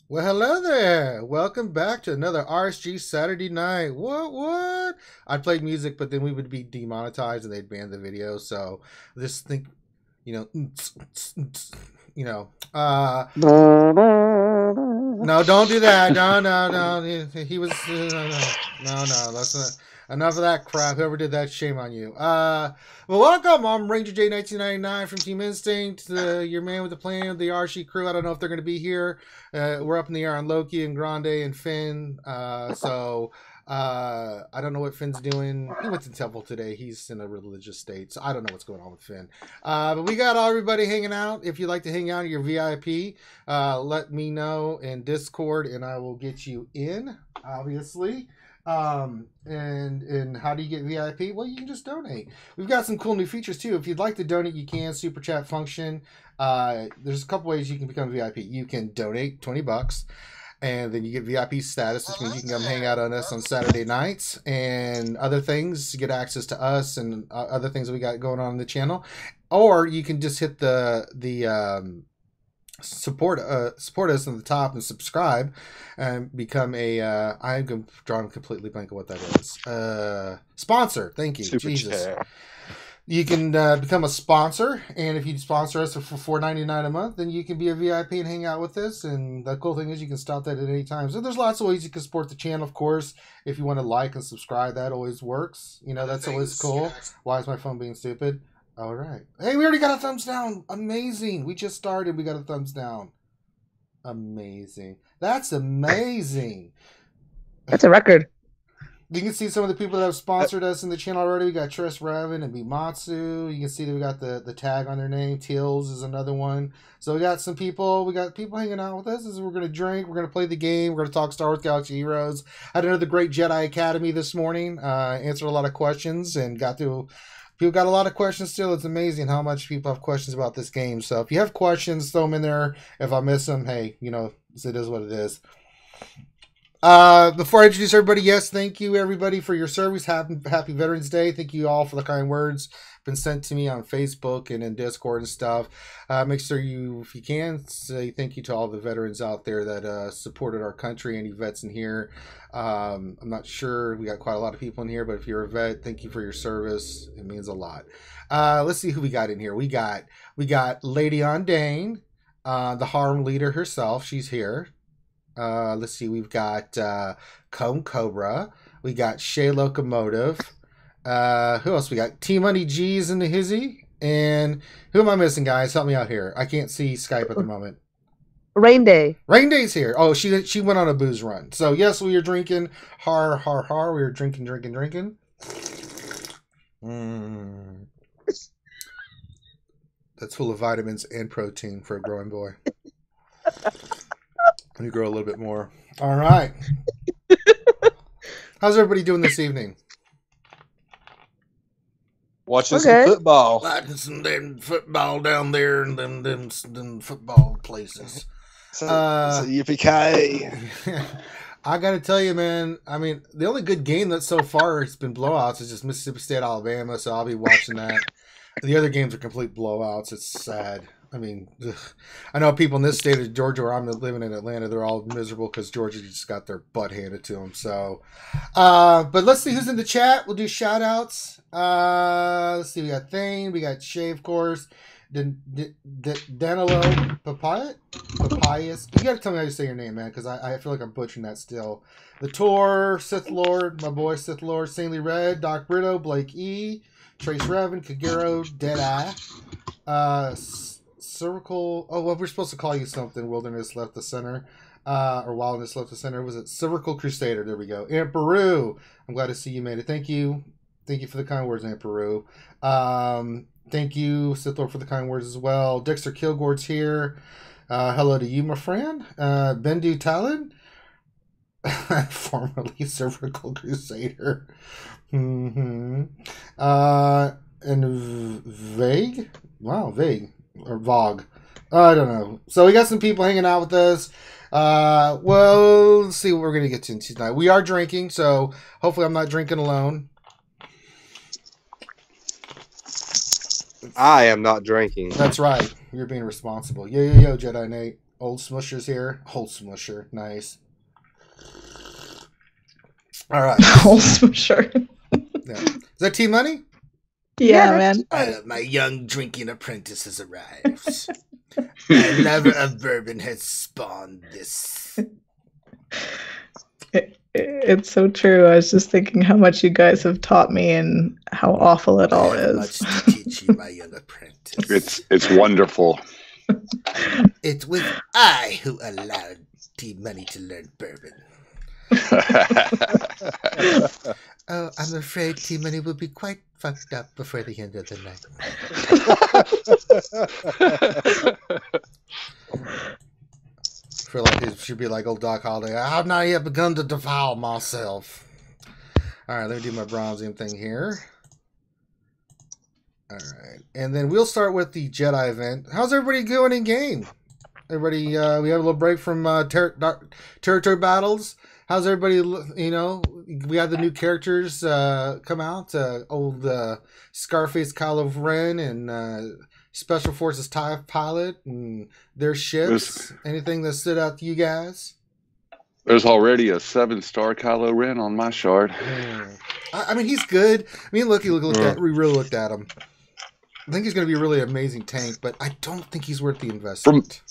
Well, hello there. Welcome back to another RSG Saturday night. What? I played music, but then we would be demonetized and they'd ban the video. So just think, you know, you know. No, don't do that. No. He was no. That's not enough of that crap. Whoever did that, shame on you. Well, welcome. I'm Ranger J 1999 from Team Instinct, your man with the plan, the RC crew. I don't know if they're going to be here. We're up in the air on Loki and Grande and Finn. I don't know what Finn's doing. He went to temple today. He's in a religious state, so I don't know what's going on with Finn. But we got everybody hanging out. If you'd like to hang out, you're VIP. Let me know in Discord, and I will get you in. Obviously. And how do you get VIP? Well, you can just donate. We've got some cool new features too. If you'd like to donate, you can. Super chat function. There's a couple ways you can become VIP. You can donate $20. And then you get VIP status, which means you can come hang out on us on Saturday nights and other things. You get access to us and other things that we got going on the channel. Or you can just hit the support us on the top and subscribe and become a I'm drawing completely blank on what that is. Sponsor. Thank you. Super Jesus. chat. You can become a sponsor, and if you sponsor us for $4.99 a month, then you can be a VIP and hang out with us. And the cool thing is you can stop that at any time. So there's lots of ways you can support the channel, of course. If you want to like and subscribe, that always works. You know, that's always cool. Why is my phone being stupid? All right. Hey, we already got a thumbs down. Amazing. We just started. We got a thumbs down. Amazing. That's amazing. That's a record. You can see some of the people that have sponsored us in the channel already. We got Tress Raven and Bimatsu. You can see that we got the tag on their name. Teals is another one. So we got some people. We got people hanging out with us. We're going to drink. We're going to play the game. We're going to talk Star Wars Galaxy Heroes. I had another great Jedi Academy this morning. Answered a lot of questions and people got a lot of questions still. It's amazing how much people have questions about this game. So if you have questions, throw them in there. If I miss them, hey, you know, it is what it is. Before I introduce everybody, yes, thank you everybody for your service. Happy Veterans Day. Thank you all for the kind words been sent to me on Facebook and in Discord and stuff. Make sure you, if you can, say thank you to all the veterans out there that supported our country. Any vets in here? I'm not sure. We got quite a lot of people in here, but if you're a vet, thank you for your service. It means a lot. Let's see who we got in here. We got Lady on Dane, the harm leader herself. She's here. Let's see, we've got Cone Cobra, we got Shay Locomotive, who else we got? T Money G's in the hizzy, and who am I missing, guys? Help me out here. I can't see Skype at the moment. Rain Day. Rain Day's here. Oh, she went on a booze run. So yes, we are drinking. Har. We are drinking. That's full of vitamins and protein for a growing boy. Let me grow a little bit more. All right. How's everybody doing this evening? Watching some football. Watching some damn football down there in them football places. So yippee-ki-yay. I got to tell you, man, I mean, the only good game that so far has been blowouts is just Mississippi State, Alabama, so I'll be watching that. The other games are complete blowouts. It's sad. I mean, I know people in this state of Georgia where I'm living in Atlanta, they're all miserable because Georgia just got their butt handed to them. So, but let's see who's in the chat. We'll do shout outs. Let's see. We got Thane. We got Shay, of course. Danilo Papayas. You got to tell me how you say your name, man, because I feel like I'm butchering that still. The Tor, Sith Lord, my boy Sith Lord, Saintly Red, Doc Brito, Blake E, Trace Raven, Kagero, Deadeye. Cervical. Oh, well, we're supposed to call you something. Wilderness left the center, or Wildness left the center. Was it Cervical Crusader? There we go. Aunt Peru. I'm glad to see you made it. Thank you for the kind words, Aunt Peru. Thank you, Sith Lord, for the kind words as well. Dexter Kilgore's here. Hello to you, my friend. Bendu Talon, formerly Cervical Crusader. And Vague. Wow, Vague. Or Vogue. I don't know. So we got some people hanging out with us. Well, let's see what we're going to get to tonight. We are drinking, so hopefully I'm not drinking alone. I am not drinking. That's right. You're being responsible. Yo, Jedi Nate. Old Smushers here. Old Smusher. Nice. All right. Old Smusher. Yeah. Is that Team Money? Yeah, man. My young drinking apprentice has arrived. My lover of bourbon has spawned this. It's so true. I was just thinking how much you guys have taught me and how awful it all is. Much to teach you, my young apprentice. It's wonderful. It was I who allowed Team Money to learn bourbon. Oh, I'm afraid Team Money will be quite fucked up before the end of the night. I feel like it should be like old Doc Holliday. I have not yet begun to defile myself. Alright, let me do my bronzium thing here. Alright, and then we'll start with the Jedi event. How's everybody going in game? Everybody, we have a little break from territory battles. How's everybody, you know, we had the new characters come out. Old Scarface Kylo Ren and Special Forces TIE Pilot and their ships. Anything that stood out to you guys? There's already a 7-star Kylo Ren on my shard. I mean, he's good. I mean, we really looked at him. I think he's going to be a really amazing tank, but I don't think he's worth the investment.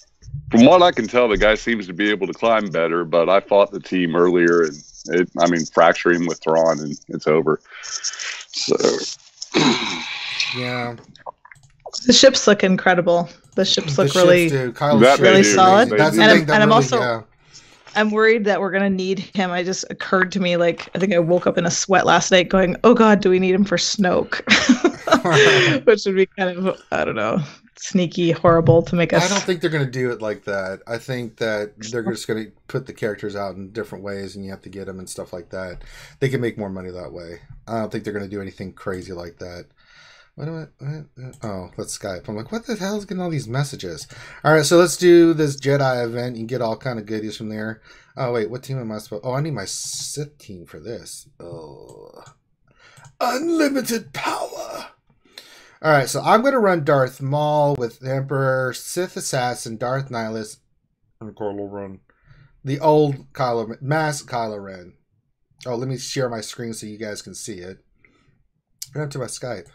From what I can tell, the guy seems to be able to climb better, but I fought the team earlier, and fracture him with Thrawn, and it's over. So, yeah. The ships look incredible. The ships look really solid. I'm worried that we're going to need him. It just occurred to me, like, I think I woke up in a sweat last night going, oh God, do we need him for Snoke? Which would be kind of, I don't know, sneaky, horrible to make us. I don't think they're going to do it like that. I think that they're just going to put the characters out in different ways and you have to get them and stuff like that. They can make more money that way. I don't think they're going to do anything crazy like that. Oh, let's Skype. I'm like, what the hell is getting all these messages? All right, so let's do this Jedi event. You can get all kind of goodies from there. Oh, wait, what team am I supposed... Oh, I need my Sith team for this. Oh. Unlimited power. All right, so I'm going to run Darth Maul with the Emperor, Sith Assassin, Darth Nihilus, and Kylo Ren. The old masked Kylo Ren. Oh, let me share my screen so you guys can see it. Right up to my Skype.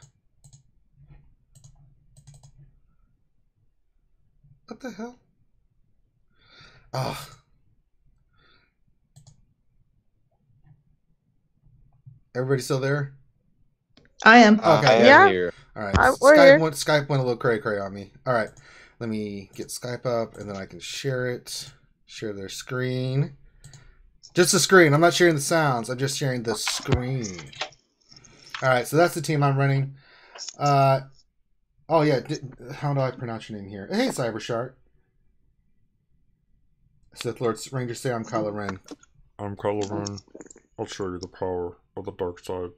What the hell? Oh. Everybody still there? I am. Okay. Yeah. Here. All right. Skype went a little cray on me. All right. Let me get Skype up and then I can share it. Share their screen. Just the screen. I'm not sharing the sounds. I'm just sharing the screen. All right. So that's the team I'm running. Oh, yeah. How do I pronounce your name here? Hey, Cybershark. Sith Lord Ranger say I'm Kylo Ren. I'm Kylo Ren. I'll show you the power of the dark side.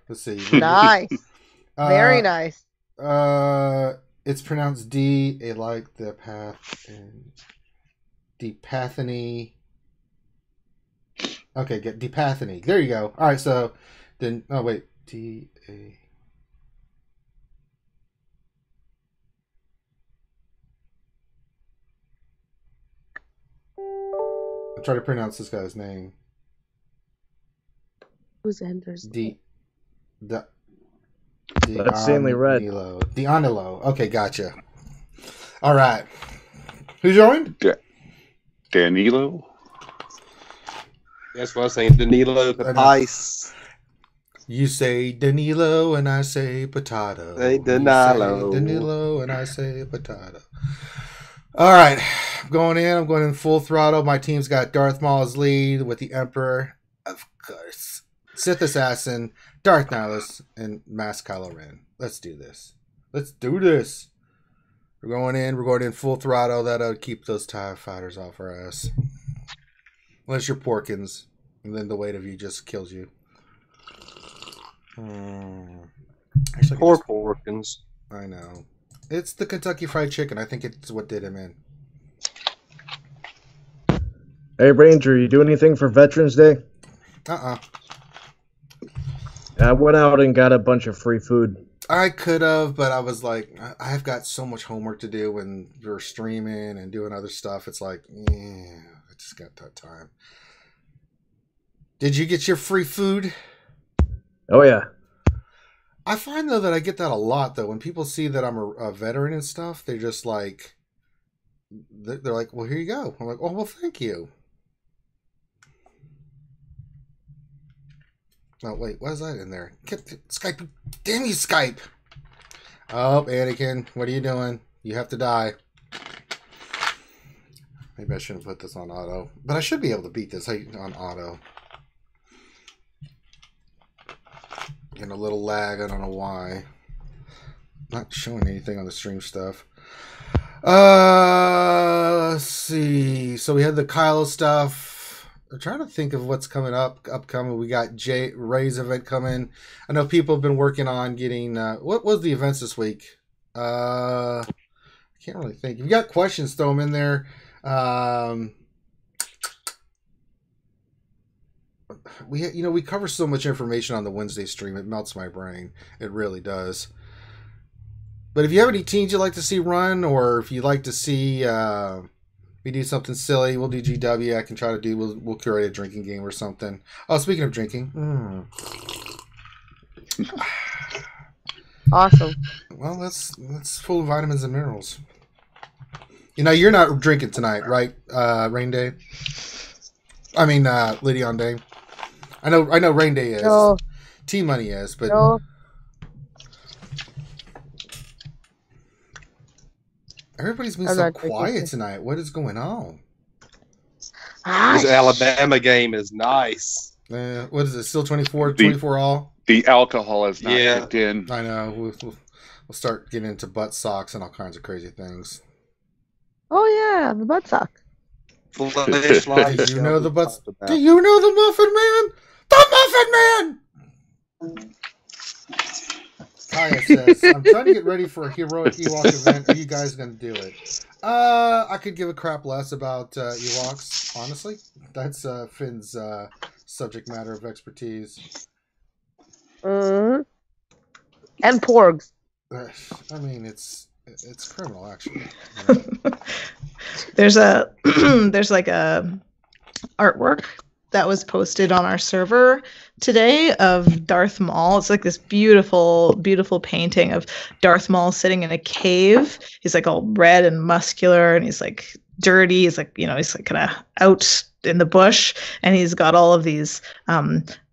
Let's see. Nice. Very nice. It's pronounced D, like the path, and Depathany. Okay, get Depathany. There you go. All right, so then, oh, wait. D-A... I'm trying to pronounce this guy's name. Who's Ender's? That's Stanley Red. Dionilo. Okay, gotcha. All right. Who joined? Danilo. That's what I was saying. Danilo the Ice. You say Danilo and I say potato. Hey, Danilo. Danilo and I say potato. All right. I'm going in full throttle. My team's got Darth Maul as lead with the Emperor, of course. Sith Assassin, Darth Nihilus, and Masked Kylo Ren. Let's do this. We're going in full throttle. That'll keep those TIE fighters off our ass. Unless you're Porkins, and then the weight of you just kills you. Actually, Poor Porkins. I know. It's the Kentucky Fried Chicken. I think it's what did him in. Hey, Ranger, you do anything for Veterans Day? I went out and got a bunch of free food. I could have, but I was like, I've got so much homework to do when you're streaming and doing other stuff. It's like, yeah, I just got that time. Did you get your free food? Oh yeah. I find though that I get that a lot though. When people see that I'm a veteran and stuff, they're just like, they're like, well, here you go. I'm like, oh, well, thank you. Oh, wait, what is that in there? Skype. Damn you, Skype. Oh, Anakin, what are you doing? You have to die. Maybe I shouldn't put this on auto. But I should be able to beat this on auto. Getting a little lag, I don't know why. Not showing anything on the stream stuff. Let's see. So we had the Kylo stuff. I'm trying to think of what's upcoming. We got Ray's event coming. I know people have been working on getting. What was the events this week? I can't really think. If you got questions, throw them in there. We cover so much information on the Wednesday stream. It melts my brain. It really does. But if you have any teams you'd like to see run, or if you'd like to see we do something silly, we'll do GW. I can try to do. We'll curate a drinking game or something. Oh, speaking of drinking, Awesome. well, that's full of vitamins and minerals. You're not drinking tonight, right? Rain Day. I mean, Lydion Day. I know. Rain Day is. No. T Money is, but. No. Everybody's been I'm so not drinking quiet too. tonight. What is going on? This Alabama game is nice. What is it? Still 24 all? The alcohol has not Yeah. kicked in. I know. We'll start getting into butt socks and all kinds of crazy things. Oh yeah, the butt sock. Flashlight. Do you know the butts? Talked about. Do you know the Muffin Man? The Muffin Man! Kaya says, I'm trying to get ready for a heroic Ewok event. Are you guys going to do it? I could give a crap less about Ewoks, honestly. That's Finn's subject matter of expertise. Mm-hmm. And porgs. I mean, it's criminal, actually. There's like a artwork that was posted on our server today of Darth Maul. It's like this beautiful, beautiful painting of Darth Maul sitting in a cave. He's like all red and muscular, and he's like dirty. He's like, he's like kind of out in the bush, and he's got all of these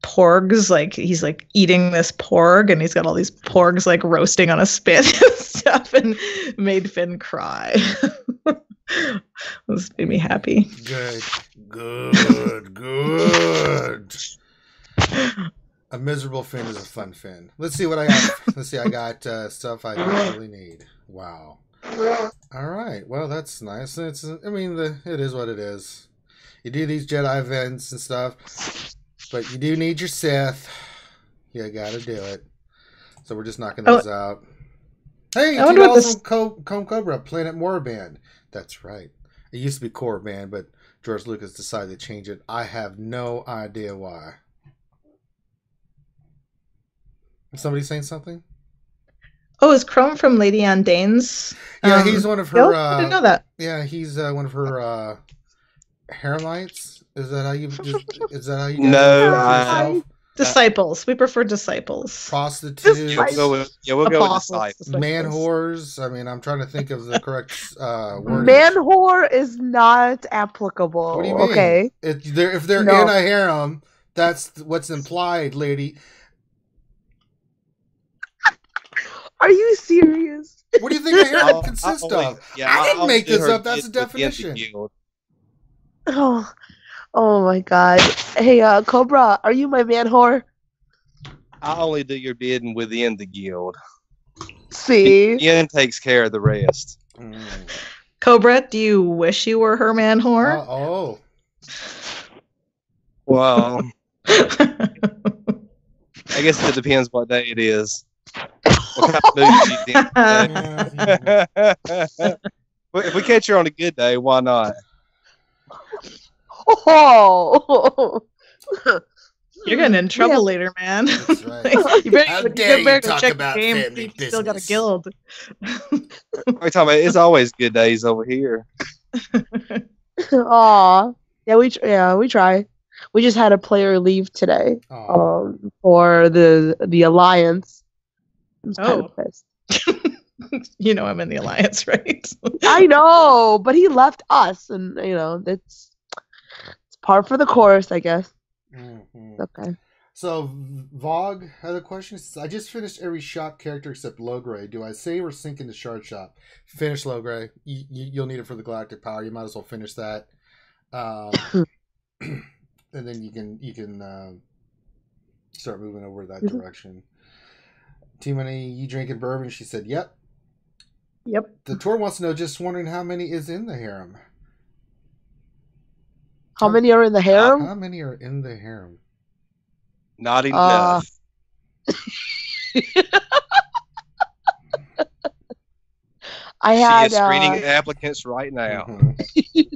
porgs. Like he's like eating this porg, and he's got all these porgs like roasting on a spit and stuff, and made Finn cry. This made me happy. Good. A miserable Finn is a fun Finn. Let's see what I got. Let's see, I got stuff I don't really need. Wow. All right. Well, that's nice. It is what it is. You do these Jedi events and stuff, but you do need your Sith. You gotta do it. So we're just knocking those out. Hey, $2 from Comb Cobra, Planet Morband. That's right. It used to be Core Band, but George Lucas decided to change it. I have no idea why. Is somebody saying something? Oh, is Chrome from Lady Anne Dane's? Yeah, he's one of her. I didn't know that. Yeah, he's one of her Haremites. Is that how you? No, Disciples. We prefer disciples. Prostitutes. We'll go with disciples. Man whores. I mean, I'm trying to think of the correct word. Man whore is not applicable. What do you mean? Okay. If they're in a harem, that's what's implied, lady. Are you serious? What do you think a harem consists of? I didn't make this up. That's the definition. Oh my God. Hey, Cobra, are you my man whore? I only do your bidding within the guild. See? Ian takes care of the rest. Cobra, do you wish you were her man whore? Oh. Well, I guess it depends what day it is. What kind of mood she's in. If we catch her on a good day, why not? Oh. You're getting in trouble later, man. That's right. you better, How dare you better talk check about the game, family see if you still got a business. guild. What are you talking about? It's always good days over here. Aw. Yeah, we try. We just had a player leave today. Aw. For the alliance. I was kind Oh. of pissed. You know I'm in the alliance, right? I know, but he left us, and it's par for the course, I guess. Mhm. Okay. So, Vogue had a question. He says, I just finished every shop character except Logray. Do I save or sink into Shard Shop? Finish Logray. You'll need it for the Galactic Power. You might as well finish that. And then you can start moving over that direction. T-Money, you drinking bourbon? She said, yep. Yep. The tour wants to know, just wondering how many is in the harem. How many are in the harem? How many are in the harem? Not enough. I She had is screening applicants right now. Mhm.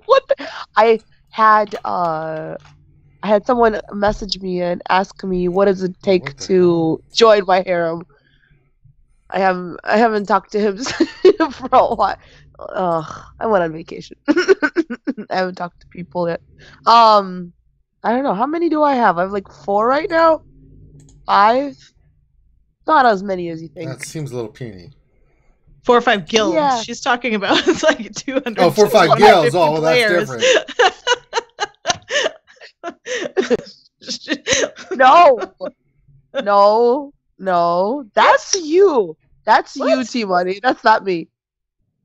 what the, I had someone message me and ask me what does it take What the to join my harem. I haven't talked to him for a while. I went on vacation. I haven't talked to people yet. I don't know. How many do I have? I have like 4 right now. 5. Not as many as you think. That seems a little puny. 4 or 5 guilds. Yeah. She's talking about it's like 200. Oh, 4 or 5 guilds. Oh, well, that's different. No. That's you. That's you, T-Money. That's not me.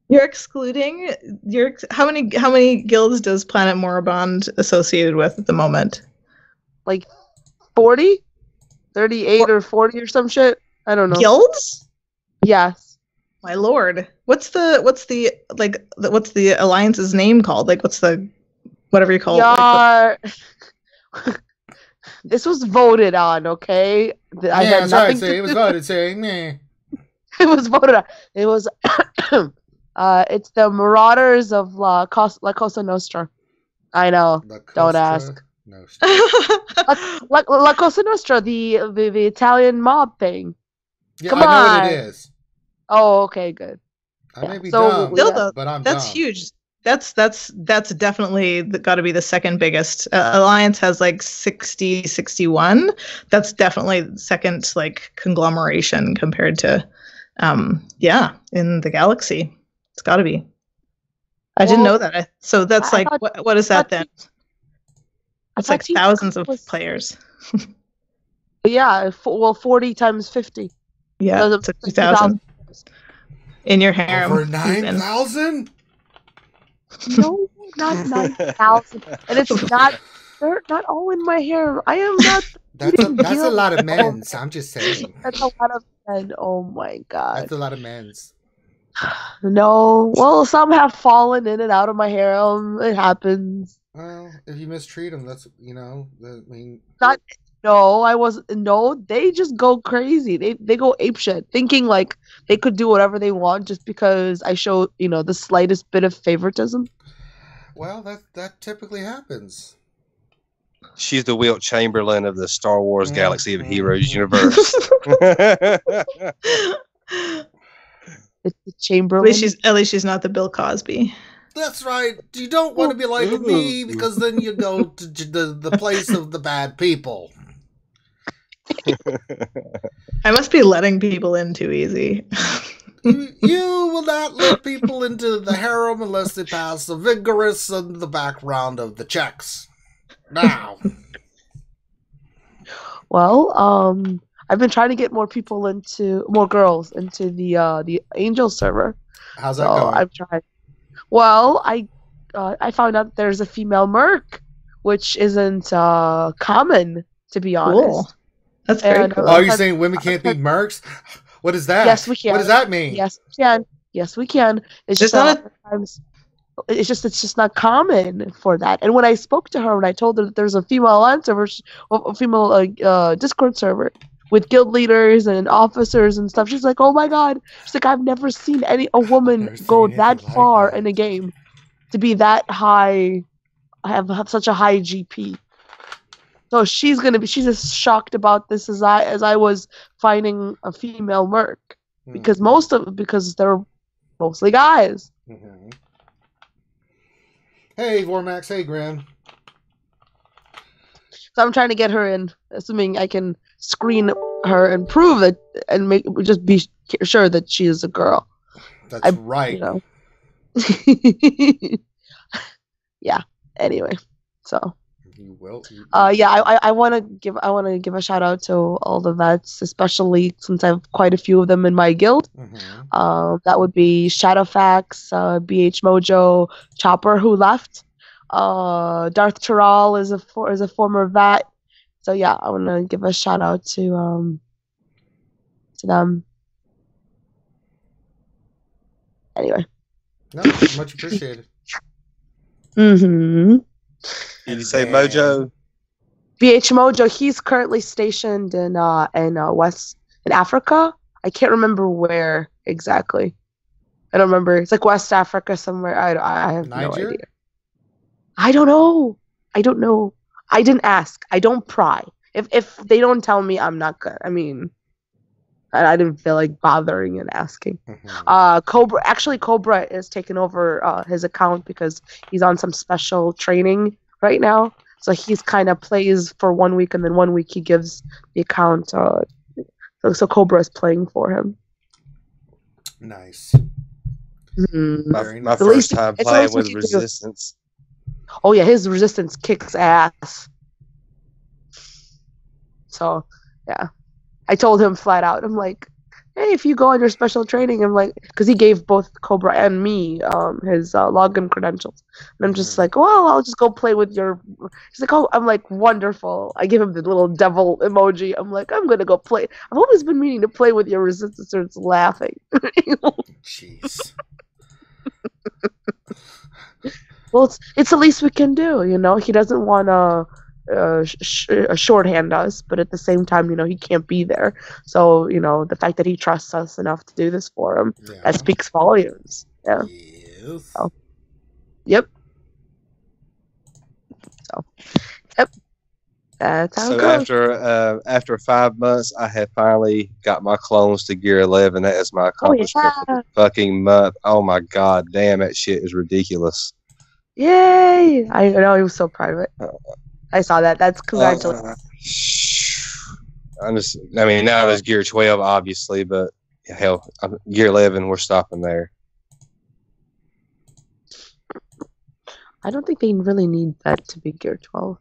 You're excluding how many guilds does Planet Moribond associated with at the moment? Like 40? 38 or 40 or some shit? I don't know. Guilds? Yes. My lord. What's the alliance's name called? Like what's the whatever you call it? Like, this was voted on, okay? I had that's right. nothing Say, it was voted saying, meh. It was voted on. It was it's the Marauders of La Cosa Nostra. I know. Don't ask. Nostra. La Cosa Nostra, the Italian mob thing. Yeah, Come I know on. what it is. Oh, okay, good. I may be So, dumb, yeah. Still, but I'm that's dumb. huge. That's definitely got to be the second biggest. Alliance has like 60, 61. That's definitely the second like conglomeration compared to, in the galaxy. It's got to be. I didn't know that. So that's I like, thought- what is that then? That's like thought thousands of was- players. Yeah, 40 times 50. Yeah, So it's 2,000 in your harem. Over Who's in- 9,000? No, not 9,000. And it's not. They're not all in my hair. I am not. That's a lot of men's. I'm just saying. That's a lot of men. Oh my god. That's a lot of men's. No. Well, some have fallen in and out of my harem. It happens. Well, if you mistreat them, that's, I mean... No, I wasn't. No, they just go crazy. They go apeshit, thinking like they could do whatever they want just because I show the slightest bit of favoritism. Well, that typically happens. She's the Wilt Chamberlain of the Star Wars Galaxy of Heroes Mhm. universe. It's the Chamberlain. At least she's not the Bill Cosby. That's right. You don't want to be like me because then you go to the place of the bad people. I must be letting people in too easy. You will not let people into the harem unless they pass the vigorous and the background of the checks. Now. Well, I've been trying to get more girls into the Angel server. How's that going? I've tried. Well, I found out there's a female merc, which isn't common, to be honest. Cool. That's very And, cool. Oh, you're saying women can't be mercs? What is that? Yes, we can. What does that mean? Yes, we can. Yes, we can. It's There's just not a lot of times. It's just not common for that. And when I spoke to her, when I told her that there's a female alliance server, a female Discord server with guild leaders and officers and stuff, she's like, "Oh my god!" She's like, "I've never seen a woman never go seen that anything like far that." in a game to be that high, have such a high GP." So she's as shocked about this as I was finding a female merc, because because they're mostly guys. Mm-hmm. Hey, Vormax. Hey, Gran. So I'm trying to get her in, assuming I can screen her and prove that, and just be sure that she is a girl. That's right. You know. Yeah. Anyway, so. You will. Yeah, I want to give a shout out to all the vets, especially since I have quite a few of them in my guild. Mm-hmm. That would be Shadowfax, BH Mojo, Chopper, who left. Darth Terral is a former vet. So yeah, I want to give a shout out to them. Anyway. No, much appreciated. Mm-hmm. Did you say Mojo? BH Mojo, he's currently stationed in Africa. I can't remember where exactly. I don't remember. It's like West Africa somewhere. I have no idea. I don't know. I didn't ask. I don't pry. If they don't tell me, I'm not good. I mean, I didn't feel like bothering and asking. Mm-hmm. Cobra is taking over his account because he's on some special training right now. So he's kind of plays for 1 week, and then 1 week he gives the account. So Cobra is playing for him. Nice. Mm-hmm. My first time playing with Resistance. Oh yeah, his Resistance kicks ass. So yeah, I told him flat out. I'm like, hey, if you go on your special training, I'm like, because he gave both Cobra and me his login credentials, and I'm just like, well, I'll just go play with your. He's like, oh, I'm like, wonderful. I give him the little devil emoji. I'm like, I'm gonna go play. I've always been meaning to play with your Resistance, and it's laughing. Jeez. Well, it's the least we can do, you know. He doesn't want to shorthand us, but at the same time, you know, he can't be there. So, you know, the fact that he trusts us enough to do this for him, that speaks volumes. Yeah. Yes. So, yep. So, yep. That's how it goes. After 5 months, I have finally got my clones to Gear 11. That is my accomplishment for the fucking month. Oh my god, damn, that shit is ridiculous. Yay! I know, he was so proud of it. I saw that. That's congratulations. I mean, now there's Gear 12, obviously, but hell, Gear 11, we're stopping there. I don't think they really need that to be Gear 12.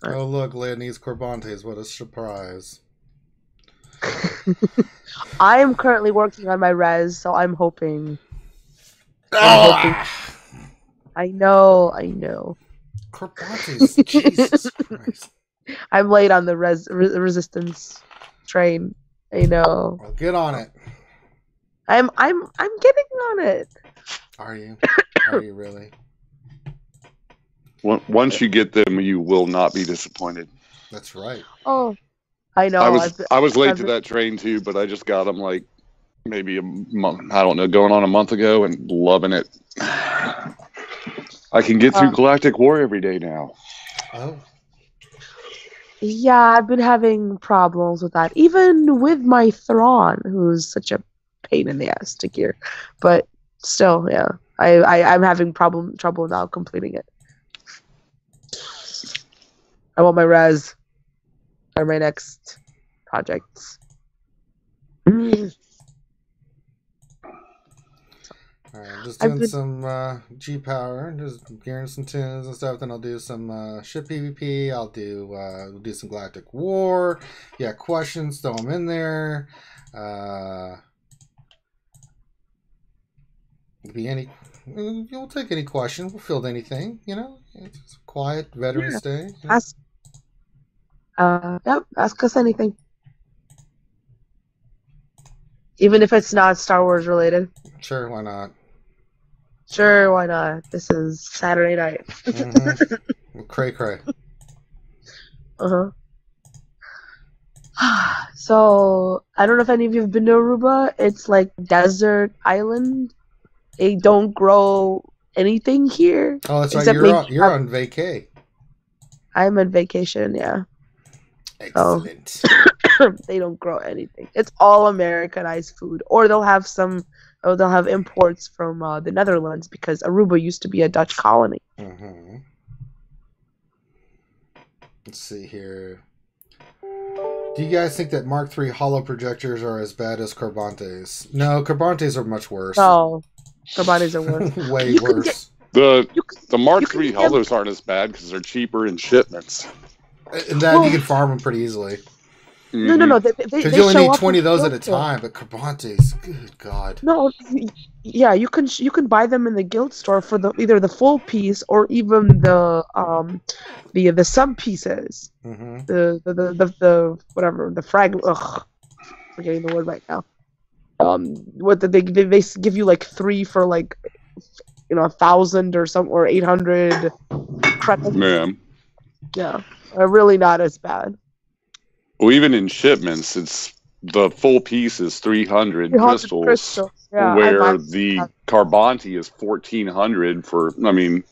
Oh, look, Leonese Corbantes. What a surprise. I am currently working on my res, so I'm hoping. I know. Corbantes, Jesus Christ. I'm late on the resistance train. I know. Well, get on it. I'm getting on it. Are you? Are you really? Once you get them, you will not be disappointed. That's right. Oh, I know. I was late to that train too, but I just got them like maybe a month. I don't know, going on a month ago, and loving it. I can get through Galactic War every day now. Oh. Yeah, I've been having problems with that, even with my Thrawn, who's such a pain in the ass to gear. But still, yeah, I'm having trouble now completing it. I want my res for my next projects. Alright, just doing some G-Power, just gearing some tunes and stuff, then I'll do some ship PvP, I'll do some Galactic War. Yeah, questions, throw them in there. Be any, we'll take any question, we'll field anything, you know? It's a quiet Veterans Day. You know? Yep, ask us anything. Even if it's not Star Wars related. Sure, why not? Sure, why not? This is Saturday night. Cray. So, I don't know if any of you have been to Aruba. It's like desert island. They don't grow anything here. Oh, that's right. You're on vacay. I'm on vacation. Yeah. Excellent. They don't grow anything. It's all Americanized food, or they'll have imports from the Netherlands because Aruba used to be a Dutch colony. Mm-hmm. Let's see here. Do you guys think that Mark III hollow projectors are as bad as Carbantes? No, Carbantes are much worse. No, Carbantes are worse. Way worse. The Mark III hollows aren't as bad because they're cheaper in shipments. And that you can farm them pretty easily. No. Because you only need 20 of those at a time. But Carbantes, good God. No, yeah, you can buy them in the guild store for either the full piece or even the sub pieces. Mm-hmm. The whatever the fragment. Ugh, forgetting the word right now. They give you like 3 for like 1,000 or something, or 800 credits. Man. Yeah, really not as bad. Well, even in shipments, it's the full piece is 300 crystals, yeah, where the Carbonte is 1,400 for. I mean,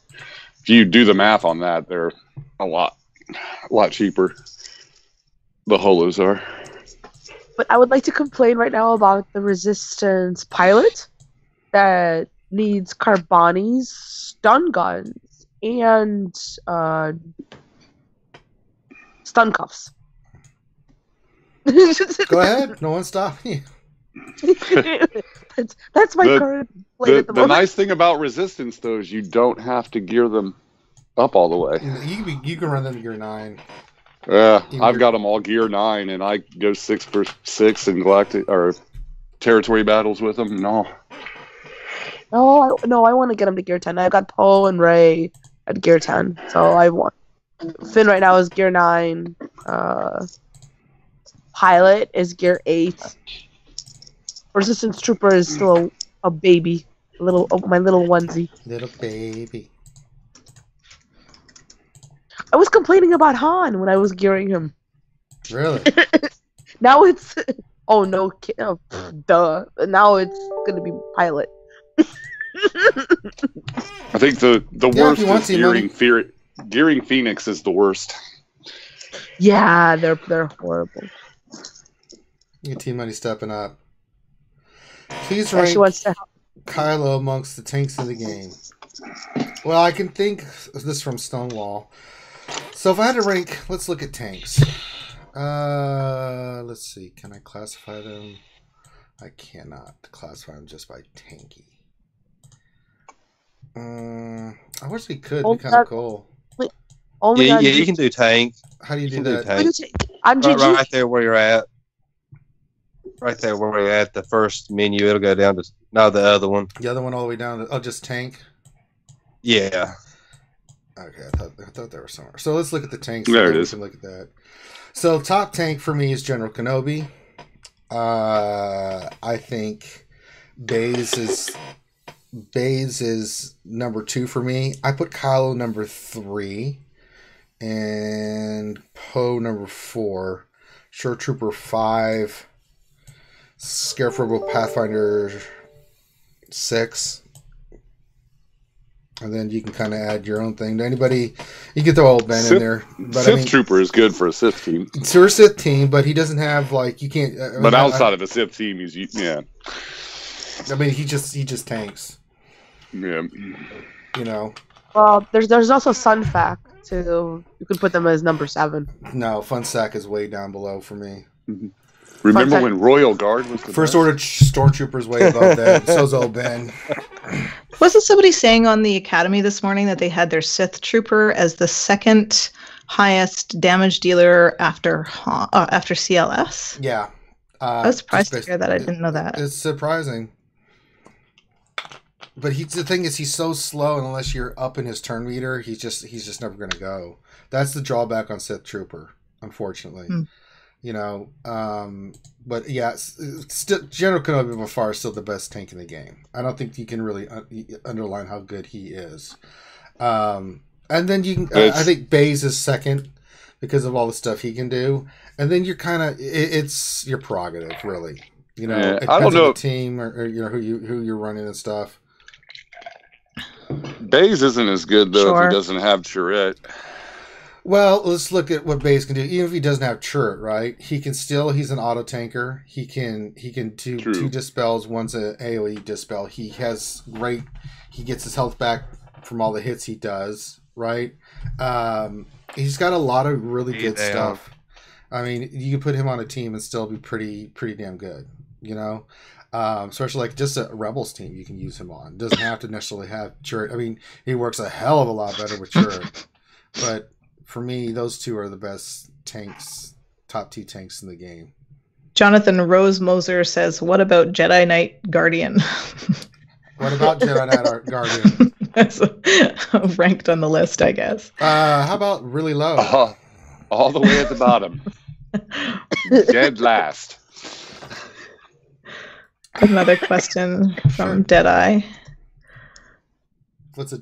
if you do the math on that, they're a lot cheaper. The holos are. But I would like to complain right now about the Resistance pilot that needs Carboni's stun guns and stun cuffs. Go ahead. No one's stopping you. That's my current play at the moment. The nice thing about Resistance, though, is you don't have to gear them up all the way. You can run them gear 9. Yeah, I've got them all gear 9, and I go 6 for 6 in Galactic or territory battles with them. No, I want to get them to gear 10. I've got Poe and Ray at gear 10, so I want. Finn right now is gear 9. Pilot is gear 8. Resistance Trooper is still a baby, my little onesie. Little baby. I was complaining about Han when I was gearing him. Really? Now it's duh. Now it's gonna be Pilot. I think the worst is gearing Phoenix is the worst. Yeah, they're horrible. Your team money stepping up. Please rank Kylo amongst the tanks in the game. Well, I can think this from Stonewall. So if I had to rank, let's look at tanks. Let's see. Can I classify them? I cannot classify them just by tanky. I wish we could. It'd be kind of cool. Yeah, you can do tank. How do you do that? Right there where you're at. Right there where you're at, the first menu, it'll go down to the other one. The other one all the way down to just tank? Yeah. Okay, I thought they were somewhere. So let's look at the tanks. There it is. We can look at that. So top tank for me is General Kenobi. I think Baze is number 2 for me. I put Kylo number 3 and Poe number 4. Sure Trooper 5. Scarecrow Pathfinder 6. And then you can kind of add your own thing. Anybody, you get the old Ben in there. But Sith Trooper is good for a Sith team. It's for a Sith team, but he doesn't have you can't. But outside of a Sith team, yeah. I mean, he just tanks. Yeah. Well, there's also Sunfac too. You could put them as number 7. No, Funsack is way down below for me. Mm-hmm. Remember when Royal Guard was the First Order Stormtroopers way above that. So's old Ben. Wasn't somebody saying on the Academy this morning that they had their Sith Trooper as the second highest damage dealer after CLS? Yeah. I was surprised to hear that. I didn't know that. It's surprising. But the thing is, he's so slow, and unless you're up in his turn meter, he's just never going to go. That's the drawback on Sith Trooper, unfortunately. But yeah, still, General Kenobi by far is still the best tank in the game. I don't think you can really underline how good he is. And then you can, I think Baze is second because of all the stuff he can do. And then you're kind of, it's your prerogative, really. It depends I don't know on the team or who you're running and stuff. Baze isn't as good though if he doesn't have Chirrut. Well, let's look at what base can do. Even if he doesn't have turret, right? He's an auto tanker. He can do True. 2 dispels, one's an AoE dispel. He gets his health back from all the hits he does, right? He's got a lot of really good stuff. I mean, you can put him on a team and still be pretty damn good, you know? Especially like just a Rebels team you can use him on. Doesn't have to necessarily have turret. I mean, he works a hell of a lot better with turret. But for me, those 2 are the best tanks, top 2 tanks in the game. Jonathan Rose Moser says, "What about Jedi Knight Guardian?" What about Jedi Knight Guardian? That's ranked on the list, I guess. How about really low? All the way at the bottom. Dead last. Another question from Deadeye. What's it?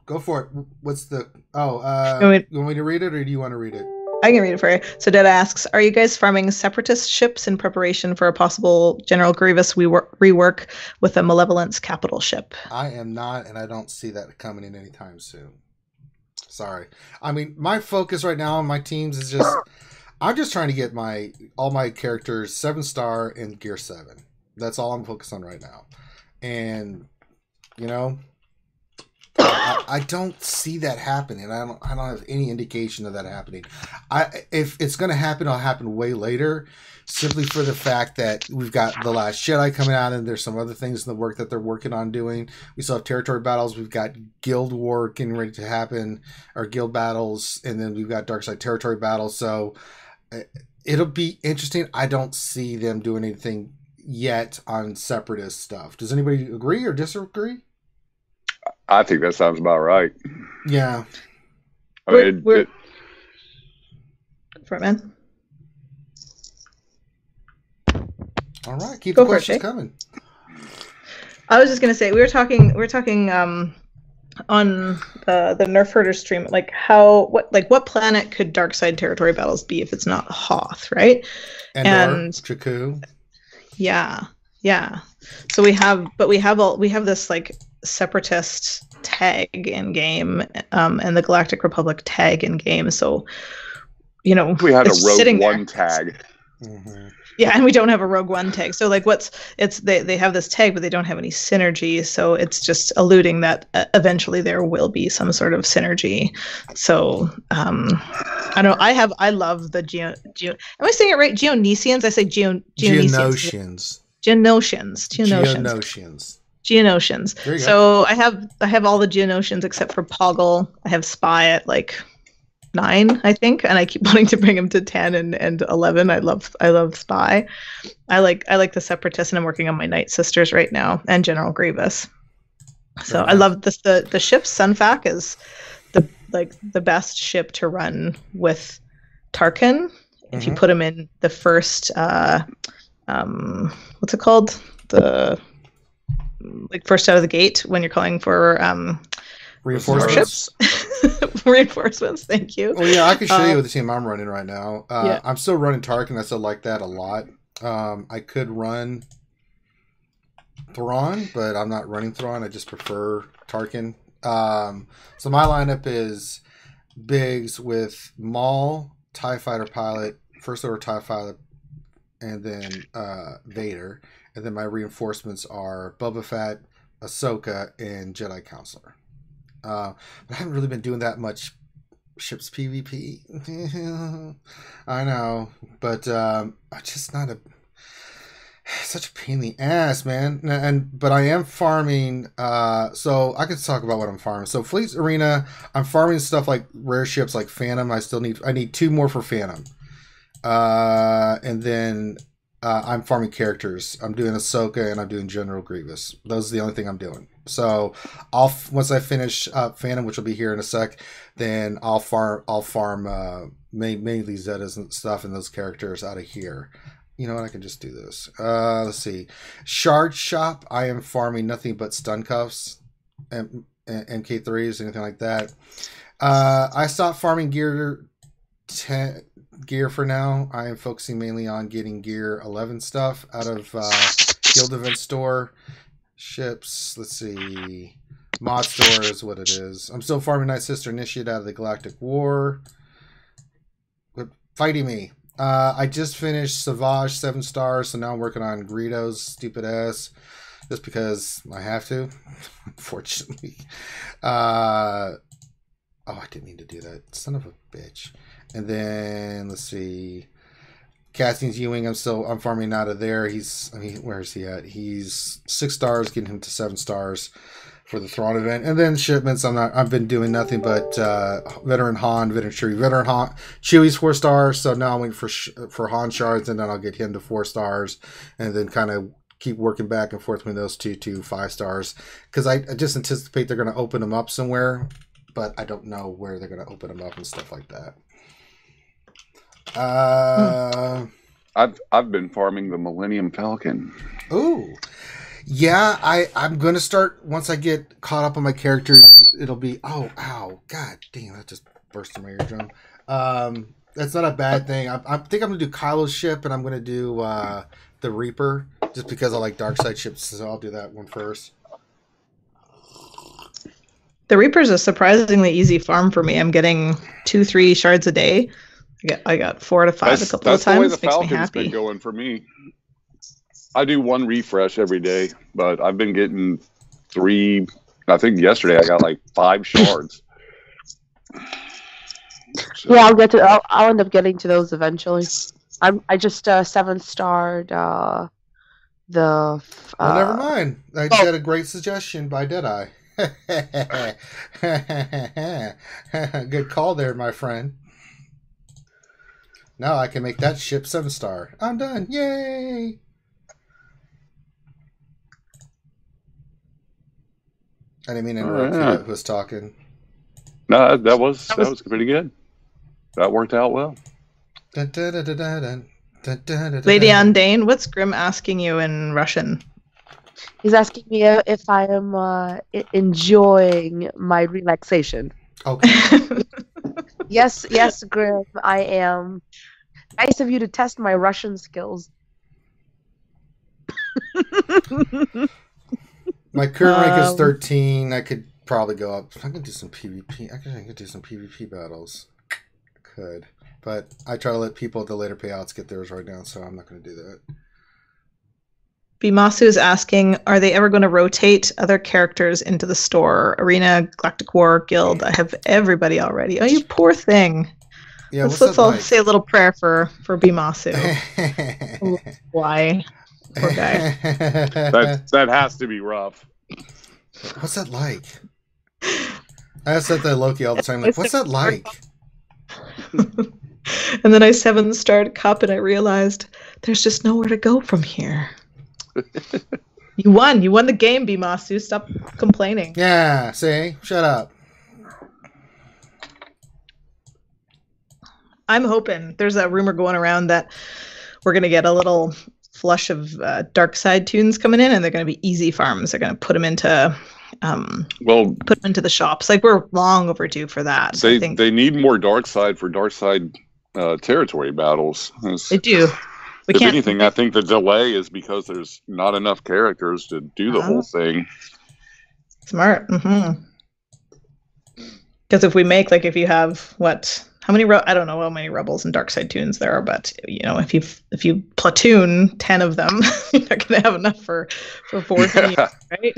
Go for it. What's the? You want me to read it, or do you want to read it? I can read it for you. So Dead asks, are you guys farming separatist ships in preparation for a possible General Grievous rework with a Malevolence capital ship? I am not, and I don't see that coming in anytime soon. Sorry. I mean, my focus right now on my teams is just, I'm just trying to get all my characters 7-star and Gear 7. That's all I'm focused on right now. And, you know, I don't see that happening. I don't have any indication of that happening. If it's going to happen, it'll happen way later, simply for the fact that we've got The Last Jedi coming out, and there's some other things in the work that they're working on doing. We still have territory battles. We've got guild war getting ready to happen, or guild battles, and then we've got Darkside territory battles. So it'll be interesting. I don't see them doing anything yet on separatist stuff. Does anybody agree or disagree? I think that sounds about right. Yeah. I mean, Go for it, man. All right, keep the questions coming. I was just gonna say we were talking on the Nerf Herder stream, like what planet could Darkside territory battles be if it's not Hoth, right? And Jakku. Yeah. So we have this like separatist tag in game, and the Galactic Republic tag in game. So, you know, we had a Rogue One tag. Mm-hmm. Yeah, and we don't have a Rogue One tag. So like they have this tag, but they don't have any synergy. So it's just alluding that eventually there will be some sort of synergy. So I don't. I love the Am I saying it right? Geonosians. I say Geonosians. Geonosians. So I have all the Geonosians except for Poggle. I have Spy at like 9, I think, and I keep wanting to bring him to 10 and 11. I love Spy. I like the Separatists, and I'm working on my Night Sisters right now and General Grievous. So I love this. The ship Sunfac is the best ship to run with Tarkin. If you put him in the first what's it called? The first out of the gate when you're calling for reinforcements. Reinforcements, thank you. Well, yeah, I can show you what the team I'm running right now. I'm still running Tarkin. I still like that a lot. I could run Thrawn, but I'm not running Thrawn. I just prefer Tarkin. So my lineup is Biggs with Maul, TIE Fighter pilot, First Order TIE Fighter, and then Vader. And then my reinforcements are Boba Fett, Ahsoka, and Jedi Counselor. But I haven't really been doing that much ships PvP. I know, but I'm just not such a pain in the ass, man. But I am farming. So I could talk about what I'm farming. So Fleet Arena, I'm farming stuff like rare ships like Phantom. I need 2 more for Phantom. And then I'm farming characters. I'm doing Ahsoka and I'm doing General Grievous. Those are the only thing I'm doing. So once I finish Phantom, which will be here in a sec, then I'll farm mainly Zetas and stuff and those characters out of here. You know what? I can just do this. Let's see. Shard Shop. I am farming nothing but stun cuffs and MK3s, anything like that. I stopped farming gear for now. I am focusing mainly on getting gear 11 stuff out of Guild Event Store. Ships, let's see. Mod store is what it is. I'm still farming Night Sister Initiate out of the Galactic War. Quit fighting me. I just finished SWGOH 7 stars, so now I'm working on Greedo's stupid ass. Just because I have to, unfortunately. Oh, I didn't mean to do that. Son of a bitch. And then, let's see. Castings Ewing, I'm farming out of there. Where is he at? He's 6 stars, getting him to 7 stars for the Thrawn event. And then shipments, I've been doing nothing but Veteran Han, Veteran Chewie. Veteran Han, Chewie's 4 stars, so now I'm waiting for Han shards, and then I'll get him to 4 stars, and then kind of keep working back and forth between those two to 5 stars. Because I just anticipate they're going to open them up somewhere, but I don't know where they're going to open them up and stuff like that. I've been farming the Millennium Falcon. Ooh. Yeah, I'm going to start, once I get caught up on my characters, it'll be, ow, god damn, that just burst in my eardrum. That's not a bad thing. I think I'm going to do Kylo's ship, and I'm going to do the Reaper, just because I like Darkside ships, so I'll do that one first. The Reaper's a surprisingly easy farm for me. I'm getting 2-3 shards a day. I got 4 out of 5 a couple of times. That's the way the Makes me Falcon's happy. been going for me. I do 1 refresh every day, but I've been getting 3. I think yesterday I got like 5 shards. So. Yeah, I'll end up getting to those eventually. I just 7-starred Well, never mind. I just had a great suggestion by Deadeye. Good call there, my friend. Now I can make that ship 7-star. I'm done. Yay! I didn't mean to interrupt who was talking. No, that was pretty good. That worked out well. Lady Undane, what's Grim asking you in Russian? He's asking me if I am enjoying my relaxation. Okay. Yes, Grim, I am. Nice of you to test my Russian skills. My current rank is 13. I could probably go up. I can do some PvP. I could do some PvP battles. Could. But I try to let people at the later payouts get theirs right now, so I'm not going to do that. Bimasu is asking, are they ever going to rotate other characters into the store? Arena, Galactic War, Guild. I have everybody already. Oh, you poor thing. Yeah, let's all say a little prayer for Bimasu. Why? Poor guy. That has to be rough. What's that like? I ask that to Loki all the time. Like, what's that like? And then I 7-starred Cup, and I realized there's just nowhere to go from here. You won the game, Bimasu. Stop complaining. Yeah, see? Shut up. I'm hoping. There's a rumor going around that we're going to get a little flush of dark side tunes coming in, and they're going to be easy farms. They're going to put them into the shops. Like, we're long overdue for that. They need more dark side for dark side territory battles. They do. If anything, I think the delay is because there's not enough characters to do the whole thing. Smart. Because if we make, like, if you have how many? I don't know how many rebels and dark side tunes there are, but if you platoon 10 of them, you're not going to have enough for 14, right?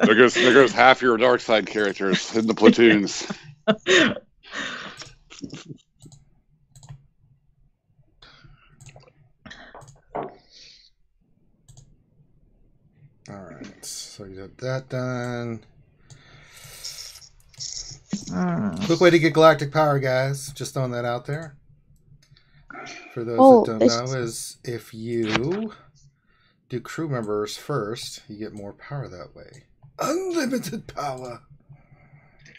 there goes half your dark side characters in the platoons. All right, so you got that done. Quick way to get galactic power, guys. Just throwing that out there. For those that don't know, is if you do crew members first, you get more power that way. Unlimited power.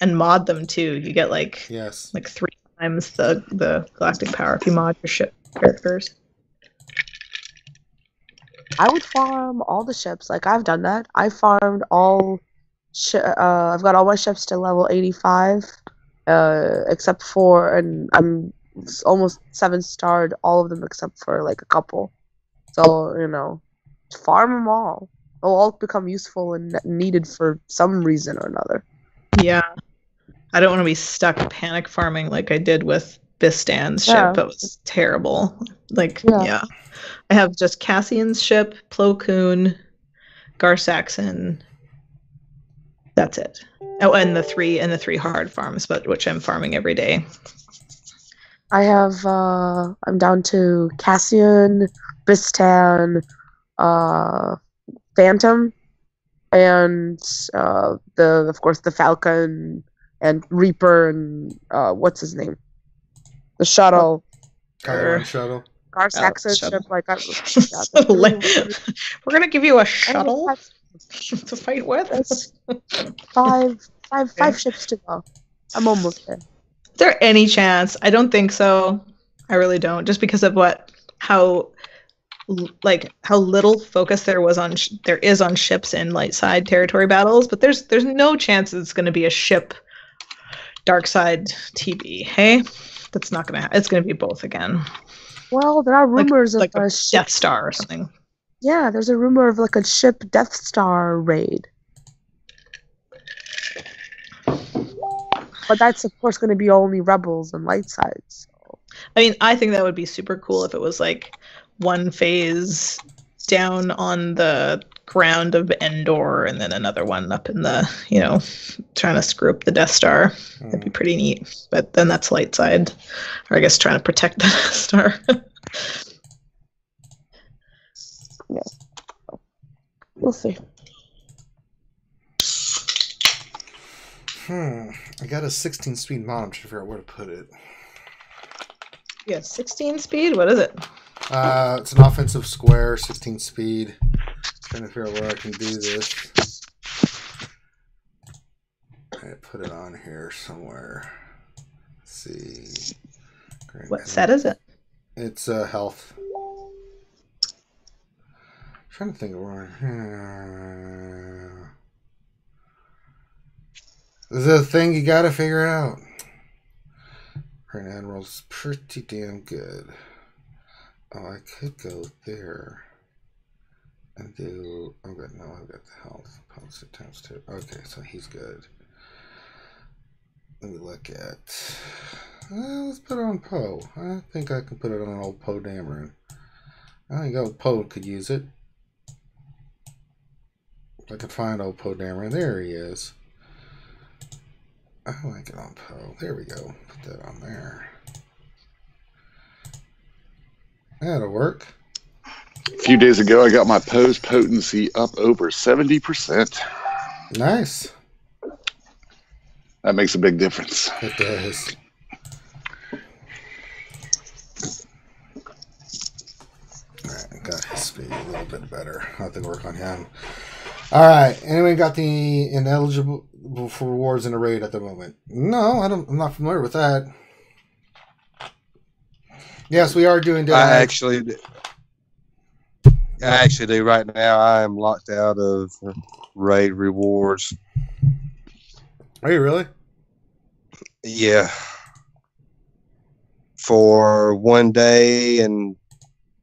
And mod them too. You get like 3 times the galactic power if you mod your ship characters. I would farm all the ships. Like, I've done that. I farmed all. I've got all my ships to level 85, except for, and I'm almost 7-starred all of them except for like a couple. So farm them all. they'll all become useful and needed for some reason or another. Yeah. I don't want to be stuck panic farming like I did with Bistan's ship. That was terrible. Yeah. I have just Cassian's ship, Plo Koon, Gar Saxon. That's it. Oh, and the three hard farms, but which I'm farming every day. I have I'm down to Cassian, Bistan, Phantom, and of course the Falcon and Reaper and what's his name? The shuttle. Shuttle. Gar Saxon ship. Like we're gonna give you a shuttle to fight with. Five ships to go. I'm almost there. Is there any chance? I don't think so. I really don't. Just because of how little focus there is on ships in light side territory battles. But there's no chance it's going to be a ship dark side TB. Hey, that's not going to happen. It's going to be both again. Well, there are rumors of a ship Death Star or something. Yeah, there's a rumor of like a ship Death Star raid. But that's, of course, going to be only Rebels and light sides. So. I mean, I think that would be super cool if it was like one phase down on the ground of Endor and then another one up in the, trying to screw up the Death Star. That'd be pretty neat. But then that's light side. Or I guess trying to protect the Death Star. Yeah. We'll see. I got a 16-speed mod. I'm trying to figure out where to put it. Yeah, 16 speed? What is it? It's an offensive square, 16 speed. Trying to figure out where I can do this. I put it on here somewhere. Let's see. What set is it? It's health. I'm trying to think of where. This is a thing you gotta figure out. Grand Admiral's pretty damn good. Oh, I could go there and do. Oh, good. No, I've got the health. Policy times 2. Okay, so he's good. Let me look at. Let's put it on Poe. I think I can put it on an old Poe Dameron. I think old Poe could use it. If I could find old Poe Dameron. There he is. I like it on Poe. There we go. Put that on there. That'll work. A few days ago, I got my Poe's potency up over 70%. Nice. That makes a big difference. It does. Alright, got his speed a little bit better. I'll have to work on him. Alright, anyone got the ineligible for rewards in a raid at the moment? No, I'm not familiar with that. Yes, we are doing I actually do right now. I am locked out of raid rewards. Are you really? Yeah. For one day and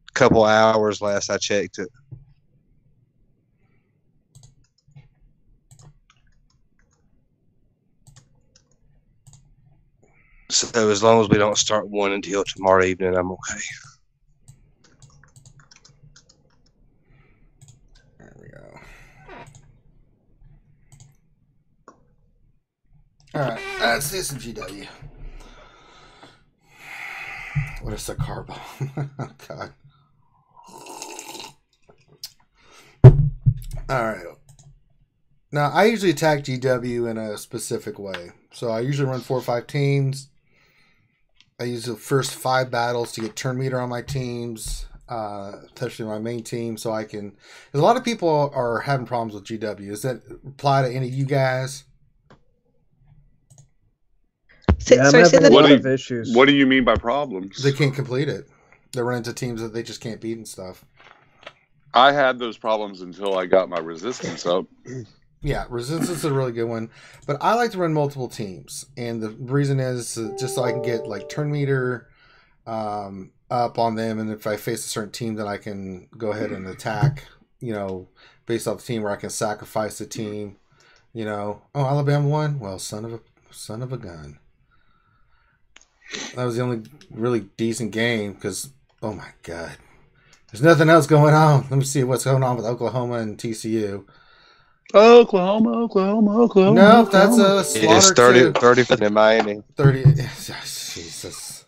a couple hours last I checked it. So as long as we don't start one until tomorrow evening, I'm okay. There we go. Alright, that's the SWGOH. What is the carbo? Oh, God. Alright. Now, I usually attack GW in a specific way. So I usually run 4 or 5 teams. I use the first 5 battles to get turn meter on my teams, especially my main team, so I can. Because a lot of people are having problems with GW. Does that apply to any of you guys? Yeah, I'm having a lot of issues. What do you mean by problems? They can't complete it. They run into teams that they just can't beat and stuff. I had those problems until I got my resistance up. Yeah, resistance is a really good one, but I like to run multiple teams, and the reason is just so I can get like turn meter up on them, and if I face a certain team, then I can go ahead and attack, based off the team where I can sacrifice the team. You know, oh, Alabama won. Well, son of a gun. That was the only really decent game because, oh my God, there's nothing else going on. Let me see what's going on with Oklahoma and TCU. Oklahoma. No, that's a slaughter. It's 30 for them, Miami. 30. Jesus.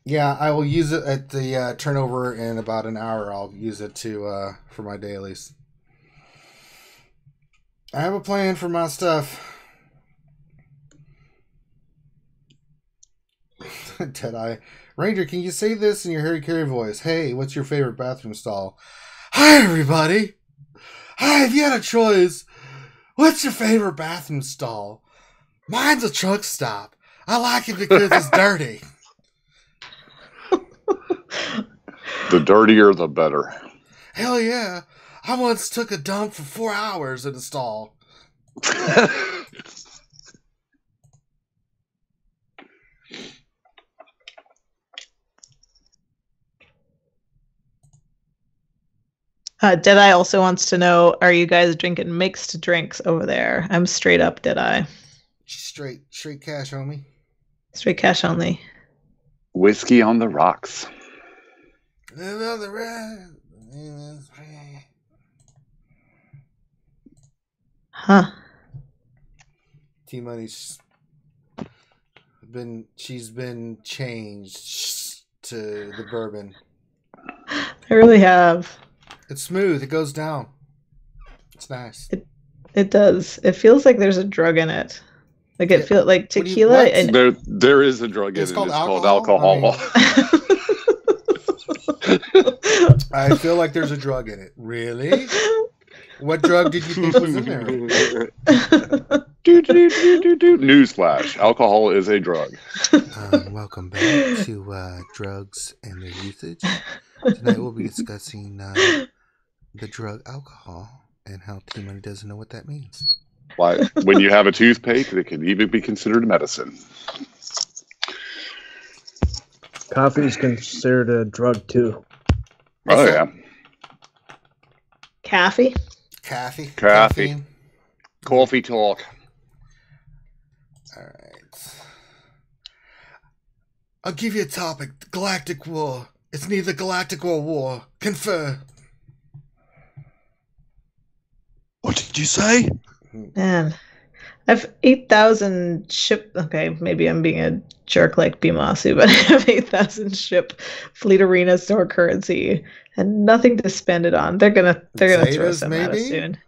Yeah, I will use it at the turnover in about an hour. I'll use it to for my dailies. I have a plan for my stuff. Deadeye. Ranger, can you say this in your Harry Carey voice? Hey, what's your favorite bathroom stall? Hi, everybody. Hi, if you had a choice, what's your favorite bathroom stall? Mine's a truck stop. I like it because it's dirty. The dirtier, the better. Hell yeah. I once took a dump for 4 hours in a stall. Deadeye also wants to know, are you guys drinking mixed drinks over there? I'm straight up Deadeye. Straight cash, homie. Straight cash only. Whiskey on the rocks. Huh. T-Money's she's been changed to the bourbon. I really have. It's smooth. It goes down. It's nice. It does. It feels like there's a drug in it. Like it feels like tequila. There is a drug in it. It's called alcohol. I feel like there's a drug in it. Really? What drug did you think was in there? Newsflash: alcohol is a drug. Welcome back to Drugs and Their Usage. Tonight we'll be discussing the drug alcohol and how T-Money doesn't know what that means. Why? When you have a toothache, it can even be considered medicine. Coffee is considered a drug too. Oh yeah. Coffee. Coffee talk. All right. I'll give you a topic. The Galactic War. It's neither galactic or war. Confer. What did you say? Man, I've 8,000 ship. Okay, maybe I'm being a jerk like Bimasu, but I have 8,000 ship Fleet Arena store currency and nothing to spend it on. They're gonna throw some at us soon.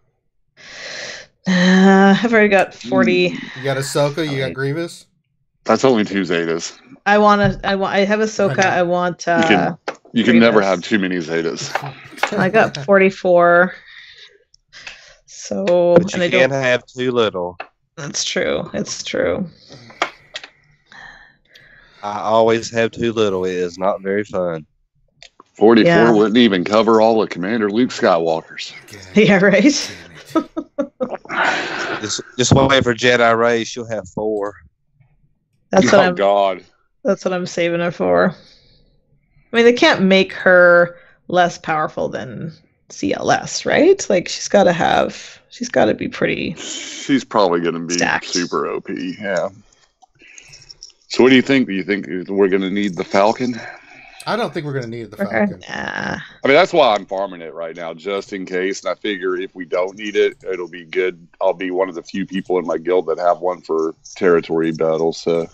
I've already got 40. You got Ahsoka. You got Grievous. That's only 2 Zetas. I have Ahsoka. I want. You can never have too many Zetas. I got 44. So, but you can't have too little. That's true. It's true. I always have too little. It is not very fun. 44 wouldn't even cover all of Commander Luke Skywalker's. Yeah, right. just wait for Jedi Ray. She'll have 4. That's what I'm saving her for. I mean, they can't make her less powerful than CLS, right? Like she's got to be pretty. She's probably going to be stacked. Super OP. Yeah. So what do you think? Do you think we're going to need the Falcon? I don't think we're going to need the Falcon. Nah. I mean, that's why I'm farming it right now, just in case. And I figure if we don't need it, it'll be good. I'll be one of the few people in my guild that have one for territory battles. So.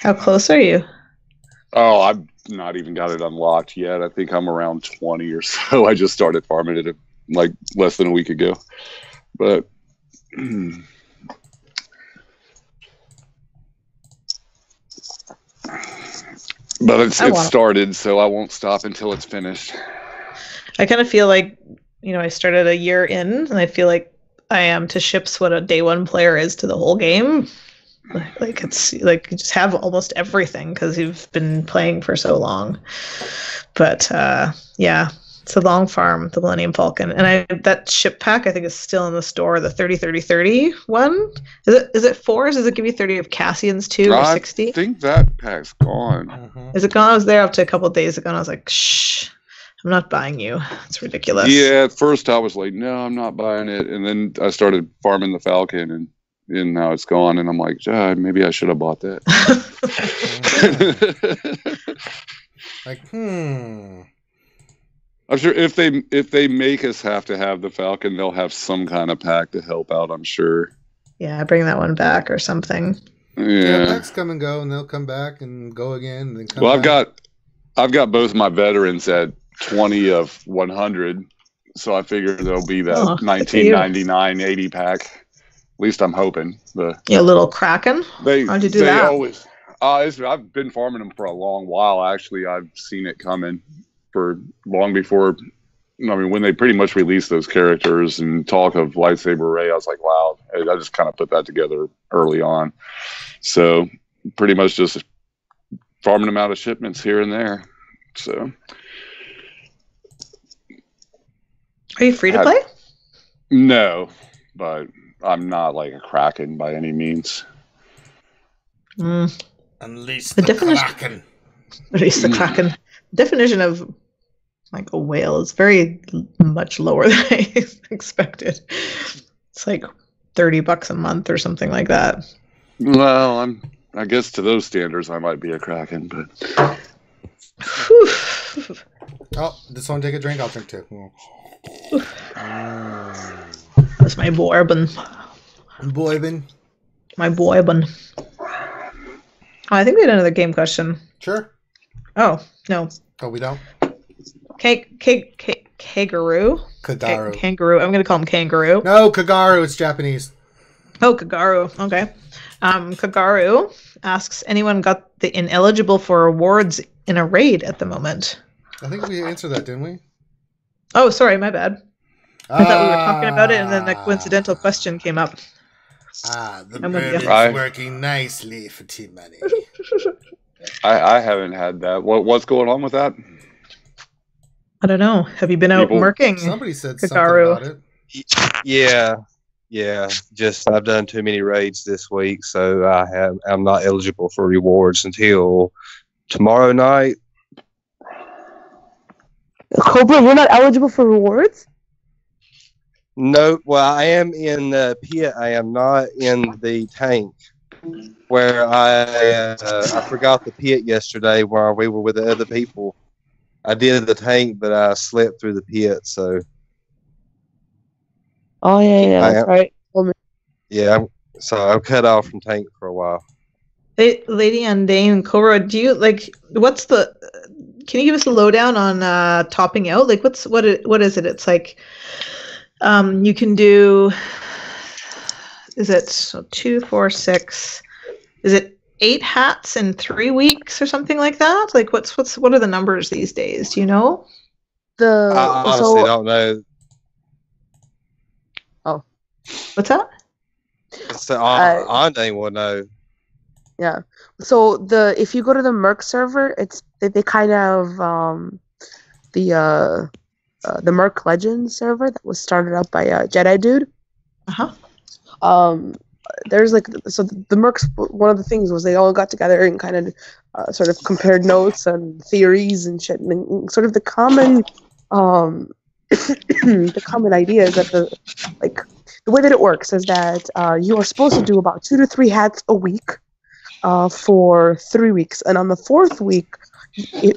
How close are you? Oh, I've not even got it unlocked yet. I think I'm around 20 or so. I just started farming it like less than a week ago. But it's started, so I won't stop until it's finished. I kind of feel like, I started a year in, and I feel like I am to ships what a day one player is to the whole game. Like it's like you just have almost everything because you've been playing for so long. But it's a long farm, the Millennium Falcon, and that ship pack I think is still in the store. The 30-30-30 one. Is it 4? Does it give you 30 of Cassian's too, or 60? I think that pack's gone. Is it gone? I was there up to a couple of days ago, and I was like, shh. I'm not buying you. It's ridiculous. Yeah, at first I was like, no, I'm not buying it. And then I started farming the Falcon, and now it's gone. And I'm like, maybe I should have bought that. Like, I'm sure if they make us have to have the Falcon, they'll have some kind of pack to help out, I'm sure. Yeah, bring that one back or something. Yeah, packs come and go, and they'll come back and go again, and then come Well, back. I've got both my veterans at 20 of 100, so I figure there'll be that 1999 80 pack. At least I'm hoping. Yeah, little Kraken. How'd you do that? Always. I've been farming them for a long while. Actually, I've seen it coming for long before. I mean, when they pretty much released those characters and talk of Lightsaber Ray, I was like, wow. I just kind of put that together early on. So pretty much just farming them out of shipments here and there. So, are you free to play? No, but I'm not like a Kraken by any means. Unleash the Kraken. Unleash the Kraken. Definition of like a whale is very much lower than I expected. It's like $30 a month or something like that. Well, I guess to those standards, I might be a Kraken, but. Oh, did someone take a drink? I'll drink too. That's my bourbon. Bourbon. My bourbon. Oh, I think we had another game question. Sure. Oh, no. Oh, we don't? Kagaru? Kagaru. Kangaroo. I'm going to call him Kangaroo. No, Kagaru. It's Japanese. Oh, Kagaru. Okay. Kagaru asks, anyone got the ineligible for awards in a raid at the moment? I think we answered that, didn't we? Oh, sorry, my bad. I thought we were talking about it, and then the coincidental question came up. The bourbon's working nicely for T-Money. I haven't had that. What's going on with that? I don't know. Have you been out working? Somebody said Kagaru? something about it. Yeah. Just I've done too many raids this week, so I'm not eligible for rewards until tomorrow night. Cobra, you're not eligible for rewards? No, well, I am in the pit. I am not in the tank. Where I forgot the pit yesterday, where we were with the other people. I did the tank, but I slept through the pit. So. Oh yeah, that's right. Yeah, so I'm cut off from tank for a while. Hey, Lady and Dane Cobra, do you what's the? Can you give us a lowdown on topping out? Like, what is it? It's like, you can do. Is it 2, 4, 6? Is it 8 hats in 3 weeks or something like that? Like, what are the numbers these days? Do you know? I honestly don't know. Oh, what's that? So Ande will know. Yeah. So if you go to the Merc server, they kind of the Merc Legends server that was started up by Jedi Dude. There's the Mercs. One of the things was they all got together and kind of sort of compared notes and theories and shit, and sort of the common the common idea is that the way that it works is that you are supposed to do about 2 to 3 hats a week for 3 weeks, and on the 4th week,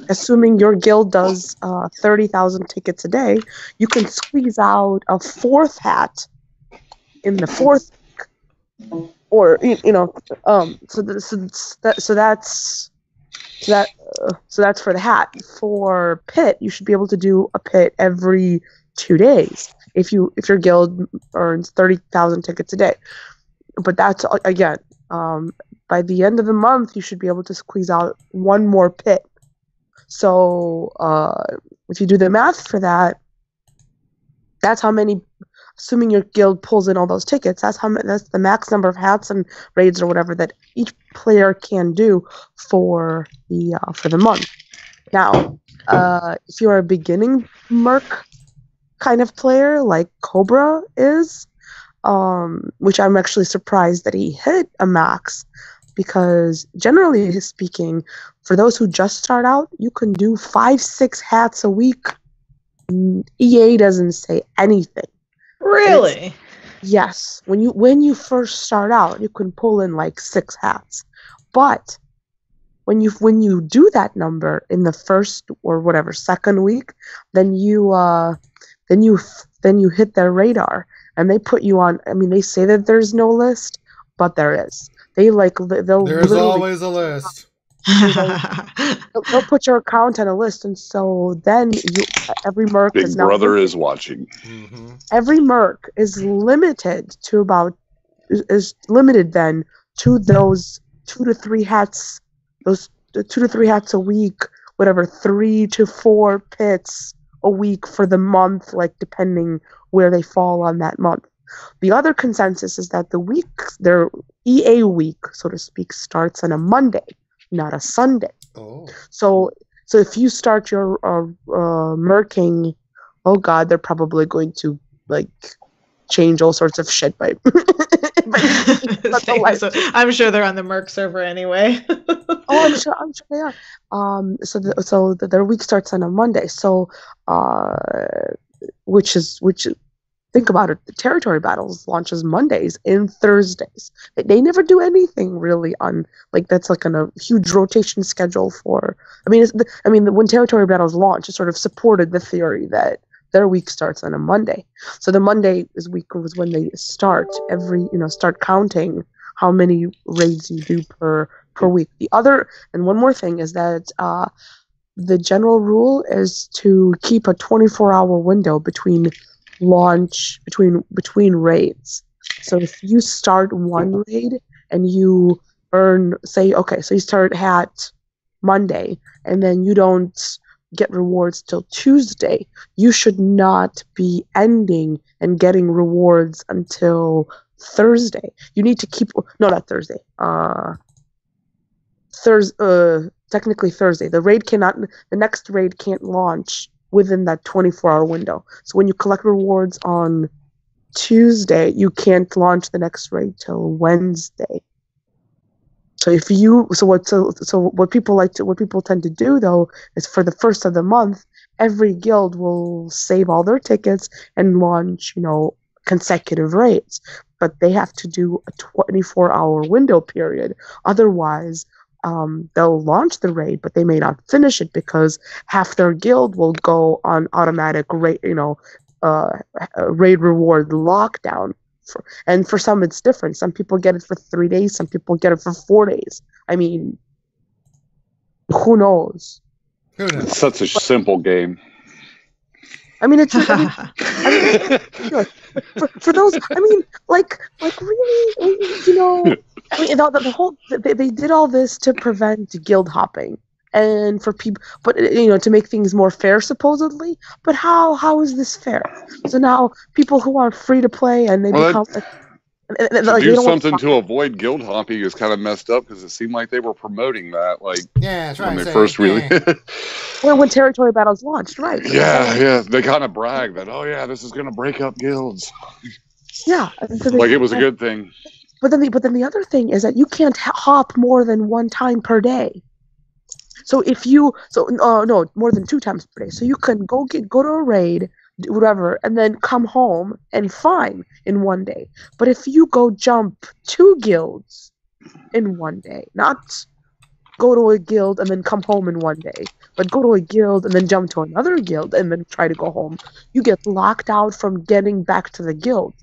assuming your guild does 30,000 tickets a day, you can squeeze out a 4th hat in the 4th week, or so that's for the hat. For pit, you should be able to do a pit every 2 days if your guild earns 30,000 tickets a day. But that's again, by the end of the month, you should be able to squeeze out 1 more pit. So if you do the math for that, that's how many. Assuming your guild pulls in all those tickets, that's the max number of hats and raids or whatever that each player can do for the month. Now, if you're a beginning Merc kind of player like Cobra is, which I'm actually surprised that he hit a max, because generally speaking, for those who just start out, you can do 5-6 hats a week EA doesn't say anything. Really? Yes. When you first start out, you can pull in like 6 hats. But when you do that number in the first or whatever second week, then you hit their radar and they put you on. I mean, they say that there's no list, but there is. They'll There's always a list. They'll put your account on a list, and so then every merc Big is now Brother limited. is watching. Mm-hmm. Every merc is limited to is limited then to those 2 to 3 hats, those 2 to 3 hats a week, whatever, 3 to 4 pits a week for the month, like depending where they fall on that month. The other consensus is that their EA week, so to speak, starts on a Monday, not a Sunday. Oh. So if you start your merking, oh god, they're probably going to like change all sorts of shit by. So I'm sure they're on the Merc server anyway. Oh, I'm sure they are. So their week starts on a Monday. So, which think about it. The territory battles launches Mondays and Thursdays. They never do anything really on like that's like on a huge rotation schedule for. I mean, when territory battles launch, it sort of supported the theory that their week starts on a Monday. So the Monday week was when they start start counting how many raids you do per week. The other and one more thing is that the general rule is to keep a 24-hour window between raids. So if you start one raid and you earn, so you start at Monday and then you don't get rewards till Tuesday, you should not be ending and getting rewards until Thursday. You need to keep not Thursday. Technically Thursday. The next raid can't launch within that 24-hour window. So when you collect rewards on Tuesday, you can't launch the next raid till Wednesday. So what people tend to do though is for the first of the month, every guild will save all their tickets and launch, consecutive raids. But they have to do a 24-hour window period. Otherwise, they'll launch the raid, but they may not finish it because half their guild will go on automatic raid reward lockdown. And for some, it's different. Some people get it for 3 days. Some people get it for 4 days. I mean, who knows? It's such a simple game. I mean, for those. I mean, like really, I mean, the whole they did all this to prevent guild hopping and for people, but to make things more fair, supposedly. But how is this fair? So now people who are free to play and they become. To do something to avoid guild hopping is kind of messed up because it seemed like they were promoting that, like when they first released. Well, when territory battles launched, right? Yeah, they kind of brag that, this is going to break up guilds. Yeah, so like it was a good thing. But then the other thing is that you can't hop more than 1 time per day. So if you no more than 2 times per day. So you can go to a raid, whatever, and then come home and fine in 1 day. But if you go jump 2 guilds in 1 day, not go to a guild and then come home in 1 day, but go to a guild and then jump to another guild and then try to go home, you get locked out from getting back to the guild.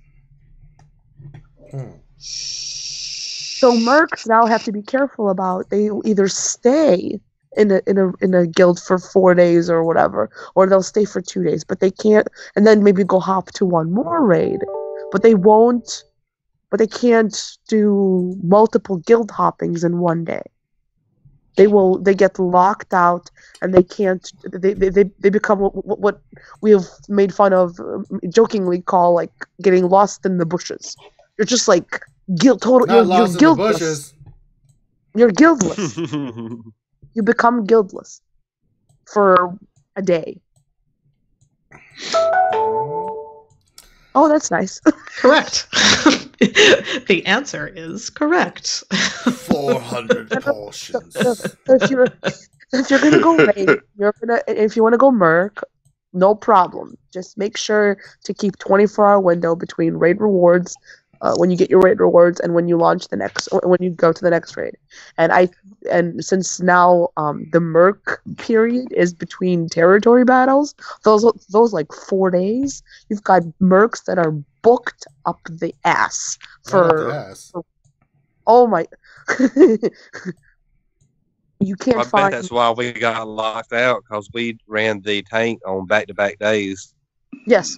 So mercs now have to be careful about they either stay in a guild for 4 days or whatever, or they'll stay for 2 days, but they can't, and then maybe go hop to one more raid, but they can't do multiple guild hoppings in 1 day. They get locked out and they can't. They become what we have made fun of, jokingly call like getting lost in the bushes. You're just like you're guildless. You're guildless. You become guildless for a day. Oh, that's nice. Correct. The answer is correct. 400 portions. So if you're gonna go raid, if you want to go merc, no problem. Just make sure to keep 24-hour window between raid rewards, when you get your raid rewards and when you launch when you go to the next raid. And since now the merc period is between territory battles, those like 4 days, you've got mercs that are booked up the ass oh my. You can't I bet find. that's why we got locked out, because we ran the tank on back-to-back days. Yes.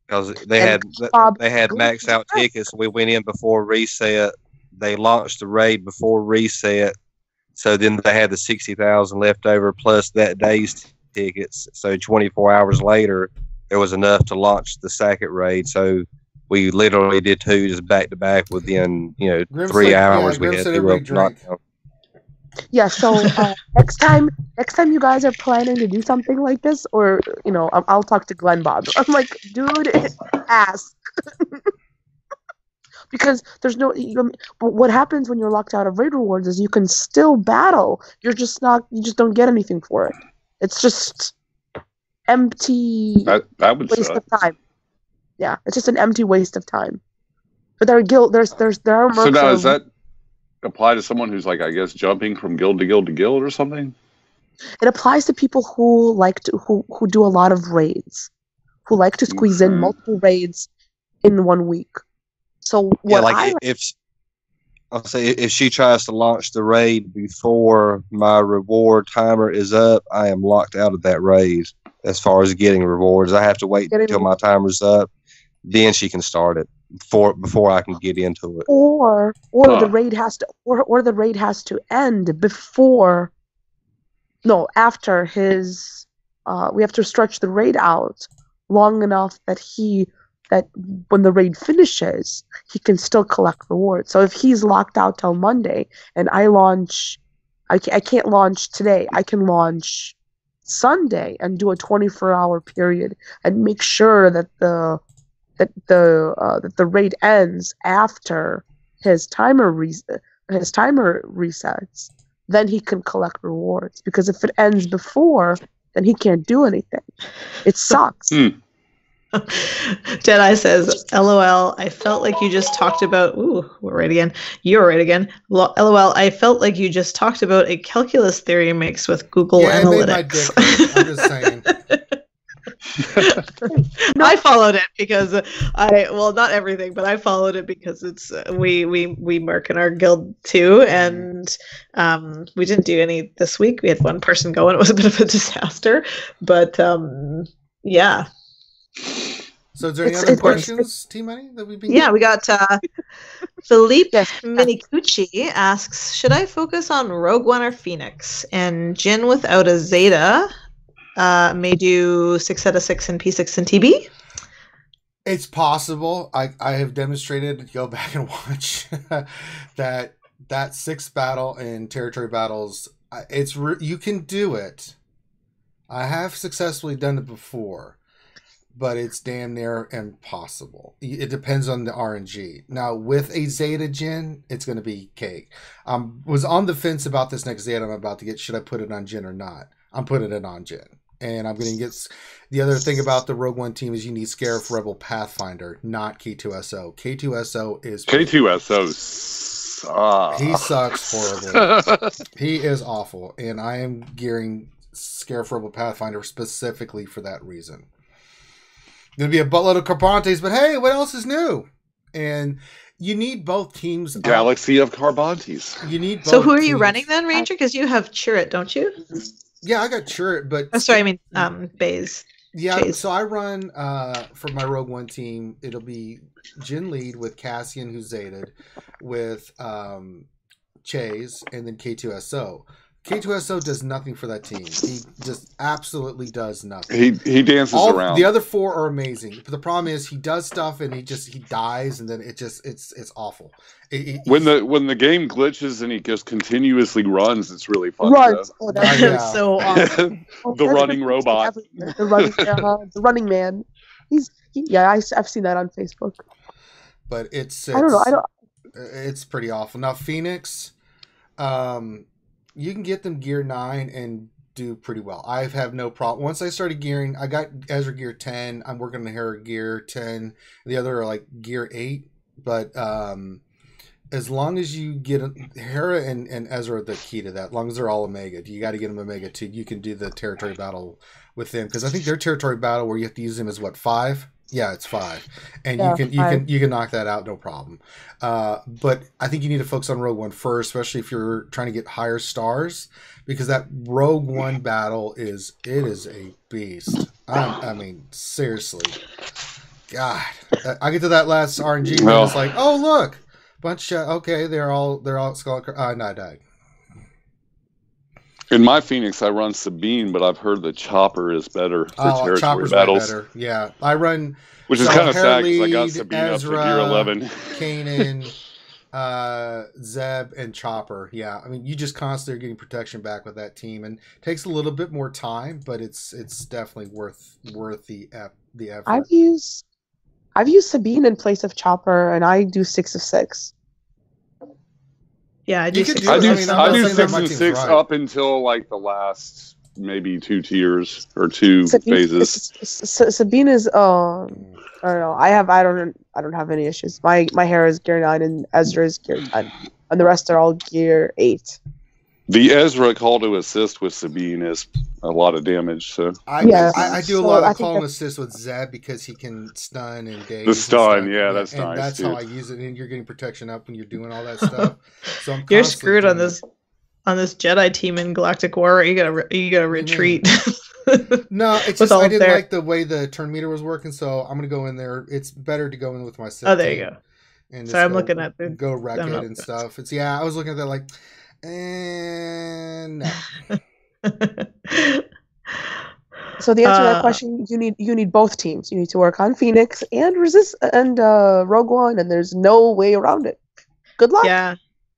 Because they had maxed out tickets. We went in before reset. They launched the raid before reset. So then they had the 60,000 left over plus that day's tickets. So 24 hours later, there was enough to launch the second raid. So we literally did 2 just back to back within 3 hours. We had 2 up knockdown. Yeah, so next time you guys are planning to do something like this, or I'll talk to Glenn Bob. I'm like, dude, ask. Because there's no. What happens when you're locked out of raid rewards is you can still battle. You just don't get anything for it. It's just empty waste of time. Yeah, it's just an empty waste of time. But there are mercs. So now is that apply to someone who's like, I guess, jumping from guild to guild to guild or something? It applies to people who who do a lot of raids, who like to squeeze in multiple raids in 1 week. So if she tries to launch the raid before my reward timer is up, I am locked out of that raid. As far as getting rewards, I have to wait until my timer's up, then she can start it before I can get into it. Or the raid has to end before. No, after his. We have to stretch the raid out long enough that when the raid finishes, he can still collect rewards. So if he's locked out till Monday and I can't launch today. I can launch Sunday and do a 24-hour period and make sure that the raid ends after his timer resets. Then he can collect rewards, because if it ends before, then he can't do anything. It sucks. Deadeye says, LOL, I felt like you just talked about... Ooh, we're right again. You're right again. LOL, I felt like you just talked about a calculus theory mixed with Google Analytics. I'm just saying. I followed it because not everything, but I followed it because it's we mark in our guild too, and we didn't do any this week. We had one person go, and it was a bit of a disaster, but yeah. So is there any other questions, T-Money, that we've been getting? Yeah, we got Philippe Minicucci asks, should I focus on Rogue One or Phoenix? And Jin without a Zeta may do 6 out of 6 in P6 and TB? It's possible. I have demonstrated, go back and watch, that 6th battle in territory battles, you can do it. I have successfully done it before, but it's damn near impossible. It depends on the RNG. Now, with a Zeta Jin, it's going to be cake. Was on the fence about this next Zeta I'm about to get. Should I put it on Jin or not? I'm putting it on Jin. And I'm going to get... The other thing about the Rogue One team is you need Scarif Rebel Pathfinder, not K2SO. K2SO is... K2SO sucks. He sucks horribly. He is awful. And I am gearing Scarif Rebel Pathfinder specifically for that reason. Going to be a buttload of Carbantes, but hey, what else is new? And you need both teams. Galaxy of Carbantes. You need both. So who are teams. You running then, Ranger? Because you have Chirrut, don't you? Yeah, I got Chirrut, but... Oh, sorry, I mean Baze. Yeah, Chase. So I run, for my Rogue One team, it'll be Jin lead with Cassian, who's Zated, with Chase, and then K2SO. K2SO does nothing for that team. He just absolutely does nothing. He dances around. The other 4 are amazing. But the problem is he does stuff and he dies, and then it's awful. When the game glitches and he just continuously runs, it's really fun. Runs. Oh, that's so awesome. The running robot. The running man. I've seen that on Facebook. But it's I don't know. It's pretty awful. Now Phoenix, you can get them gear 9 and do pretty well. I have no problem. Once I started gearing, I got Ezra gear 10. I'm working on Hera gear 10. The other are like gear 8. But as long as you get Hera and Ezra are the key to that. As long as they're all Omega, you got to get them Omega 2. You can do the territory battle with them because I think their territory battle where you have to use them is what, 5? Yeah, it's 5, and you can knock that out no problem. But I think you need to focus on Rogue One first, especially if you're trying to get higher stars, because that Rogue One battle is a beast. I mean, seriously, God, I get to that last RNG and it's like, oh look, bunch of okay, they're all skull. No, I died. In my Phoenix, I run Sabine, but I've heard the Chopper is better for territory Chopper's battles. Better. Yeah, I run. Which is kind of sad because I got Lead, Sabine Ezra, up to gear 11. Kanan, Zeb, and Chopper. Yeah, I mean, you just constantly are getting protection back with that team, and it takes a little bit more time, but it's definitely worth the effort. I've used Sabine in place of Chopper, and I do 6 of 6. Yeah, I do You could 6 do I it. do, I mean, I'm I not do saying that 6 my and team's 6 right. up until like the last maybe 2 tiers or 2 phases. Sabine is I don't know. I don't have any issues. My Hera is gear 9 and Ezra is gear 10, and the rest are all gear 8. The Ezra call to assist with Sabine is a lot of damage. So I do a So lot I of think call and that's- assist with Zeb because he can stun and daze. the stun, and yeah, stuff. that's and nice. that's too. how I use it. And you're getting protection up when you're doing all that stuff. So I'm You're constantly screwed on doing this Jedi team in Galactic War. You gotta retreat. No, it's With just all I of didn't their- like the way the turn meter was working, so I'm gonna go in there. It's better to go in with my Sith Oh, there you team go. and So just I'm looking at the- go wreck I'm it not- and stuff. It's I was looking at that like, and no. So the answer to that question, you need both teams. You need to work on Phoenix and Rogue One, and there's no way around it. Good luck. Yeah,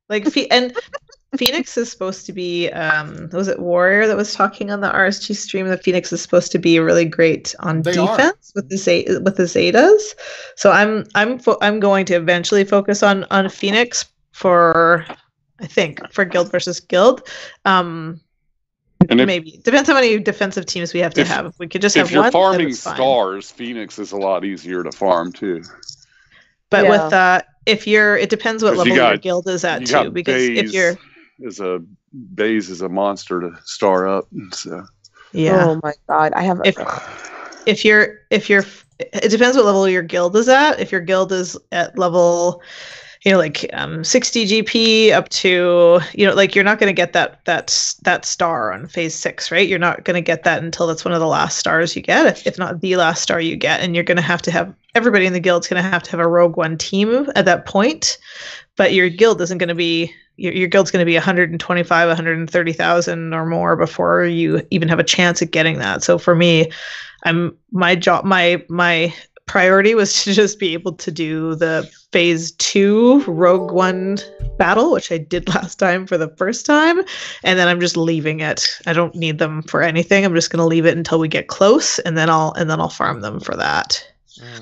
like and Phoenix is supposed to be. Was it Warrior that was talking on the RSG stream? That Phoenix is supposed to be really great on They are. defense with the Zetas. So I'm going to eventually focus on Phoenix for Guild versus Guild. And if, Maybe depends how many defensive teams we have to have. If we could just have if you're one, then farming it's fine. stars, Phoenix is a lot easier to farm too. But Yeah. with it depends what 'Cause you level your got- guild is at You too. got Because if you're Baze is a monster to star up. So Oh my God, I have. if you're it depends what level your guild is at. If your guild is at level 60 GP up to you're not going to get that star on phase 6, right? You're not going to get that until that's one of the last stars you get, if not the last star you get, and you're going to have everybody in the guild's going to have a Rogue One team at that point. But your guild isn't going to be your guild's going to be 125, 130,000 or more before you even have a chance at getting that. So for me, my priority was to just be able to do the phase 2 Rogue One battle, which I did last time for the first time, and then I'm just leaving it. I don't need them for anything. I'm just going to leave it until we get close, and then I'll farm them for that.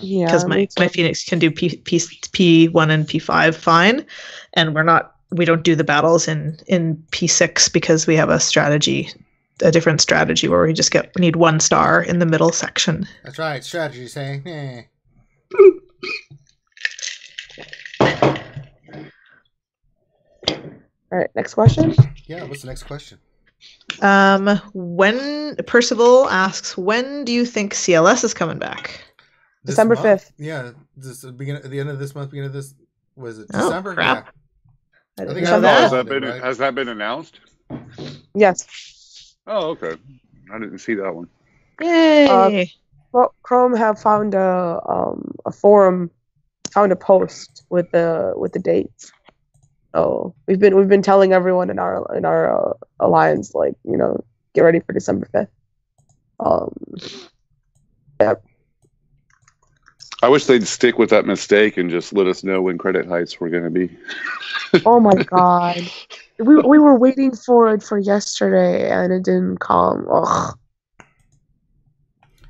Yeah, Because my Phoenix can do P1 and P5 fine, and we don't do the battles in P6 because we have a different strategy where we need 1 star in the middle section. That's right. Strategy saying, All right, next question. Yeah, what's the next question? When Percival asks, when do you think CLS is coming back? December month? 5th. Yeah, at the end of this month, beginning of this, was it Oh, December? crap. Yeah. I I didn't think know I that. saw has that been announced? Yes. Oh, okay. I didn't see that one. Yay! Chrome have found a forum, found a post with the dates. So we've been telling everyone in our alliance, get ready for December 5th. Yep. I wish they'd stick with that mistake and just let us know when credit heights were going to be. Oh my God, we were waiting for it for yesterday and it didn't come. Ugh.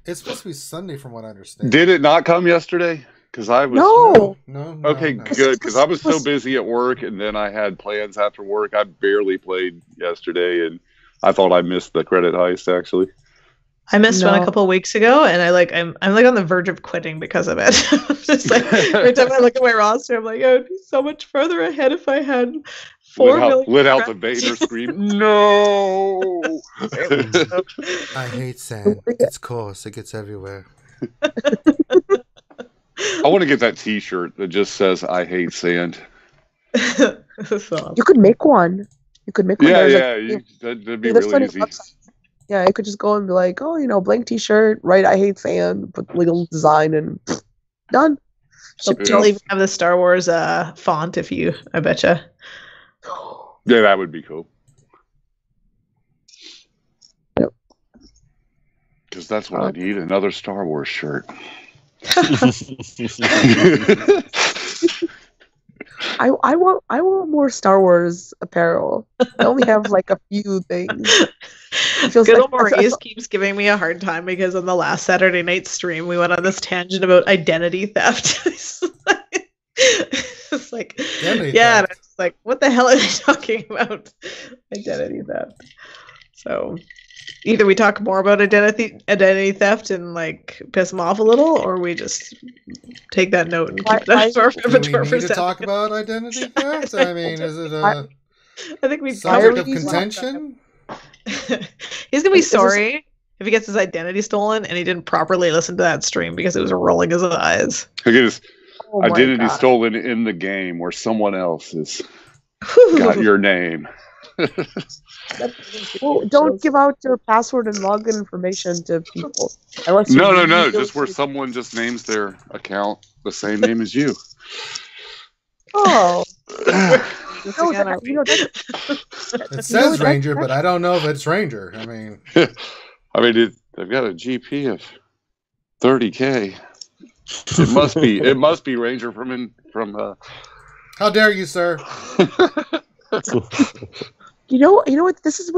It's supposed to be Sunday, from what I understand. Did it not come yesterday? Because I was No. okay, no. good. Because I was so busy at work, and then I had plans after work. I barely played yesterday, and I thought I missed the credit heist actually. I missed one a No. couple of weeks ago, and I'm like on the verge of quitting because of it. Just like every time I look at my roster, I'm like, oh, it'd be so much further ahead if I had 4 million. Let out the Vader scream. No. I hate sand. It gets coarse. It gets everywhere. I want to get that T-shirt that just says "I hate sand." You could make one. You could make one. Yeah, There's, like, that'd be there's really plenty of easy. websites. Yeah, you could just go and be like, oh, blank T-shirt, right? I hate sand, put legal design, and done. They'll even have the Star Wars font I betcha. Yeah, that would be cool. Yep. Because that's what I need, another Star Wars shirt. I want more Star Wars apparel. I only have like a few things. It feels Good like old Maurice keeps giving me a hard time because on the last Saturday night stream we went on this tangent about identity theft. It's like, Identity yeah, and theft. I was like, what the hell are they talking about? Identity theft. So either we talk more about identity theft and like piss them off a little, or we just take that note and keep that to our Do we repertoire need for to talk about identity theft? I mean, is it a I think we subject covered of these contention? He's gonna be Is this- sorry if he gets his identity stolen and he didn't properly listen to that stream because it was rolling his eyes. I get his oh my identity God. stolen in the game where someone else has got your name. Well, don't give out your password and login information to people. Unless you No, really just where feel- someone just names their account the same name as you. Oh. Once No, again, that- are we- you know, that- It says that- Ranger, but I don't know if it's Ranger. I mean, I mean, they've got a GP of 30K. It must be Ranger from. how dare you, sir? You know what? This is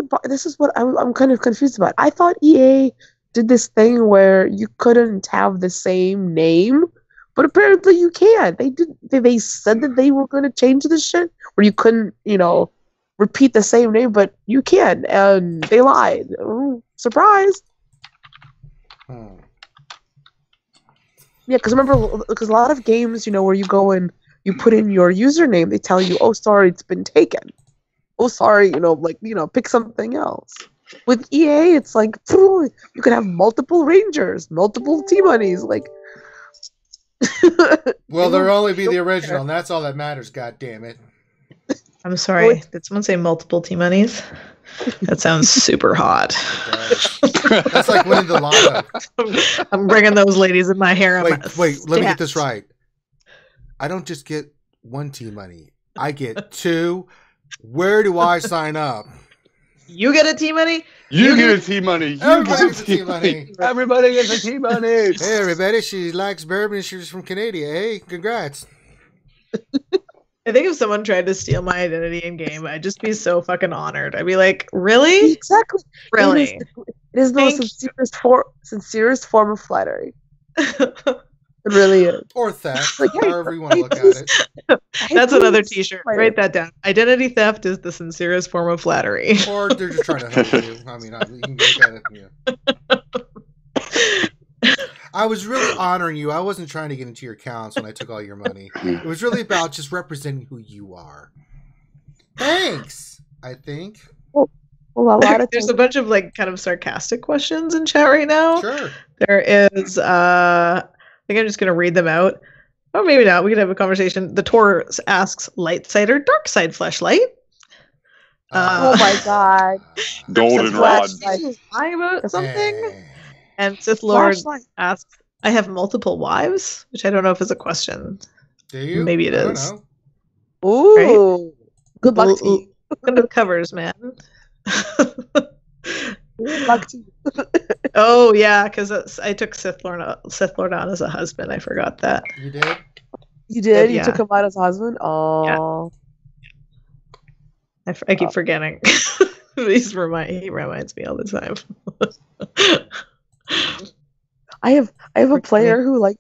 what I'm kind of confused about. I thought EA did this thing where you couldn't have the same name, but apparently you can. They said that they were going to change this shit where you couldn't, repeat the same name, but you can, and they lied. Oh, surprise! Hmm. Yeah, because remember, because a lot of games, where you go and you put in your username, they tell you, "Oh, sorry, it's been taken." Oh, sorry, pick something else. With EA, it's like, phew, you could have multiple Rangers, multiple T-Moneys, like. Well, there'll only be the original, and that's all that matters. God damn it! I'm sorry. Did someone say multiple T-monies? That sounds super hot. That's like winning the lotto. I'm bringing those ladies in my harem. Wait. Let me get this Stat. right. I don't just get one T-money. I get two. Where do I sign up? You get a T-money? You get a T-money. You Everybody get gets a T-money. Everybody gets a T-money. Hey, everybody. She likes bourbon and she's from Canada. Hey, congrats. I think if someone tried to steal my identity in game, I'd just be so fucking honored. I'd be like, really? Exactly. Really? It is the most sincerest form of flattery. It really is. Or theft, Like, hey, however you want to look at it. That's Hey, another please, T-shirt. flattery. Write that down. Identity theft is the sincerest form of flattery. Or they're just trying to help you. I mean, you can look at it. Yeah. I was really honoring you. I wasn't trying to get into your accounts when I took all your money. It was really about just representing who you are. Thanks, I think. Well, a lot of There's times, a bunch of like kind of sarcastic questions in chat right now. Sure. There is, I think I'm just going to read them out. Or maybe not. We could have a conversation. The Tor asks, light side or dark side fleshlight? oh my God. Goldenrod. Lying about something? Eh. And Sith Lord Flashlight. asks, I have multiple wives? Which I don't know if is a question. Do you? Maybe it I don't is. know. Ooh. Good luck to you. Under the covers, man. Good luck to you. Oh, yeah, because I took Sith Lord on as a husband. I forgot that. You did? You did? You Yeah. took him out as a husband? Oh. I keep forgetting. He reminds me all the time. I have a player who I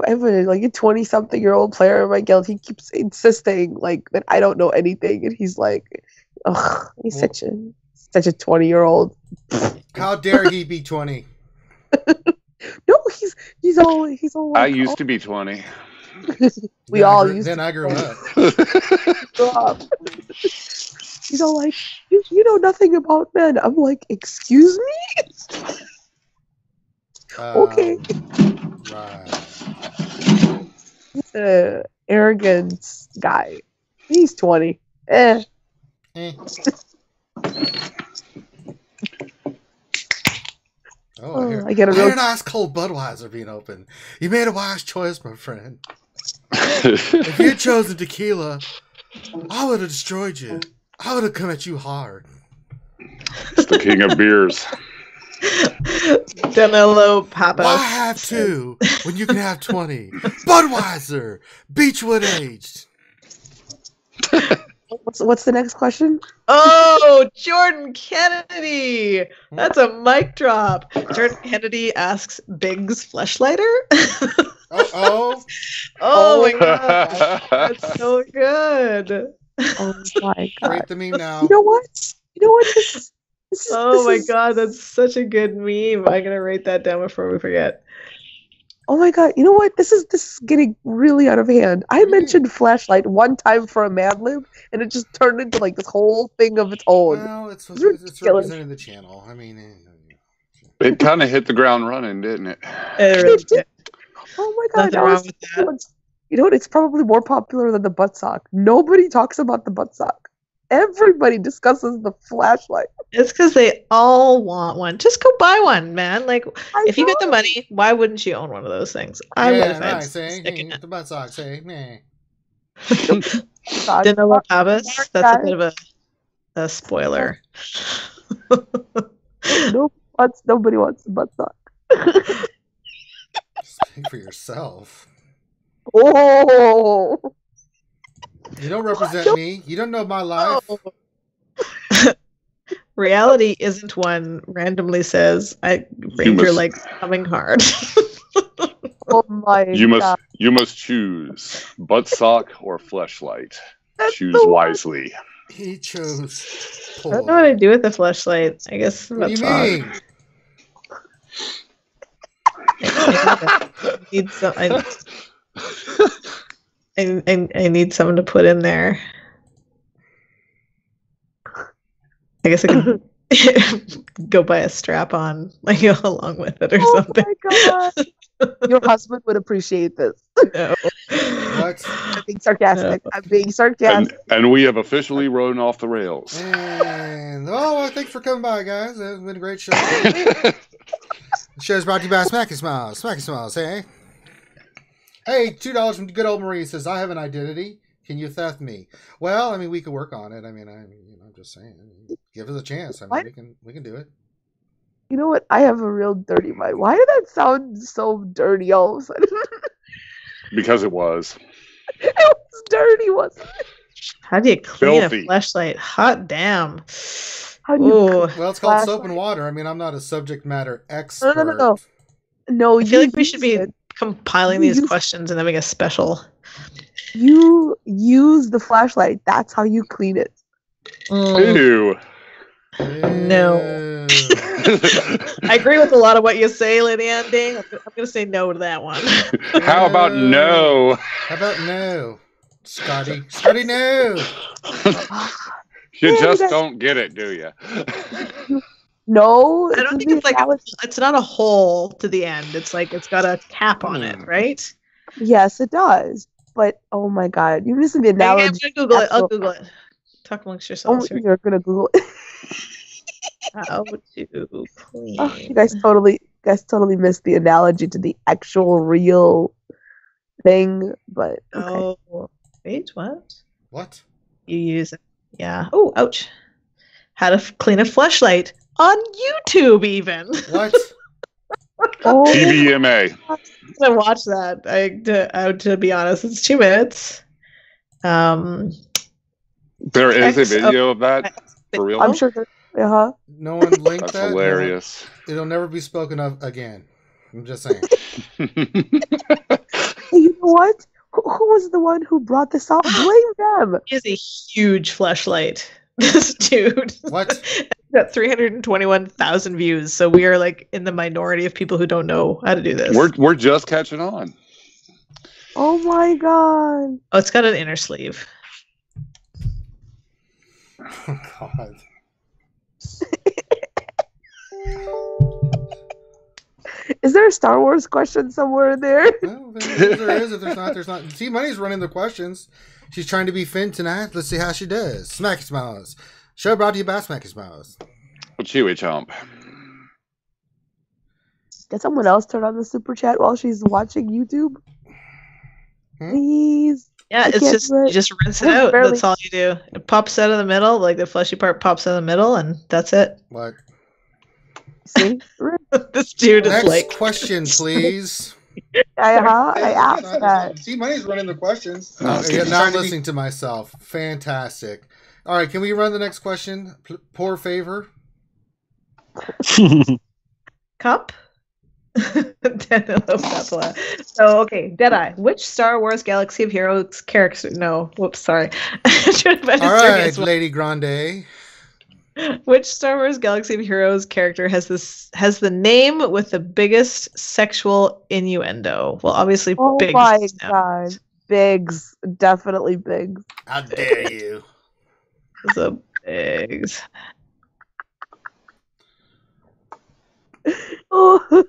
have a 20-something-year-old player in my guild. He keeps insisting that I don't know anything, and he's like, ugh, he's Well, such a. such a 20-year-old. How dare he be 20? No, he's all I like, used to be 20. we all used Then to I grew up. grow up. He's all like, you know nothing about men. I'm like, excuse me? Okay. Right. He's an arrogant guy. He's 20. Eh. Oh, I get a I hear real an ice cold Budweiser being open. You made a wise choice, my friend. If you had chosen tequila, I would have destroyed you. I would have come at you hard. It's the king of beers. Danilo Pappas. Why have two when you can have 20? Budweiser, Beechwood aged. What's the next question? Oh, Jordan Kennedy. That's a mic drop. Jordan Kennedy asks, Biggs fleshlighter? Oh Oh my god. That's so good. Oh my god. Rate the meme now. You know what? This is, Oh my this is- god, that's such a good meme. I'm gonna write that down before we forget. Oh my god. You know what? This is getting really out of hand. I mentioned flashlight one time for a Mad Lib, and it just turned into like this whole thing of its own. Well, it's ridiculous. representing the channel. I mean, It kind of hit the ground running, didn't it? It really did. Oh my god. Nothing wrong with that. You know what? It's probably more popular than the butt sock. Nobody talks about the butt sock. Everybody discusses the flashlight. It's because they all want one. Just go buy one, man. Like, if you get the know. money, why wouldn't you own one of those things? I would yeah, if I had nice, eh? stick in it. The butt socks, eh? Meh. God, Danilo Pappas. That's a guy. bit of a spoiler. Nobody wants the butt sock. Speak for yourself. Oh. You don't represent me. You don't know my life. Reality isn't one randomly says, Ranger like coming hard. Oh my god. You must choose butt sock or fleshlight. That's Choose the one. wisely. He chose. I don't know what I do with the fleshlight. I guess What do you that's all. mean? I need some. I need something to put in there. I guess I can go buy a strap on, like along with it or something. Oh my god. Your husband would appreciate this. No. What? I'm being sarcastic. No. I'm being sarcastic. And we have officially run off the rails. And well, thanks for coming by, guys. It's been a great show. The show's brought to you by Smacky Smiles. Smacky Smiles, hey. Hey, $2 from good old Marie says, I have an identity. Can you theft me? Well, I mean, we could work on it. I mean, I'm just saying. Give us a chance. I mean, What? we can do it. You know what? I have a real dirty mind. Why did that sound so dirty all of a sudden? Because it was. It was dirty, wasn't it? How do you clean Filthy. a fleshlight? Hot damn. How do you? Ooh. Well, it's called soap Flashlight. and water. I mean, I'm not a subject matter expert. No. No, I you feel like we should be use it. compiling You these use- questions and having a special. You use the flashlight. That's how you clean it. Ew. No. I agree with a lot of what you say, Lady Ann Ding. I'm going to say no to that one. How about no? How about no? Scotty. Scotty, no. You Yeah, just that's- don't get it, do you? No, I don't think it's like it's not a hole to the end. It's like it's got a cap on it, right? Yes, it does. But oh my god, you're missing the I'm analogy. gonna Google it. I'll Actual- Google it. Talk amongst Oh, yourselves here. you're gonna Google it. How to clean. Oh, you guys totally missed the analogy to the actual real thing. But okay. Oh, wait, what? What? You use it. Yeah. Oh, ouch. How to clean a fleshlight on YouTube, even. What? Oh, TVMA. I watch that. To be honest, it's 2 minutes. There is a video of that for real. I'm sure. Uh-huh. No one linked That's that? hilarious. No, it'll never be spoken of again. I'm just saying. Hey, you know what? Who was the one who brought this up? Blame them. He has a huge fleshlight. This dude. What? Got 321,000 views, so we are like in the minority of people who don't know how to do this. We're just catching on. Oh my god. Oh, it's got an inner sleeve. Oh, God. Is there a Star Wars question somewhere in there? Well, there is. If there's not. See, Money's running the questions. She's trying to be Finn tonight. Let's see how she does. Smacky Smiles. Show brought to you by Smacky Smiles. Chewy chomp. Can someone else turn on the super chat while she's watching YouTube? Please. Yeah, I it's can't just do it. you just rinse it I out. barely- That's all you do. It pops out of the middle, like the fleshy part pops out of the middle, and that's it. What? See? This dude is Next like, question, please. I asked that. See, Money's running the questions. Oh, Yeah, now I'm listening to myself. Fantastic. All right, can we run the next question? Poor favor. cup. So okay, Deadeye. Which Star Wars Galaxy of Heroes character? No, whoops, sorry. All right, Lady Grande. Which Star Wars Galaxy of Heroes character has the name with the biggest sexual innuendo? Well, obviously, Oh Biggs. my is now. god. Biggs. Definitely Biggs. How dare you? So Biggs. Oh.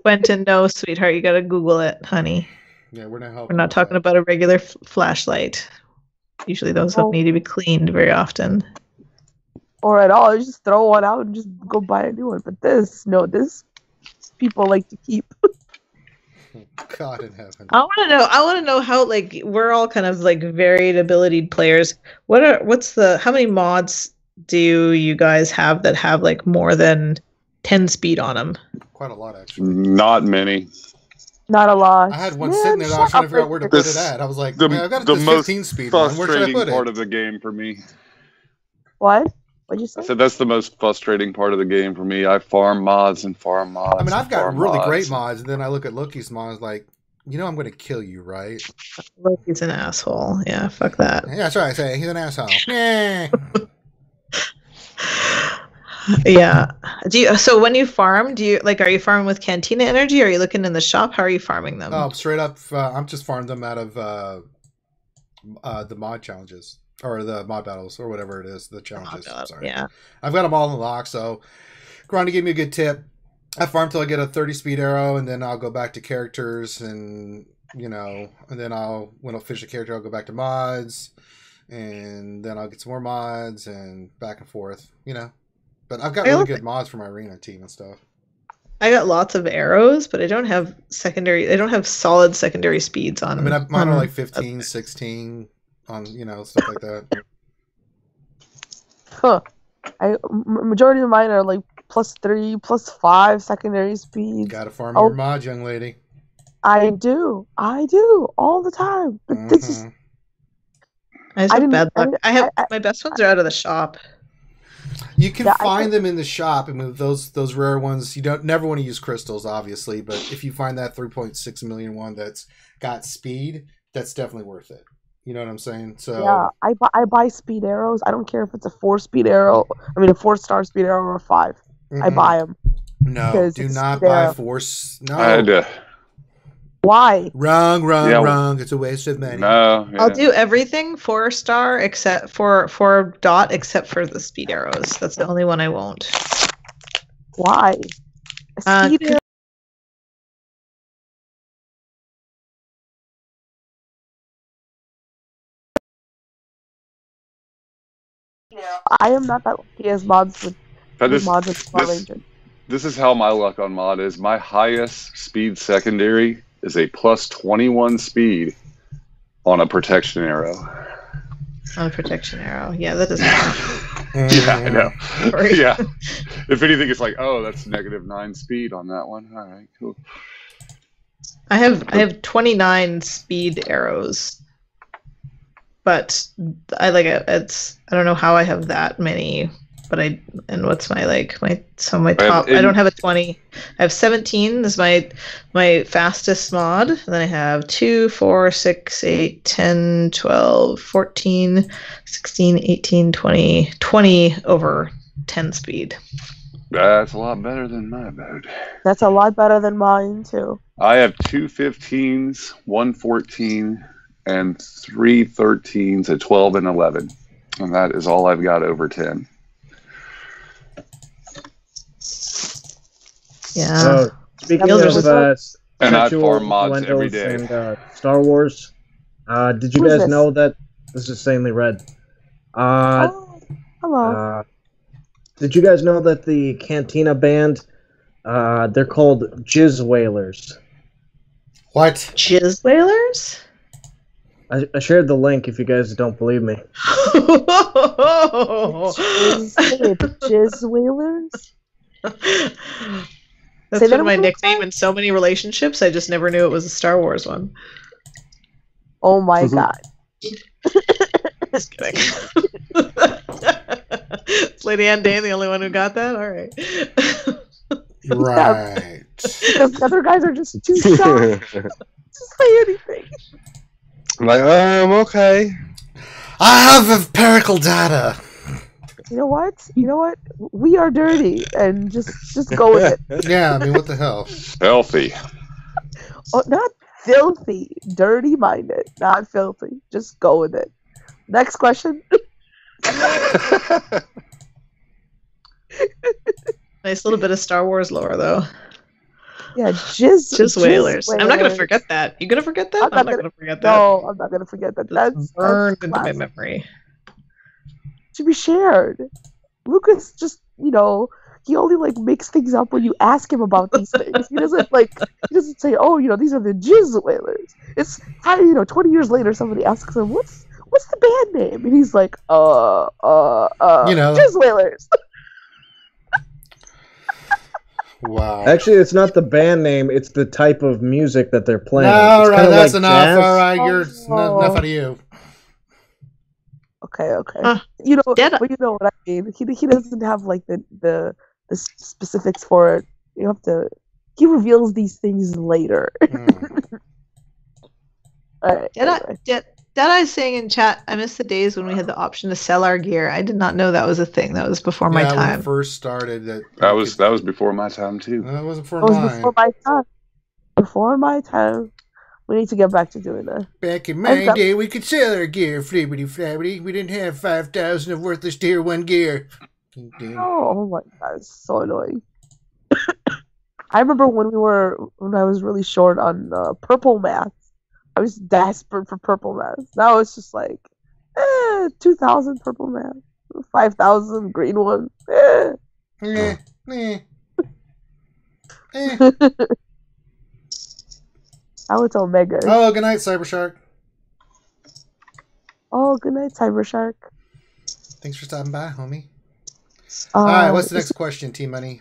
Quentin, no, sweetheart, you gotta Google it, honey. Yeah, we're not helping. We're not talking about a regular flashlight. Usually, those don't need to be cleaned very often. Or at all. Just throw one out and just go buy a new one. But this people like to keep. God in heaven. I want to know how, like, we're all kind of like varied ability players. How many mods do you guys have that have like more than 10 speed on them? Quite a lot, actually. Not many. Not a lot. I had one sitting there that I was trying to figure out where to put it at. I was like, man, I've got the this most 15 speed one. Where should I frustrating put part it? of the game for me. What? What'd you say? I said that's the most frustrating part of the game for me. I farm mods and farm mods. I mean, I've and got farm really mods. great mods, and then I look at Loki's mods like, I'm going to kill you, right? Loki's an asshole. Yeah, fuck that. Yeah, that's right. I say he's an asshole. Yeah. Yeah. So when you farm, are you farming with Cantina energy? Or are you looking in the shop? How are you farming them? Oh, straight up, I'm just farming them out of the mod challenges or the mod battles or whatever it is. The challenges. Sorry. Yeah. I've got them all unlocked. So, Grundy gave me a good tip. I farm till I get a 30 speed arrow, and then I'll go back to characters, and and then when I'll finish a character, I'll go back to mods, and then I'll get some more mods, and back and forth. But I've got really good mods for my arena team and stuff. I got lots of arrows, but I don't have secondary. I don't have solid secondary speeds on. I mean, mine are like 15, 16 on stuff like that. Huh. Majority of mine are like +3, +5 secondary speeds. Gotta farm your mods, young lady. I do all the time. But this is. I have bad luck. My best ones are out of the shop. You can find them in the shop, and with those rare ones, you never want to use crystals, obviously. But if you find that 3.6 million one that's got speed, that's definitely worth it. You know what I'm saying? So yeah, I buy speed arrows. I don't care if it's a 4-speed arrow. I mean, a 4-star speed arrow or a 5. I buy them. No, do not buy force. No. Why? Wrong. It's a waste of money. No, yeah. I'll do everything 4-star except for dot, except for the speed arrows. That's the only one I won't. Why? A speed arrow. I am not that lucky as mods with mods with Power Ranger. This is how my luck on mod is. My highest speed secondary is a +21 speed on a protection arrow. On a protection arrow. Yeah, that doesn't count. Yeah, I know. Sorry. Yeah. If anything, it's like, oh, that's -9 speed on that one. All right, cool. I have 29 speed arrows. But I don't know how I have that many but what's my my I top? have I don't have a 20. I have 17 is my fastest mod. And then I have 2, 4, 6, 8, 10, 12, 14, 16, 18, 20, 20 over 10 speed. That's a lot better than my boat. That's a lot better than mine too. I have 2 15s, 1 14, and 3 13s at 12 and 11. And that is all I've got over 10. Yeah. Speaking Builders of And I sexual farm mods every innuendos day. and Star Wars, did you Who's guys this? know that this is Sanely Red? Oh, hello. Did you guys know that the Cantina band, they're called Jizz Whalers? What? Jizz whalers? I shared the link if you guys don't believe me. Jizz whalers? That's Say that been my one more nickname time? in so many relationships. I just never knew it was a Star Wars one. Oh my god. Just kidding. Is Lady Anne Dane the only one who got that? All right. Right. Because the other guys are just too shy to say anything. I'm like, okay. I have empirical data. You know what? We are dirty, and just go with it. Yeah, I mean, what the hell? Healthy. Oh, not filthy, dirty-minded, not filthy. Just go with it. Next question. Nice little bit of Star Wars lore, though. Yeah, jizz Whalers. I'm not going to whalers. forget that. You going to forget that? I'm not going to forget that. No, I'm not gonna forget that. That's burned into my classic. memory. Should be shared. Lucas just, he only makes things up when you ask him about these things. He doesn't say, oh, these are the jizz whalers. It's how 20 years later somebody asks him, what's the band name? And he's like, jizz whalers. Wow. Actually, it's not the band name; it's the type of music that they're playing. All It's right, kinda that's like enough. jazz. All right, you're Oh. enough out of you. Okay. Huh. But you know what I mean. He doesn't have the specifics for it. You have to. He reveals these things later. All right. Anyway. Deadeye's saying in chat, I miss the days when we had the option to sell our gear. I did not know that was a thing. That was before my When time. it first started, That was before my time too. That wasn't before It was mine. before my time. Before my time. We need to get back to doing that. Back in my day, we could sell our gear, flibbity flabbity. We didn't have 5,000 of worthless tier 1 gear. Oh my god, it's so annoying. I remember when I was really short on purple math. I was desperate for purple math. Now it's just 2,000 purple math, 5,000 green one. Eh. Now it's Omega. Oh, good night, Cybershark. Oh, good night, Cybershark. Thanks for stopping by, homie. All right, what's the next question, T-Money?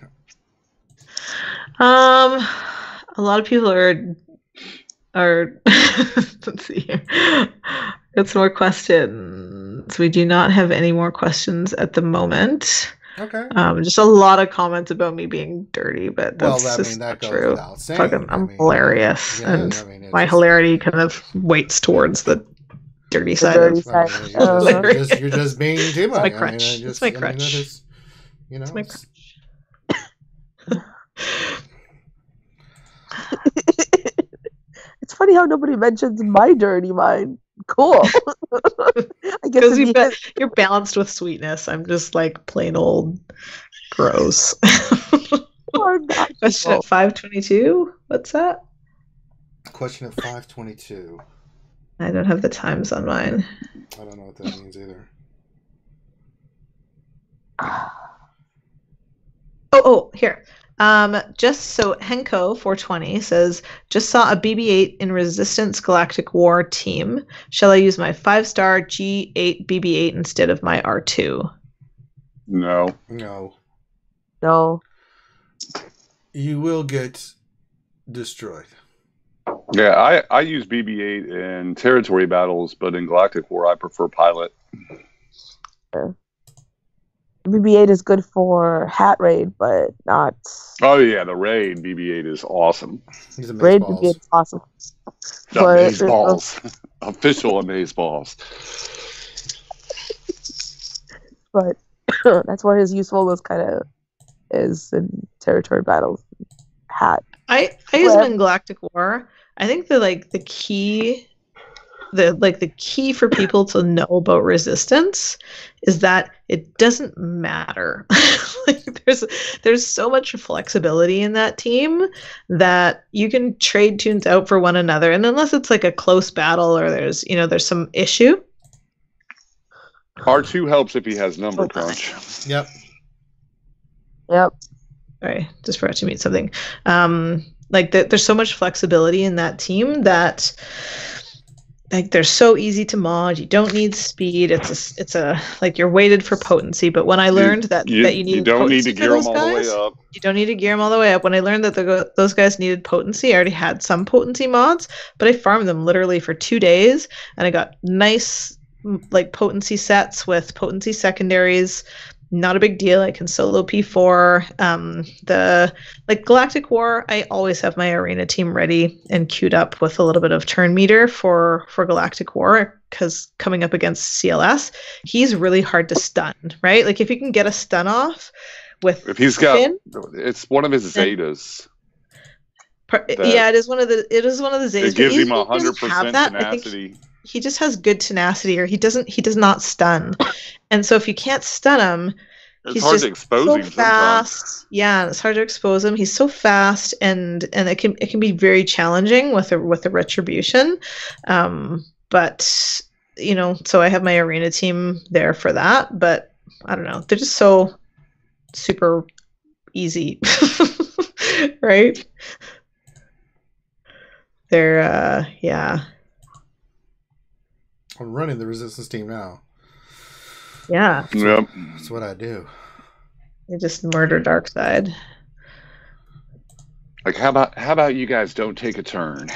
A lot of people are let's see here. Got some more questions. We do not have any more questions at the moment. Okay. Just a lot of comments about me being dirty, but that's Well, just that not goes true. without saying. I'm hilarious, yeah, and it's my just- hilarity kind of weights towards the dirty side. dirty I mean, side. you're just being too much. my crutch. It's my that crutch. is, It's my crutch. It's funny how nobody mentions my dirty mind. Cool. I guess Because you're balanced with sweetness. I'm just plain old gross. Question at 522. What's that? Question at 522. I don't have the times on mine. I don't know what that means either. Oh, here. Just so Henko 420 says, just saw a BB-8 in Resistance Galactic War team. Shall I use my 5-star G8 BB-8 instead of my R2? No. No. You will get destroyed. Yeah, I use BB-8 in territory battles, but in Galactic War, I prefer pilot. BB-8 is good for hat raid, but not Oh yeah, the raid BB-8 is awesome. He's raid. amazeballs. BB-8 is awesome. Amazeballs. Official amazeballs. But that's where his usefulness kind of is in territory battles. Hat. I use them in Galactic War. I think the key for people to know about resistance is that it doesn't matter. Like there's so much flexibility in that team that you can trade tunes out for one another, and unless it's like a close battle or there's some issue. R2 helps if he has number crunch. Yep. Sorry, just forgot to mute something. There's so much flexibility in that team that they're so easy to mod. You don't need speed. It's a you're weighted for potency. But when I learned that you don't need to gear them all the way up. You don't need to gear them all the way up. When I learned that those guys needed potency, I already had some potency mods, but I farmed them literally for 2 days, and I got nice potency sets with potency secondaries. Not a big deal. I can solo P4. Galactic War, I always have my arena team ready and queued up with a little bit of turn meter for Galactic War, because coming up against CLS, he's really hard to stun, right? Like if you can get a stun off with it's one of his Zetas. It is one of the Zetas. It gives him 100% tenacity. He just has good tenacity, or he does not stun. And so if you can't stun him, it's hard to expose him fast. Sometimes. Yeah, it's hard to expose him. He's so fast, and it can be very challenging with a retribution. But so I have my arena team there for that. But I don't know, they're just so super easy, right? They're yeah. I'm running the resistance team now. Yeah. Yep. That's what I do. You just murder Darkseid. Like how about you guys don't take a turn?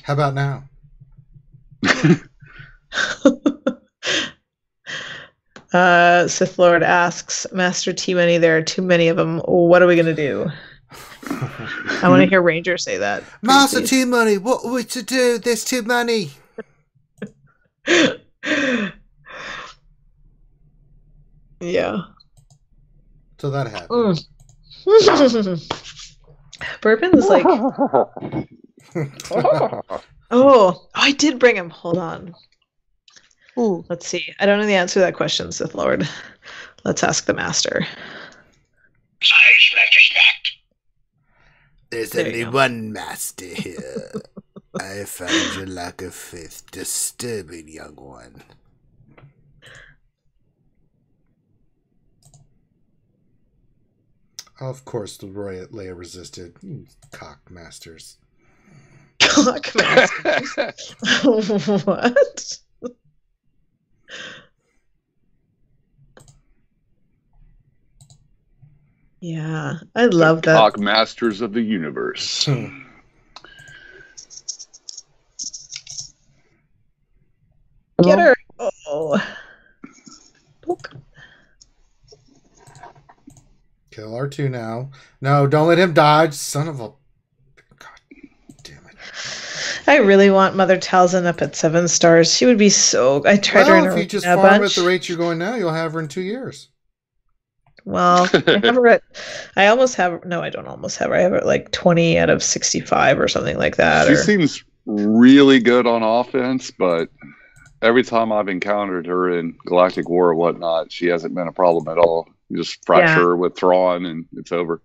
How about now? Sith Lord asks, Master T-Money, there are too many of them. What are we going to do? I want to hear Ranger say that. Master T-Money, what are we to do? There's too many. Yeah. So that happened. Bourbon's like oh, I did bring him. Hold on. Ooh, let's see. I don't know the answer to that question, Sith Lord. Let's ask the master. There's only one master here. I found your lack of faith disturbing, young one. Of course, the Leia resisted. Cock masters. Cock masters? What? Yeah, I love that. Cock masters of the universe. Get her! Oh. Poke. Kill R2 now. No, don't let him dodge. Son of a... God damn it. I really want Mother Talzin up at 7 stars. She would be so... I tried her in if you just farm at the rate you're going now, you'll have her in 2 years. Well, I have her at... I almost have... No, I don't almost have her. I have her at like 20 out of 65 or something like that. She seems really good on offense, but every time I've encountered her in Galactic War or whatnot, she hasn't been a problem at all. You just fracture her with Thrawn and it's over.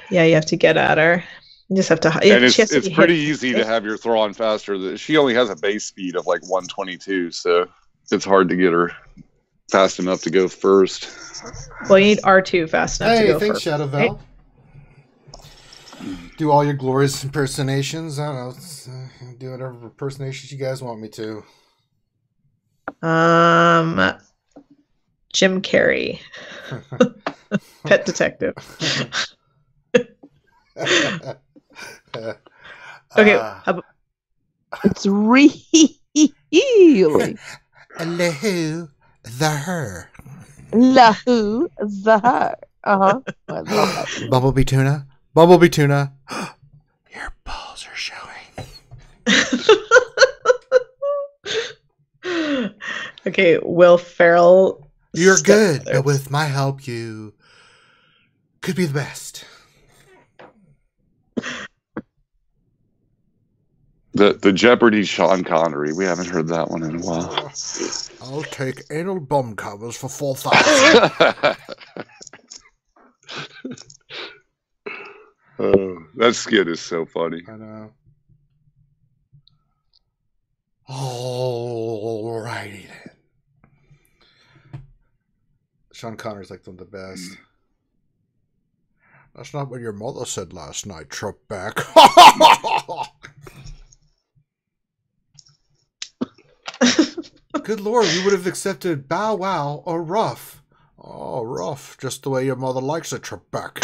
Yeah, you have to get at her. You just have to... And it's pretty easy to have your Thrawn faster. She only has a base speed of like 122, so it's hard to get her fast enough to go first. Well, you need R2 fast enough to go thanks, first. Shadow Val. Do all your glorious impersonations. I don't know. Do whatever impersonations you guys want me to. Jim Carrey. Pet detective. Okay. It's really Hello, the her. Lahu Zahar. I love that. Bumblebee tuna. Bumblebee tuna. Your balls are showing. Okay, Will Ferrell. You're good, but with my help, you could be the best. The Jeopardy Sean Connery. We haven't heard that one in a while. I'll take anal bum covers for 4,000. Oh, that skit is so funny. I know. Alrighty then. Sean Connery's like one of the best. That's not what your mother said last night, Trebek. Good Lord, you would have accepted Bow Wow or Ruff. Oh, Ruff, just the way your mother likes it, Trebek.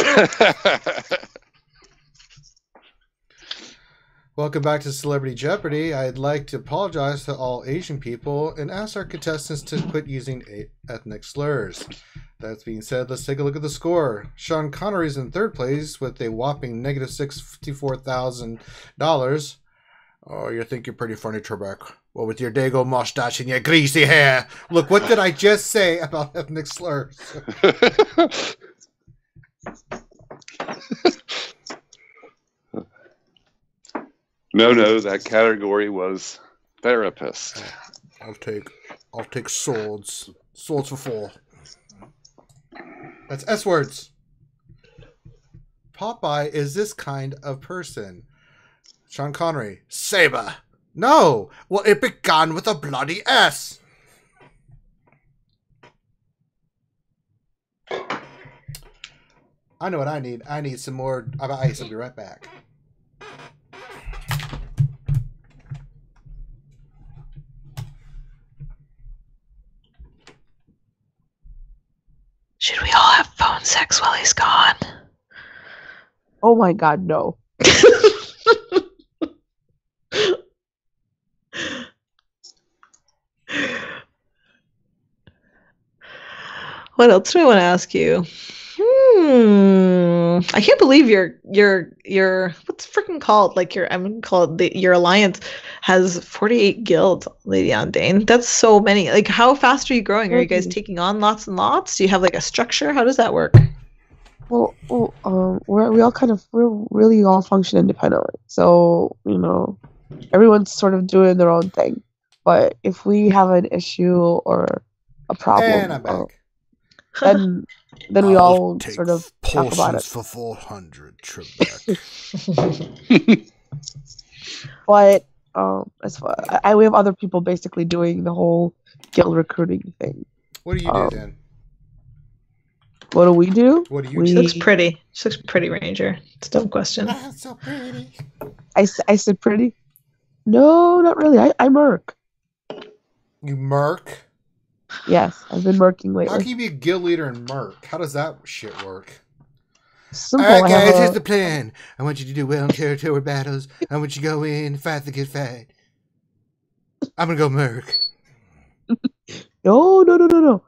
Welcome back to Celebrity Jeopardy! I'd like to apologize to all Asian people and ask our contestants to quit using ethnic slurs. That being said, let's take a look at the score. Sean Connery's in third place with a whopping negative $64,000. Oh, you think you're pretty funny, Trebek. Well, with your dago mustache and your greasy hair. Look, what did I just say about ethnic slurs? No, that category was therapist. I'll take swords. Swords for 4. That's S words. Popeye is this kind of person. Sean Connery, saber. No, well, it began with a bloody S. I know what I need. I need some more ice. I'll be right back. Should we all have phone sex while he's gone? Oh my God, no. What else do I want to ask you? I can't believe your what's it freaking called? Like I'm gonna call it your alliance has 48 guilds, Lady Ondane. That's so many. Like, how fast are you growing? Are you guys taking on lots and lots? Do you have like a structure? How does that work? Well, we're really all function independently. So, everyone's sort of doing their own thing. But if we have an issue or a problem, And I'm back. then we all sort of talk about it. For 400, Trebek. But we have other people basically doing the whole guild recruiting thing. What do you do, Dan? What do we do? What do you She do? looks pretty. She looks pretty, Ranger. It's a dumb question. Ah, so pretty. I said pretty? No, not really. I murk. You murk? Yes, I've been murking How lately. can you be a guild leader and murk? How does that shit work? Simple. Alright, I have guys, here's a- the plan. I want you to do well in territory battles. I want you to go in, fight the good fight. I'm gonna go murk. No. Remember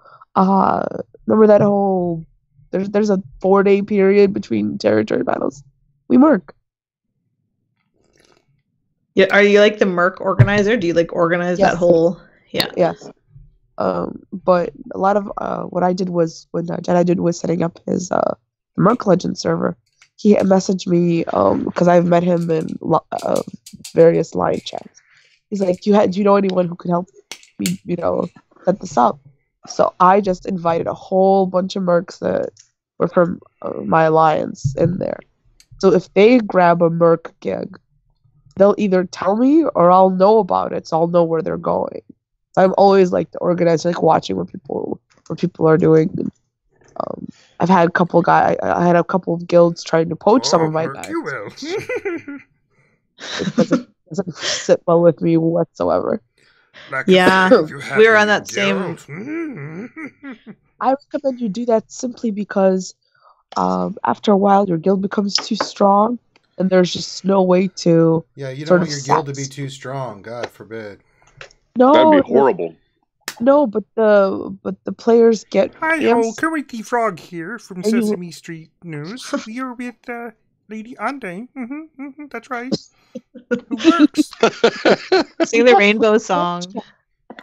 that whole... There's a 4-day period between territory battles. We murk. Yeah, are you like the merc organizer? Do you like organize Yes. that whole? Yeah. Yes. But a lot of what I did was when Jedi did was setting up his Merc Legend server. He messaged me because I've met him in various line chats. He's like, do you know anyone who could help me, set this up? So I just invited a whole bunch of mercs that were from my alliance in there. So if they grab a merc gig, they'll either tell me or I'll know about it, so I'll know where they're going. So I'm always like the organizer, like watching what people are doing. And, I've had a couple I had a couple of guilds trying to poach some of my guys. You will. It doesn't sit well with me whatsoever. Yeah, we were on that same. I recommend you do that simply because after a while your guild becomes too strong and there's just no way to Yeah, you don't sort want of your guild to be sax. too strong. God forbid. no That'd be horrible. No, but the players get. Hi damn ho, Kermit Frog here from And you- Sesame Street News. We are with Lady Ande. That's right. Who works? Sing the rainbow song.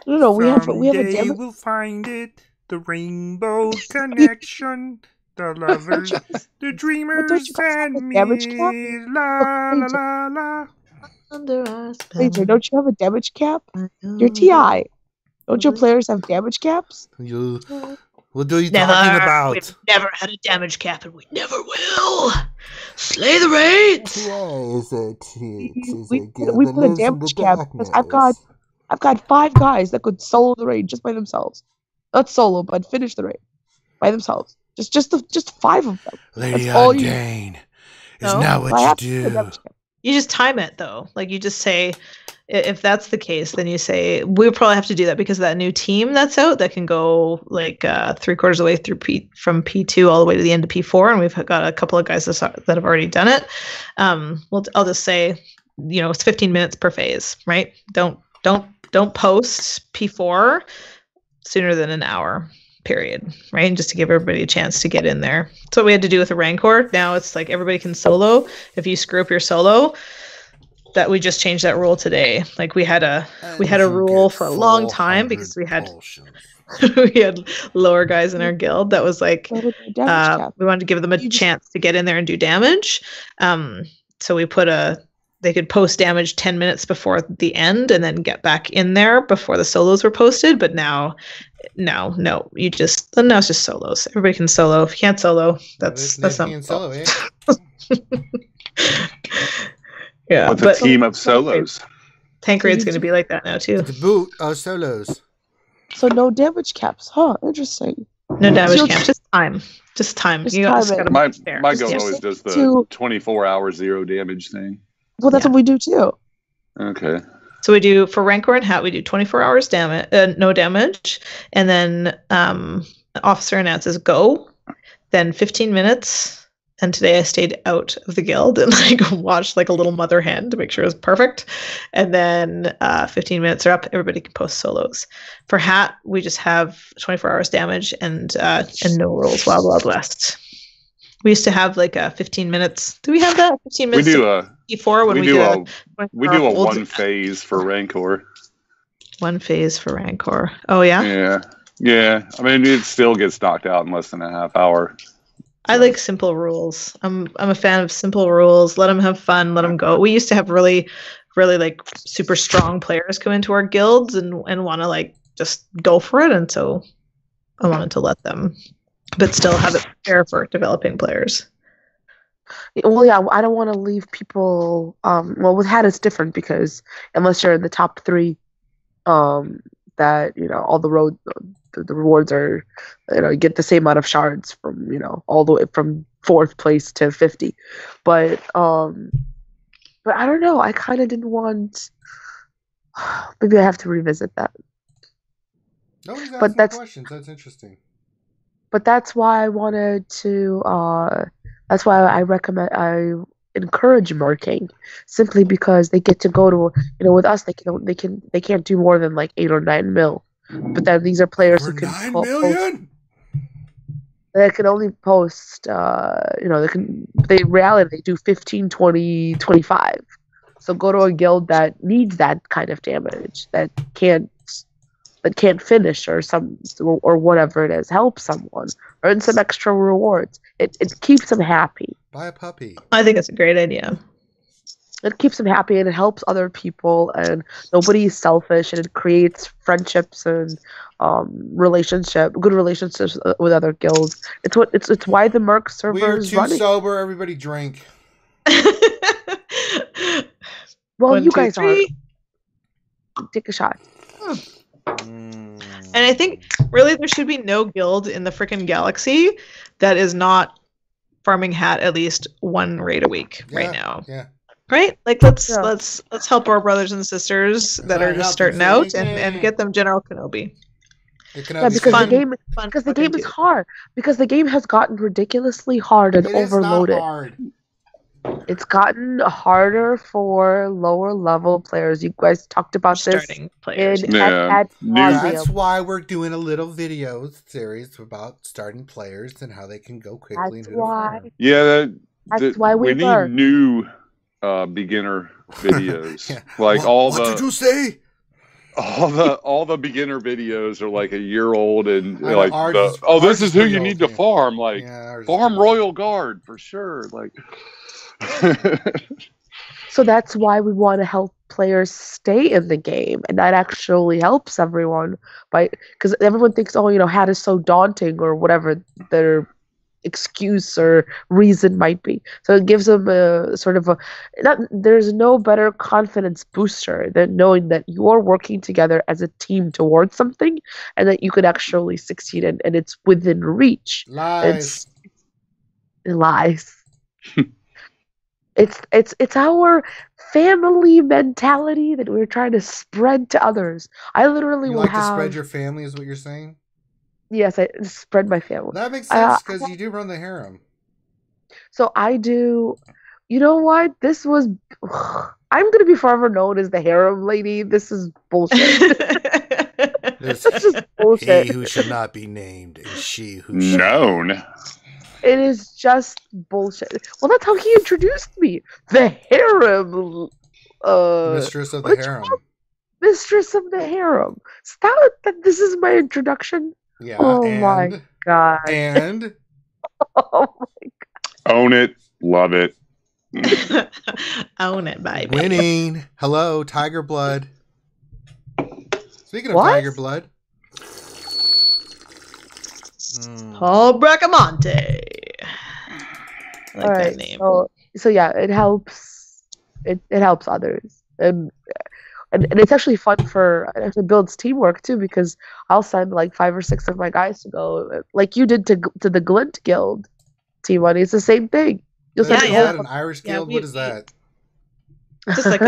No, we have a Someday damage. we'll find it. The rainbow connection. The lovers, the dreamers, you guys have and a me. damage cap? La la la la. Under our spell. Ranger, don't you have a damage cap? I know. You're TI. Don't your players have damage caps? What are you Never. talking about? We've never had a damage cap, and we never will. Slay the raids. Why is it? We put a damage cap because I've got 5 guys that could solo the raid just by themselves. Not solo, but finish the raid by themselves. Just 5 of them. Lady That's all you- Undane is No, not I what have you to put a do. damage cap. You just time it though. Like you just say, if that's the case, then you say we'll probably have to do that because of that new team that's out that can go like 3/4 of the way through from P2 all the way to the end of P4, and we've got a couple of guys that have already done it. I'll just say, it's 15 minutes per phase, right? Don't post P4 sooner than an hour. Period, right? And just to give everybody a chance to get in there. That's what we had to do with the Rancor. Now it's like everybody can solo. If you screw up your solo, that we just changed that rule today. Like we had a rule for a long time because we had lower guys in our guild that was like What would the damage cap? we wanted to give them a chance to get in there and do damage. So we put they could post damage 10 minutes before the end and then get back in there before the solos were posted. But now it's just solos. Everybody can solo. If you can't solo, that's not solo, eh? yeah. With a But team of solos. tank raid's going to be like that now too. The boot of solos. So no damage caps, huh? Interesting. No damage So- camp, just time. Just time. Just You time just it. gotta My be there. my Just guild do it. always does the to- 24-hour 0 damage thing. Well, that's Yeah. what we do too. Okay. So we do for Rancor and Hat, we do 24 hours damage, no damage, and then officer announces go, then 15 minutes. And today I stayed out of the guild and watched like a little mother hen to make sure it was perfect. And then 15 minutes are up. Everybody can post solos. For Hat, we just have 24 hours damage and no rules. Wild Wild West. We used to have like 15 minutes. Do we have that? 15 We minutes. do before when we we do did a we do a we'll one phase for Rancor. one phase for Rancor. Oh yeah. Yeah. I mean, it still gets knocked out in less than a half hour. I like simple rules. I'm a fan of simple rules. Let them have fun. Let them go. We used to have really like super strong players come into our guilds and want to like just go for it. And so I wanted to let them, but still have it fair for developing players. Well, yeah, I don't want to leave people. Well, with Hat it's different because unless you're in the top 3, that all the rewards are, you get the same amount of shards from all the way from 4th place to 50. But I don't know. I kind of didn't want. Maybe I have to revisit that. Nobody's But asking that's- questions. That's interesting. But that's why I wanted to. That's why I encourage marking, simply because they get to go to with us they can't do more than like 8 or 9 mil, but then these are players For who can 9 post, million? they can only post they reality they do 15, 20, 25. So go to a guild that needs that kind of damage, that can't finish or whatever it is, help someone, earn some extra rewards. It keeps them happy. Buy a puppy. I think it's a great idea. It keeps them happy and it helps other people, and nobody is selfish, and it creates friendships and good relationships with other guilds. It's why the Merc server We are is too running. sober. Everybody drink. Well, 1, you 2, guys 3. are. Take a shot. And I think really there should be no guild in the freaking galaxy that is not farming Hat at least 1 raid a week right now. Yeah. Right? Like let's Yeah. let's help our brothers and sisters that are just starting out and get them General Kenobi. It can Yeah, be because fun. the game Fun because the fucking game is dude. hard. Because the game has gotten ridiculously hard and It is not overloaded. hard. It's gotten harder for lower level players. You guys talked about this Starting players. at That's why we're doing a little video series about starting players and how they can go quickly. That's why. Yeah, That's why we need learn. new beginner videos. Yeah. Like what did you say? all the beginner videos are like a year old, and I know, like ours this is is who pretty you old, need to yeah. farm. Like Yeah, farm Royal Guard for sure. Like So that's why we want to help players stay in the game, and that actually helps everyone because everyone thinks, oh, hat is so daunting or whatever their excuse or reason might be. So it gives them a sort of there's no better confidence booster than knowing that you're working together as a team towards something, and that you could actually succeed, and it's within reach. Lies. Lies. It's our family mentality that we're trying to spread to others. I literally You will like have. to spread your family, is what you're saying? Yes, I spread my family. That makes sense because you do run the harem. So I do. You know what? This was. I'm gonna be forever known as the harem lady. This is bullshit. This It's just bullshit. he who shall not be named and she who shall. known. It is just bullshit. Well, that's how he introduced me. The harem. Mistress of the what's harem. called? Mistress of the harem. So this is my introduction. Yeah. Oh and, my god. And Oh my Own it, love it. Own it, baby. winning. Hello, Tiger Blood. Speaking of What? Tiger Blood. Paul Bracamonte. I like All that right. name. So yeah, it helps. It helps others, and it's actually fun it builds teamwork too, because I'll send like 5 or 6 of my guys to go, like you did to the Glint Guild team money. It's the same thing. You'll Is send that the whole- an Irish Yeah, guild? What is that? Just like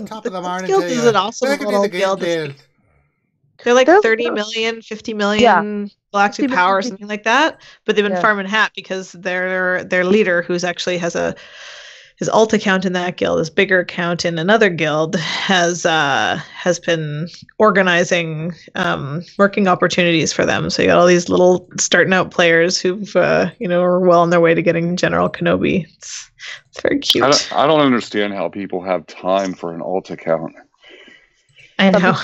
Top of the morning guild to is you. an awesome That could be little the game guild. It's guild. like- They're like They're- 30 million, 50 million galactic 50 power, million. something like that. But they've been Yeah. farming hat because their leader, who's actually has his alt account in that guild, his bigger account in another guild, has been organizing working opportunities for them. So you got all these little starting out players who've are well on their way to getting General Kenobi. It's very cute. I don't understand how people have time for an alt account. I know.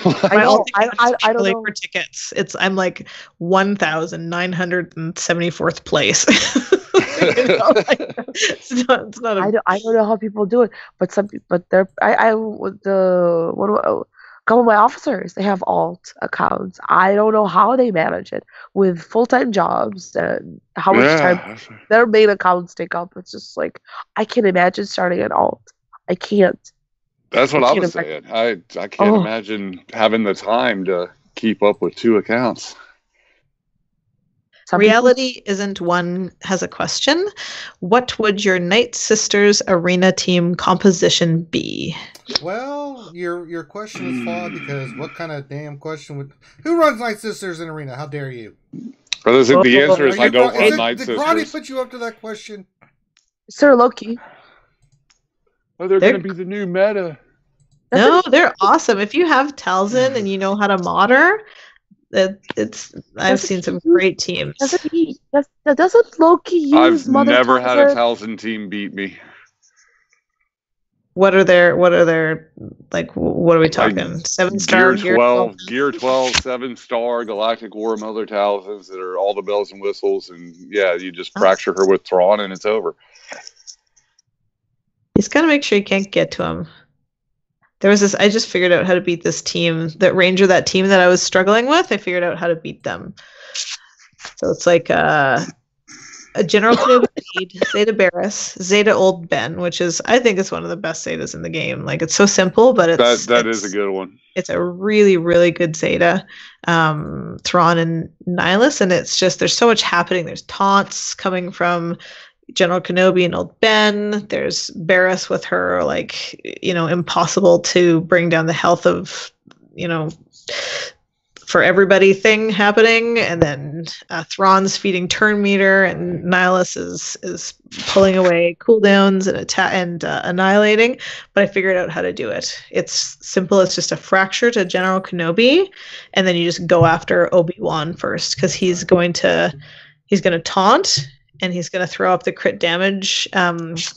I My know. alt account is I don't purely know. for tickets. I'm like 1,974th place. It's not a I don't know how people do it, but they're a couple of my officers, they have alt accounts. I don't know how they manage it with full-time jobs and how much time their main accounts take up. It's just like, I can't imagine starting an alt. I can't. That's what I I can't was saying. I can't imagine having the time to keep up with 2 accounts. Some people- Reality Isn't One has a question. What would your Night Sisters arena team composition be? Well, your question was flawed because what kind of damn question would? Who runs Night Sisters in Arena? How dare you? But the answer is Are I you don't bro- run is Night Did Karate Sisters. put you up to that question? Sir Loki. Oh, they're They're- going to be the new meta. No, they're awesome. If you have Talzin and you know how to modder, I've seen some great teams. Doesn't Loki use I've Mother never had a Talzin? Talzin team beat me. What are their like? What are we talking? 7-star Gear 12, 7-star Galactic War Mother Talzins that are all the bells and whistles, and yeah, you just fracture her with Thrawn and it's over. He's got to make sure you can't get to him. There was this. I just figured out how to beat this team. That team that I was struggling with. I figured out how to beat them. So it's like a General Kenobi lead, Zeta Barris, Zeta Old Ben, which is I think it's one of the best Zetas in the game. Like it's so simple, but it's That is a good one. It's a really, really good Zeta. Thrawn and Nihilus, and it's just there's so much happening. There's taunts coming from General Kenobi and Old Ben. There's Barris with her impossible to bring down the health of for everybody thing happening, and then Thrawn's feeding turn meter, and Nihilus is pulling away cooldowns and annihilating. But I figured out how to do it. It's simple. It's just a fracture to General Kenobi, and then you just go after Obi-Wan first, because he's going to taunt, and he's going to throw up the crit damage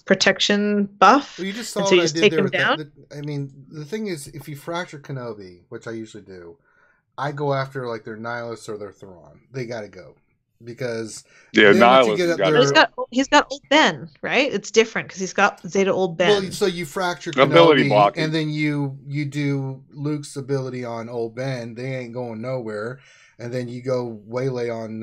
protection buff. Well, you just saw and what so you I just did take there him with down. that. I mean, the thing is, if you fracture Kenobi, which I usually do, I go after like their Nihilus or their Thrawn. They got to go because Yeah, then once you Nihilus get has up got there- He's got Old Ben, right? It's different because he's got Zeta Old Ben. Well, so you fracture Ability Kenobi, blocking. and then you do Luke's ability on Old Ben. They ain't going nowhere. And then you go waylay on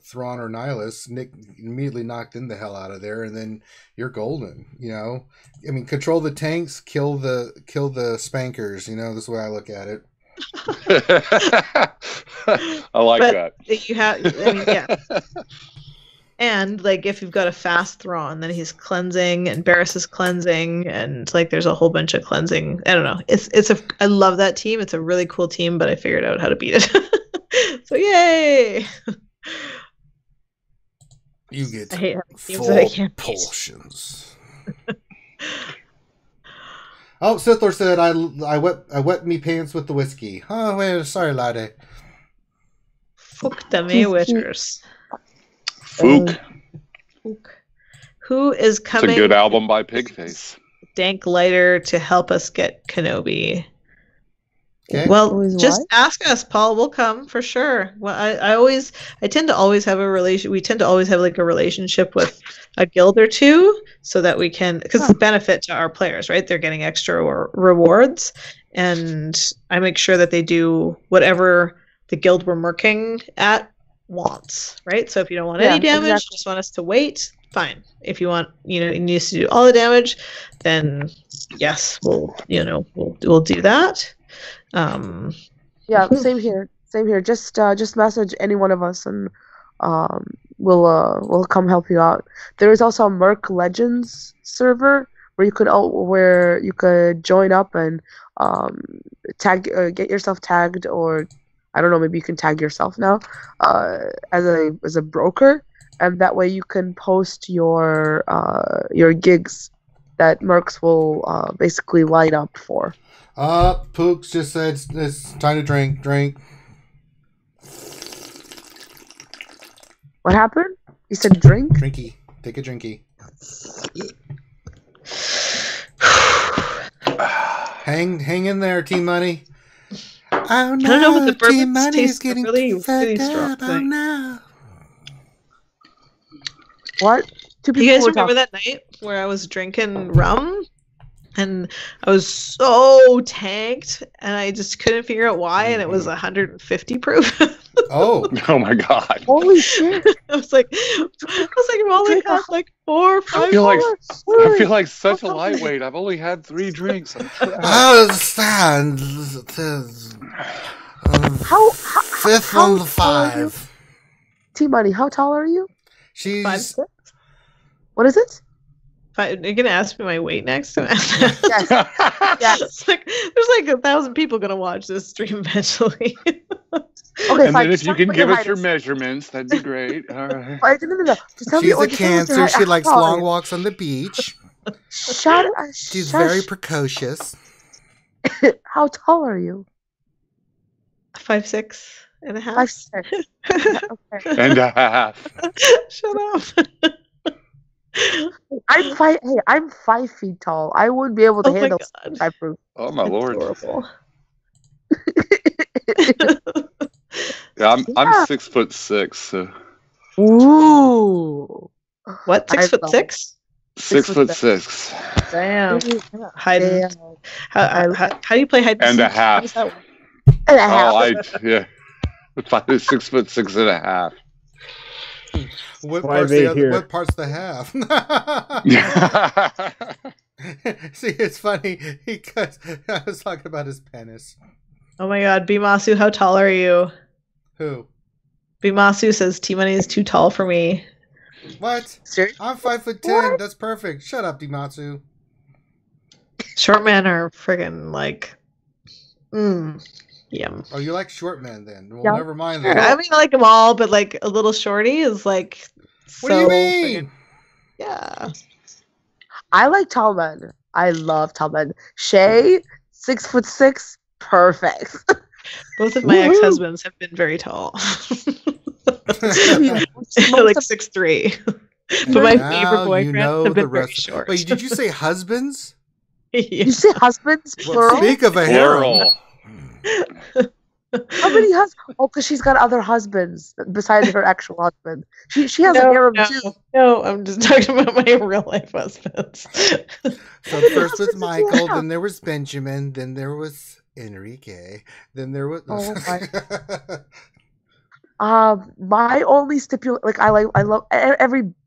Thrawn or Nihilus. Nick immediately knocked in the hell out of there, and then you're golden. You know, I mean, control the tanks, kill the spankers. You know, this is the way I look at it. I like But that. you have, I mean, yeah. And like if you've got a fast Thrawn, then he's cleansing, and Barriss is cleansing, and like there's a whole bunch of cleansing. I don't know. I love that team. It's a really cool team, but I figured out how to beat it. So yay! You get I hate having teams full that I can't beat. portions. Oh, Sithler said I wet me pants with the whiskey. Oh, wait, sorry, laddie. Fuck the Maywishers. Fook. Who is It's a coming? good album by Pigface. Dank Lighter to help us get Kenobi. Okay. Well, Always just what? ask us, Paul. We'll come for sure. Well, I tend to always have a relation. We tend to always have like a relationship with a guild or two, so that we can, because it's a benefit to our players, right? They're getting extra rewards, and I make sure that they do whatever the guild we're working at wants, right? So if you don't want any damage, exactly. just want us to wait, fine. If you want, it needs to do all the damage, then yes, we'll do that. Yeah, same here. Same here. Just message any one of us, and we'll come help you out. There is also a Merc Legends server where you could join up and get yourself tagged, or I don't know, maybe you can tag yourself now as a broker, and that way you can post your gigs that Mercs will basically line up for. Pooks just said it's time to drink. What happened? You said drink? Drinky. Take a drinky. Hang in there, Team Money. Oh no, I don't know, but the Team bourbons Money is taste getting really, fed really strong. up. Oh no. What? Two Do you people guys were remember talking. that night where I was drinking rum and I was so tanked and I just couldn't figure out why, and it was 150 proof. Oh. Oh my god. Holy shit! I was like, I've only had like 4 or 5 I feel like Holy- such a lightweight. I've only had 3 drinks. I understand. How Fifth how on the tall are you? 5. T Money, how tall are you? She's 5'6". What is it? You're gonna ask me my weight next? Yes. Yes. It's like there's like 1,000 people gonna watch this stream eventually. Okay, And fine. then if you Tell me can what give your us your height is. measurements, that'd be great. All right. Wait, no. Just tell me she's a what your Cancer. She height- likes how tall are long you? walks on the beach. Shut. She's shush. very precocious. How tall are you? 5'6" and a half. 5'6". Okay. And a half. Shut up. I'm 5 feet tall. I wouldn't be able to Oh my handle God. 5 proof. Oh my lord. Adorable. Yeah, I'm Yeah. 6'6", so Ooh. What? I 6'6"? 6'6". Damn. Hiding. Yeah. How do you play hide and And a seek? How half. does that work? And a Oh, half. yeah. 6'6" and a half. What 5'8" here. What part's the half? See, it's funny because I was talking about his penis. Oh my God, Bimasu, how tall are you? Who? Bimasu says T-Money is too tall for me. What? Seriously? I'm 5'10". That's perfect. Shut up, Dimatsu. Short men are friggin' like, Yeah. Oh, you like short men then? Well, Yeah. never mind Sure. that. I mean, I like them all, but like a little shorty is like. What do you mean? Yeah. I like tall men. I love tall men. Shay, 6'6", perfect. Both of my Woohoo. ex-husbands have been very tall. Like 6'3". But my Now favorite boyfriends you know have the been very rest. short. Wait, did you say husbands? Yeah. You say husbands, Well, plural? speak of a harem. Plural. How many husbands? Oh, because she's got other husbands besides her actual husband. She has a harem too. No, I'm just talking about my real life husbands. So first was Michael, then there was Benjamin, then there was Enrique, then there was. Oh my only I love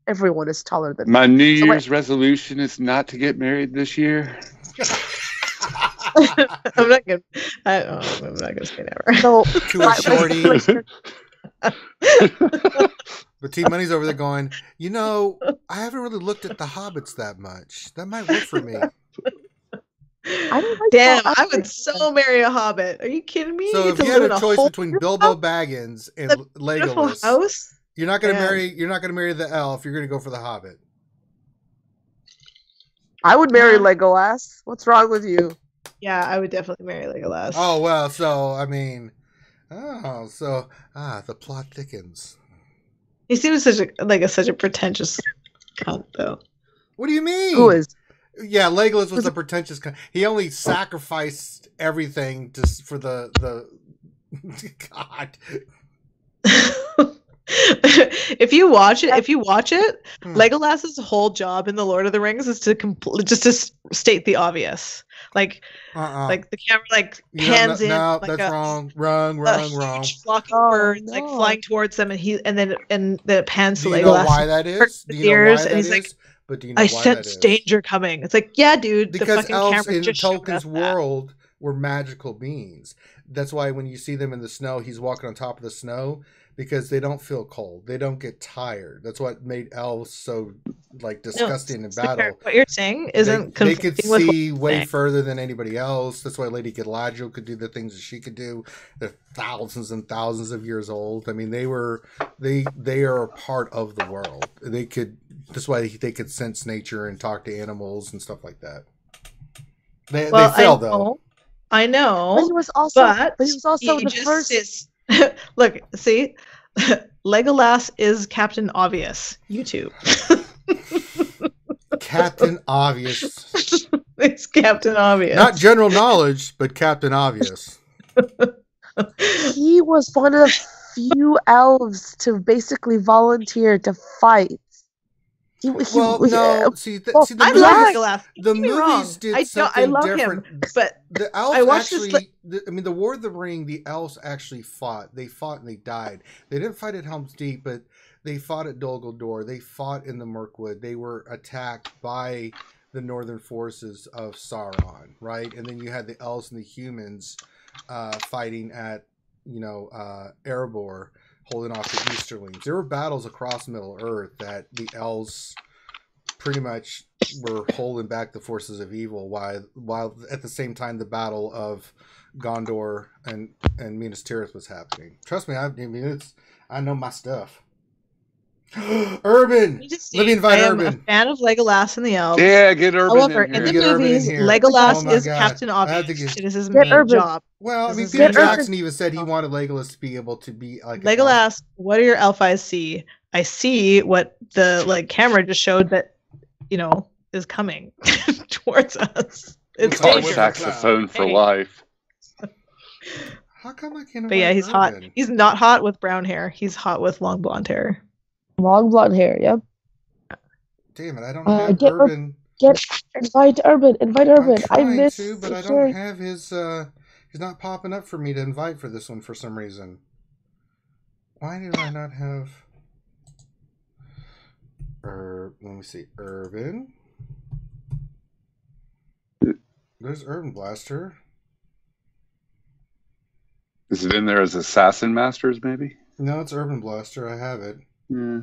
everyone is taller than My me. New So, Year's resolution is not to get married this year. I'm not gonna say never. So To a shorty. But T Money's over there going, I haven't really looked at the Hobbits that much. That might work for me. I don't like Damn, tall- I would so marry a hobbit. Are you kidding me? So You if get to you had live a in choice whole between Bilbo Baggins and beautiful Legolas, house. you're not gonna Man. marry the elf. You're gonna go for the Hobbit. I would marry Legolas. What's wrong with you? Yeah, I would definitely marry Legolas. Oh well, so I mean, the plot thickens. He seems such a pretentious cunt, though. What do you mean? Who is? Yeah, Legolas was a pretentious. He only sacrificed everything for the God. If you watch it, Legolas's whole job in the Lord of the Rings is to just to state the obvious. Like the camera pans in. No, like that's wrong. Wrong. Huge flocking birds flying towards them, and then it pans to Do Legolas. you know why that is? Do you know why that is? But do you know I why that sense is? danger coming. It's like, yeah, dude. Because the fucking elves camera in just showed Tolkien's us that. world were magical beings. That's why when you see them in the snow, he's walking on top of the snow because they don't feel cold. They don't get tired. That's what made elves so disgusting in battle. What you're saying isn't they could conflicting with what see you're way saying. further than anybody else. That's why Lady Galadriel could do the things that she could do. They're thousands and thousands of years old. I mean, they are a part of the world. That's why they could sense nature and talk to animals and stuff like that. They fail though. I know. But he was also the first. Look, see, Legolas is Captain Obvious. YouTube. Captain Obvious. It's Captain Obvious. Not general knowledge, but Captain Obvious. He was one of the few elves to basically volunteer to fight. See, the I love Legolas. The movies did something different. Him, but the elves I watched actually. The War of the Ring, the elves actually fought. They fought and they died. They didn't fight at Helm's Deep, but they fought at Dol Guldur. They fought in the Mirkwood. They were attacked by the northern forces of Sauron, right? And then you had the elves and the humans fighting at Erebor, holding off the Easterlings. There were battles across Middle Earth that the elves pretty much were holding back the forces of evil, while at the same time the battle of Gondor and Minas Tirith was happening. Trust me, I know my stuff. Urban. Let me invite Urban. I'm a fan of Legolas and the elves. Yeah, get Urban However, in here. in the movies, Legolas is Captain Obvious. It is his main job. Well, I mean, Peter Jackson even said he wanted Legolas to be able to be like Legolas. What do your elf eyes see? I see what the camera just showed that is coming towards us. It's saxophone for life. How come I can't? But yeah, he's hot. He's not hot with brown hair. He's hot with long blonde hair. Long blonde hair. Yep. Damn it! I don't have Urban. Invite Urban. I miss to, but I don't have his. He's not popping up for me to invite for this one for some reason. Why do I not have? Let me see. Urban. There's Urban Blaster. Is it in there as Assassin Masters, maybe? No, it's Urban Blaster. I have it. Yeah.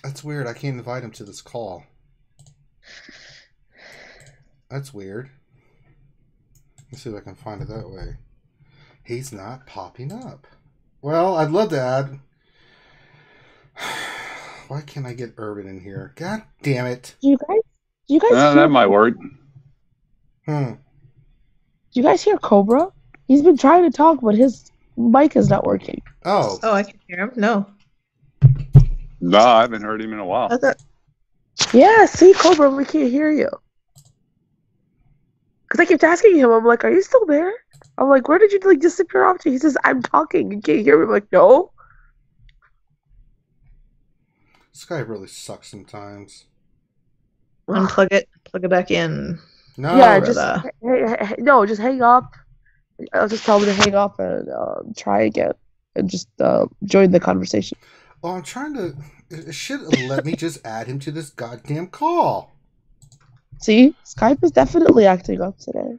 That's weird. I can't invite him to this call. That's weird. Let's see if I can find it that way. He's not popping up. Well, I'd love to add. Why can't I get Urban in here? God damn it. Do you guys hear, That might work. do you guys hear Cobra? He's been trying to talk, but his mic is not working. Oh. Oh, I can hear him. No. No, I haven't heard him in a while. I thought, Yeah, see, Cobra, we can't hear you. Because I kept asking him, I'm like, are you still there? I'm like, where did you like disappear off to? He says, I'm talking. You can't hear me. I'm like, no. This guy really sucks sometimes. unplug it, plug it back in. No. Yeah, for just no, just hang up. I'll just tell him to hang up and try again, and just join the conversation. Well, I'm trying to. It should let me just add him to this goddamn call. See, Skype is definitely acting up today.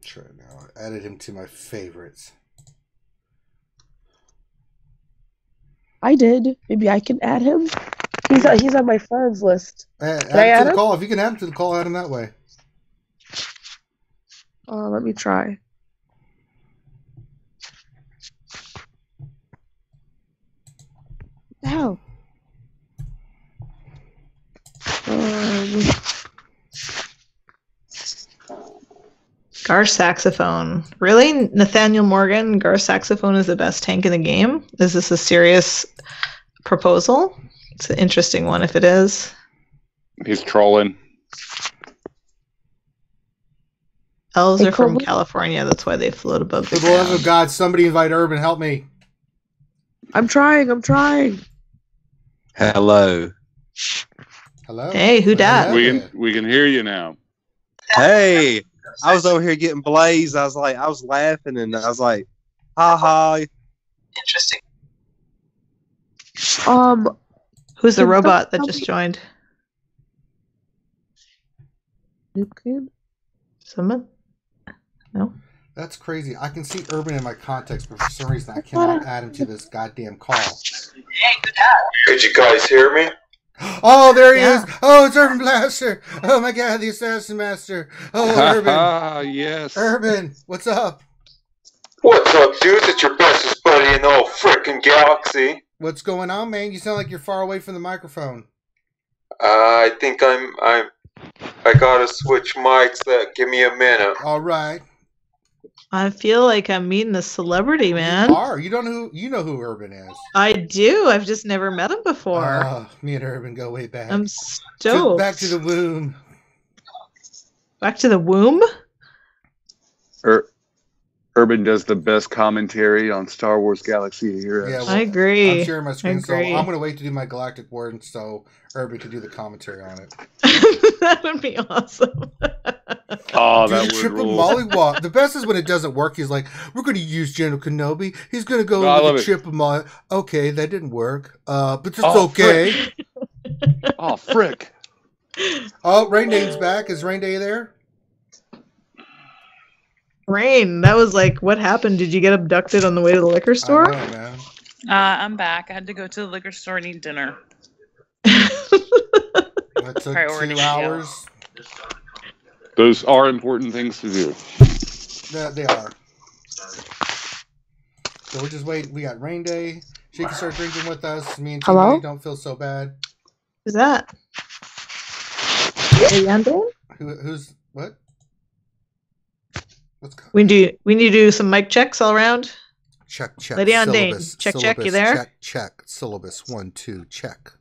Try now. I added him to my favorites. I did. Maybe I can add him. He's on my friends list. Add I him add to the him? call. If you can add him to the call, add him that way. Let me try. Hell. Gar saxophone. Really? Nathaniel Morgan, Gar saxophone is the best tank in the game? Is this a serious proposal? It's an interesting one if it is. He's trolling. Elves Hey, are from Cobra? California, that's why they float above For the the love of ground. God, somebody invite Urban. Help me. I'm trying. Hello. Hello. Hey, who dat? We can hear you now. Hey, I was over here getting blazed. I was laughing and I was like, ha ha. Interesting. Who's the Can robot that somebody- just joined? Nukin? Someone? No? That's crazy. I can see Urban in my context, but for some reason I cannot add him to this goddamn call. Could you guys hear me? Oh, there he Yeah. is. Oh, it's Urban Blaster. Oh my God, the Assassin Master. Oh, Urban. Ah, yes. Urban, what's up? What's up, dudes? It's your bestest buddy in the whole frickin' galaxy. What's going on, man? You sound like you're far away from the microphone. I think I gotta switch mics. Give me a minute. All right. I feel like I'm meeting a celebrity, man. You are. You know who Urban is. I do. I've just never met him before. Oh, me and Urban go way back. I'm stoked. Back to the womb. Back to the womb? Urban does the best commentary on Star Wars Galaxy Heroes. Yeah, well, I agree. I'm sharing my screen, so agree. I'm going to wait to do my Galactic Word so Urban can do the commentary on it. That would be awesome. Oh, Dude, that would Chip and rule. Mollywop. The best is when it doesn't work. He's like, we're going to use General Kenobi. He's going to go No, I with love the it. Chip and Molly. Okay, that didn't work. But it's Oh, okay. Oh, frick. Oh, Rain Day's back. Is Rain Day there? Rain, that was like, what happened? Did you get abducted on the way to the liquor store? I know, man. I'm back. I had to go to the liquor store and eat dinner. That took Priority 2 hours. Those are important things to do. They are. So we're just waiting. We got Rain Day. She can start drinking with us. Me and Hello? T-Money don't feel so bad. Who's that? Who's what? What's We need to do some mic checks all around. check? Lady on Dane. syllabus, Check, you syllabus, there? Check. Syllabus 1, 2. Check.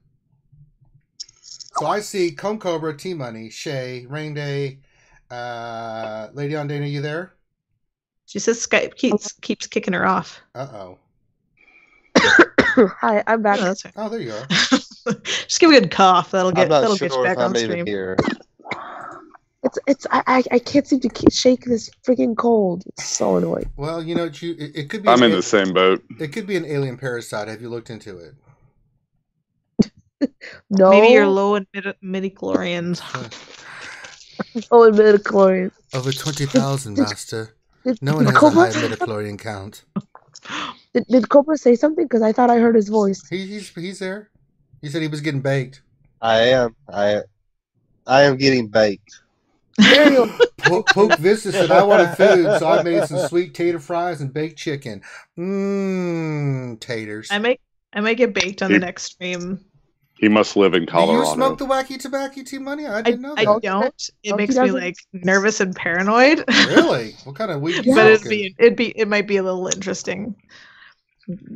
So I see Comb Cobra, T Money, Shay, Rain Day, Lady on Dane. Are you there? She says Skype keeps kicking her off. Uh-oh. Hi, I'm back. Oh, that's right. Oh, there you are. Just give a good cough. That'll I'm get not you sure back if I'm on even stream. here. I can't seem to shake this freaking cold. It's so annoying. Well, you know, it could be. I'm in the same boat. It could be an alien parasite. Have you looked into it? No. Maybe you're low in midi-chlorians. Oh, in midichlorians. Over 20,000, Master. Did No one has a Cobra- high midichlorian count. Did Cobra say something? Because I thought I heard his voice. He's there. He said he was getting baked. I am getting baked. There you are. Poke Vista said I wanted food, so I made some sweet tater fries and baked chicken. Taters. I might get baked on the next stream. He must live in Colorado. Do you smoke the wacky tobacco tea money? I didn't know that. I don't. It makes me like nervous and paranoid. Really? What kind of weed? But it might be a little interesting.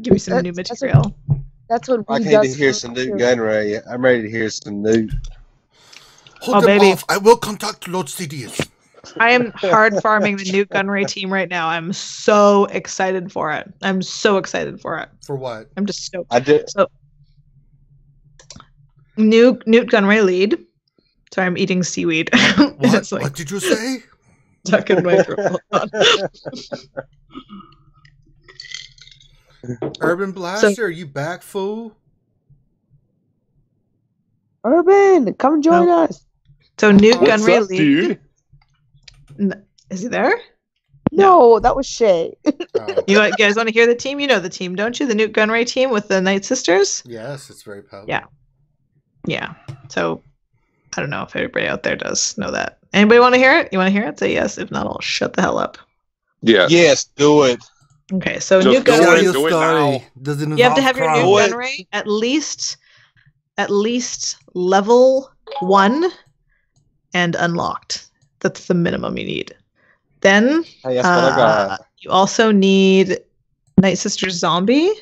Give me some new material. That's what I came to hear some new Gunray. I'm ready to hear some new. Hold them off. I will contact Lord CDS. I am hard farming the Newt Gunray team right now. I'm so excited for it. For what? I'm just stoked. I did. So, Newt Gunray lead. Sorry, I'm eating seaweed. What did you say? Stuck in my throat. Urban Blaster, are you back, fool? Urban, come join us. So Newt What's Gunray up, lead. dude? Is he there? No, that was Shay. You guys want to hear the team? You know the team, don't you? The Newt Gunray team with the Night Sisters? Yes, it's very powerful. Yeah. So I don't know if everybody out there does know that. Anybody want to hear it? You want to hear it? Say yes. If not, I'll shut the hell up. Yes. Yes, do it. Okay, so Just Newt do Gunray. it. Do it now. Does it You have to involve have your crowd? Newt Gunray at least level 1 and unlocked. That's the minimum you need. Then Hey, that's what I got. you also need Night Sister Zombie.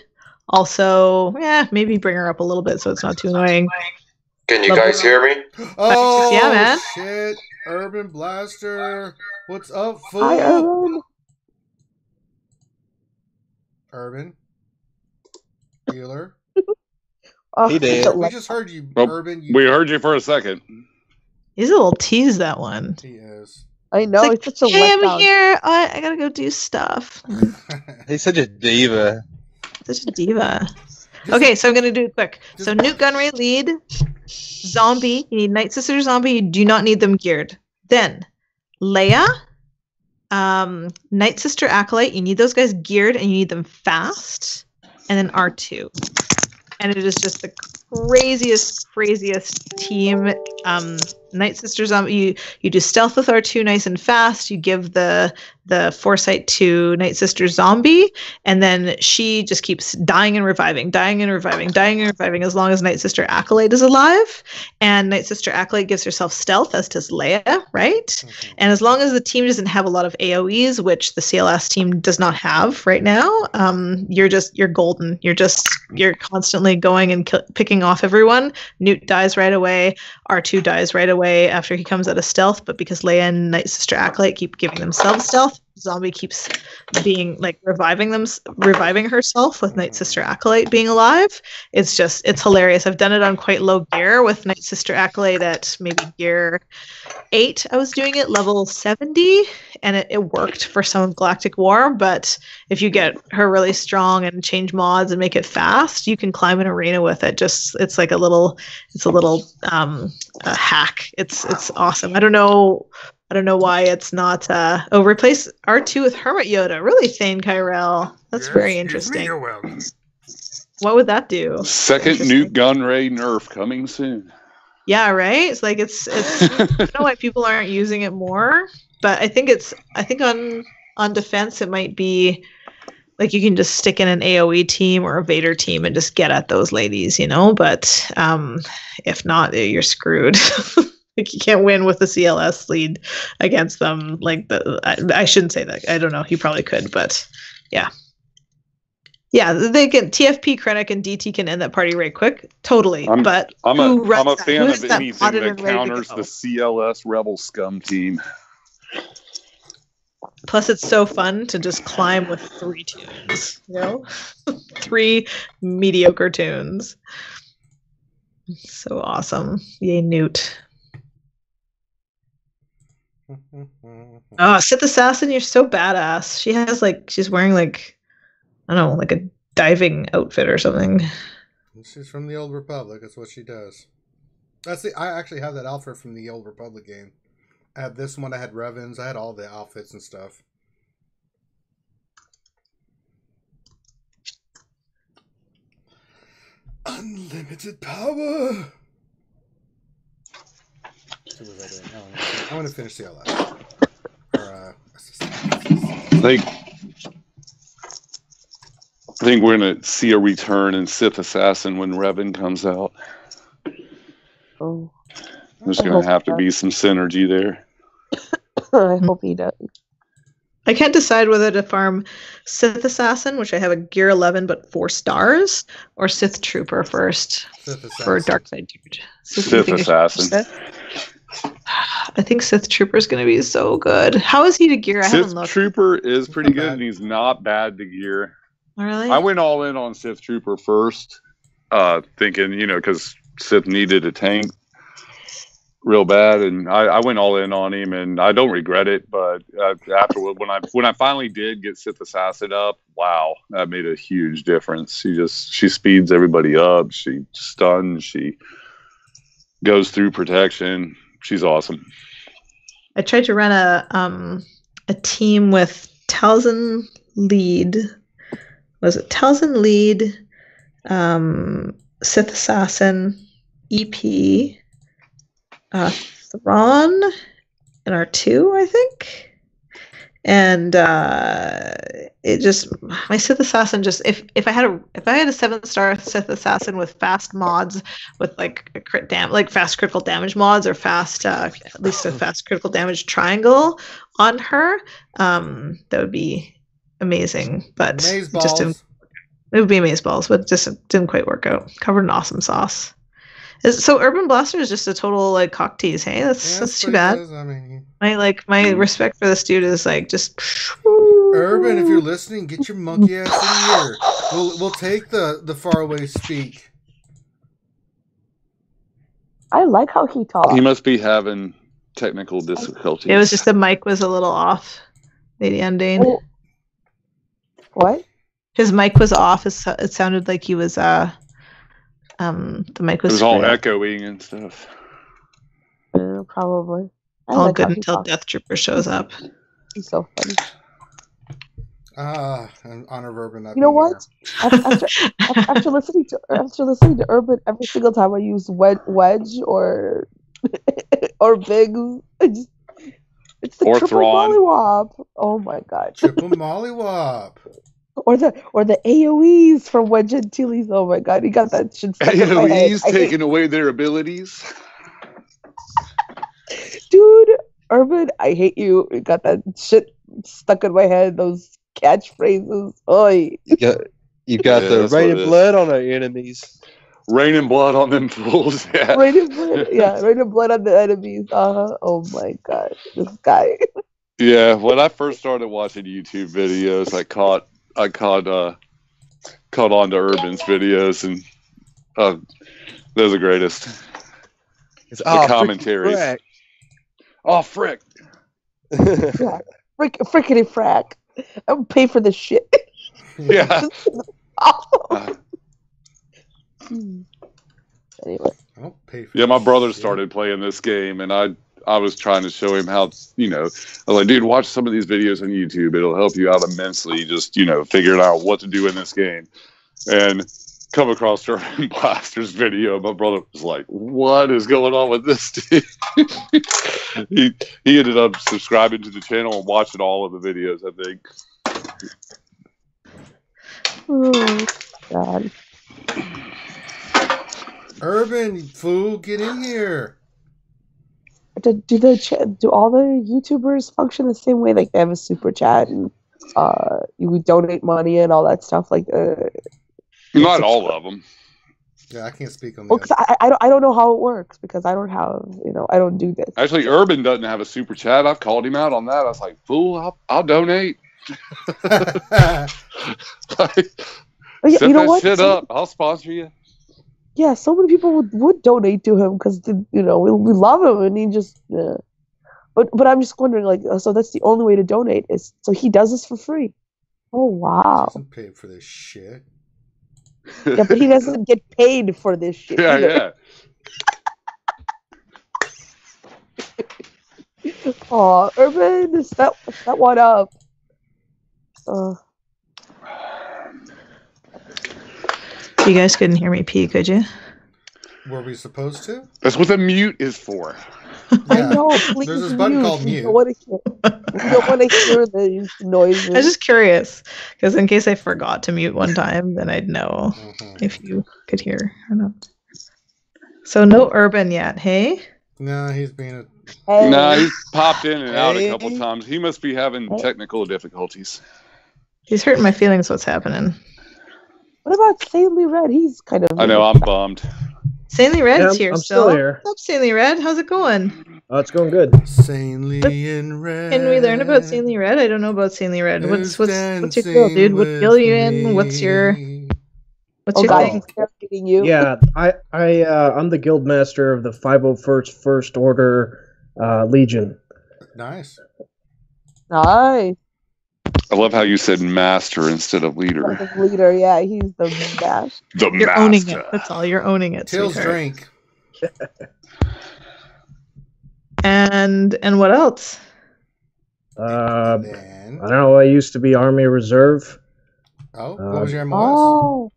Also, maybe bring her up a little bit so it's not too annoying. Can you guys hear me? Oh, Yeah, man. Shit. Urban Blaster. What's up, fool? Hi, Urban. Urban. Healer. He did. We just heard you, Well, Urban. We heard you for a second. He's a little tease, that one. He is. I know. It's It's such a hey, I'm letdown. here. I gotta go do stuff. He's such a diva. Such a diva. Okay, so I'm gonna do it quick. So Newt Gunray lead, Zombie. You need Night Sister Zombie. You do not need them geared. Then Leia, Night Sister Acolyte. You need those guys geared and you need them fast. And then R2. And it is just the craziest team. Night Sister Zombie. You do stealth with R2 nice and fast. You give the foresight to Night Sister Zombie, and then she just keeps dying and reviving as long as Night Sister Acolyte is alive. And Night Sister Acolyte gives herself stealth, as does Leia, right? Mm-hmm. And as long as the team doesn't have a lot of AoEs, which the CLS team does not have right now, you're golden. You're constantly going and picking off everyone. Newt dies right away. R2 dies right away after he comes out of stealth, but because Leia and Night Sister Acolyte keep giving themselves stealth, Zombie keeps being like reviving herself with Night Sister Acolyte being alive. It's hilarious. I've done it on quite low gear with Night Sister Acolyte at maybe gear 8. I was doing it level 70, and it worked for some of Galactic War. But if you get her really strong and change mods and make it fast, you can climb an arena with it. It's like a little a hack. It's awesome. I don't know why it's not replace R2 with Hermit Yoda. Really, Thane Kyrell. That's very interesting. You're welcome. What would that do? Second Newt Gunray nerf coming soon. Yeah, right? It's like it's I don't know why people aren't using it more, but I think on defense it might be like you can just stick in an AoE team or a Vader team and just get at those ladies, but if not, you're screwed. Like you can't win with the CLS lead against them. Like I shouldn't say that. I don't know. You probably could, but yeah. Yeah, they can. TFP, Krennic, and DT can end that party right quick. Totally. I'm a fan of anything that counters the CLS Rebel Scum team. Plus, it's so fun to just climb with 3 tunes. 3 mediocre tunes. So awesome. Yay, Newt. Oh, Sith Assassin, you're so badass. She's wearing I don't know, like a diving outfit or something. She's from the Old Republic. That's what she does. I actually have that outfit from the Old Republic game. I had this one. I had Revens. I had all the outfits and stuff. Unlimited power. I want to finish the LS. I think we're gonna see a return in Sith Assassin when Revan comes out. Oh, There's gonna have to be some synergy there. I hope he does. I can't decide whether to farm Sith Assassin, which I have a gear 11 but 4 stars, or Sith Trooper first for Darkside Dude. Sith Assassin. I think Sith Trooper is going to be so good. How is he to gear? I haven't Sith looked. Trooper is pretty good, and he's not bad to gear. Really? I went all in on Sith Trooper first, thinking, because Sith needed a tank real bad, and I went all in on him, and I don't regret it. But afterward, when I finally did get Sith Assassin up, wow, that made a huge difference. She speeds everybody up. She stuns. She goes through protection. She's awesome. I tried to run a team with Talzin lead. Was it Talzin lead, Sith Assassin, EP, Thrawn, and R2, I think. And it just, my Sith Assassin just, if I had a 7-star Sith Assassin with fast mods, with like a fast critical damage mods, or fast at least a fast critical damage triangle on her, that would be amazing. But Maze it just didn't. It would be amazeballs, but just didn't quite work out. Covered in awesome sauce. So Urban Blaster is just a total like cock tease. Hey, that's too bad. I mean, my respect for this dude is like just. Urban, if you're listening, get your monkey ass in here. We'll take the faraway speak. I like how he talks. He must be having technical difficulties. It was just the mic was a little off. Lady Undane. Oh. What? His mic was off. It sounded like he was the mic was. It was all echoing and stuff. Probably. All good until Death Trooper shows up. He's so funny. And honor of Urban. You know what? After listening to Urban, every single time I use Wedge or Biggs, it's the or triple Thrawn. mollywop. Oh my god! Triple mollywop. Or the AOEs from Wedge and Tilly's. Oh my god, he got that shit stuck in my head. AOEs taking away their abilities. Dude, Urban, I hate you. You got that shit stuck in my head. Those catchphrases. Oi. You got the raining blood on our enemies. Raining blood on them fools. Yeah. Raining blood on the enemies. Oh my god, this guy. Yeah, when I first started watching YouTube videos, I caught on to Urban's videos, and they're the greatest. It's the commentaries. Oh frick! Yeah, frickety frack! I would pay for this shit. Yeah. Anyway. I don't pay for. Yeah, my brother started playing this game, and I was trying to show him how, I was like, dude, watch some of these videos on YouTube. It'll help you out immensely, just, figuring out what to do in this game. And come across Urban Blaster's video. My brother was like, what is going on with this dude? he ended up subscribing to the channel and watching all of the videos, I think. Oh, God. Urban, fool, get in here. Do all the YouTubers function the same way? Like they have a super chat and you would donate money and all that stuff. Like not all of them. Yeah, I can't speak on that. Well, because I don't know how it works because I don't have I don't do this. Actually, Urban doesn't have a super chat. I've called him out on that. I was like, fool, I'll donate. Yeah, Set that shit up. I'll sponsor you. Yeah, so many people would donate to him because we love him and he just. But I'm just wondering, like, so that's the only way to donate is so he does this for free. Oh wow! He doesn't pay for this shit. Yeah, but he doesn't get paid for this shit. Yeah, either. Yeah. Oh, Urban, set one up. You guys couldn't hear me pee, could you? Were we supposed to? That's what the mute is for. I know. Please There's this button called We mute. don't want to hear these noises. I was just curious because in case I forgot to mute one time, then I'd know if you could hear or not. So no Urban yet, hey? No, he's being a... Hey. Nah, he's popped in and out a couple times. He must be having technical difficulties. He's hurting my feelings. What's happening? What about Stanley Red? He's kind of... I know, I'm bummed. Stanley Red's here I'm still here. What's up, Stanley Red? How's it going? Oh, it's going good. Stanley and Red. Can we learn about Stanley Red? I don't know about Stanley Red. What's your dancing deal, dude? What with deal are you in? What's your me. thing? He's you. Yeah, I'm the guild master of the 501st First Order Legion. Nice. Nice. I love how you said master instead of leader. Leader, yeah, he's the best. The You're master. owning it. That's all. You're owning it. Tails sweetheart. drink. And what else? I don't know. I used to be Army Reserve. Oh, what was your MOS? Oh.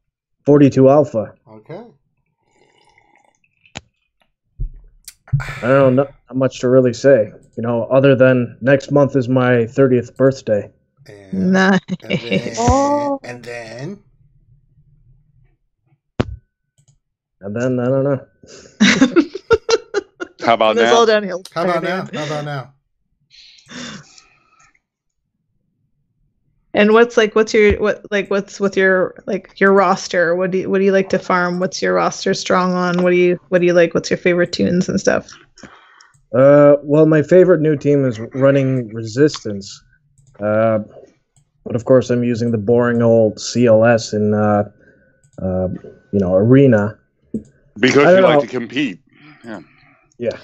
42 Alpha. Okay. I don't know. Not much to really say. You know, other than next month is my 30th birthday. Nice. And then I don't know. How about That's now? all downhill. How about now? How about now? And what's your roster? What do you like to farm? What's your roster strong on? What do you like? What's your favorite tunes and stuff? Well, my favorite new team is running Resistance. But of course, I'm using the boring old CLS in, Arena. Because you like to compete. Yeah. Yeah.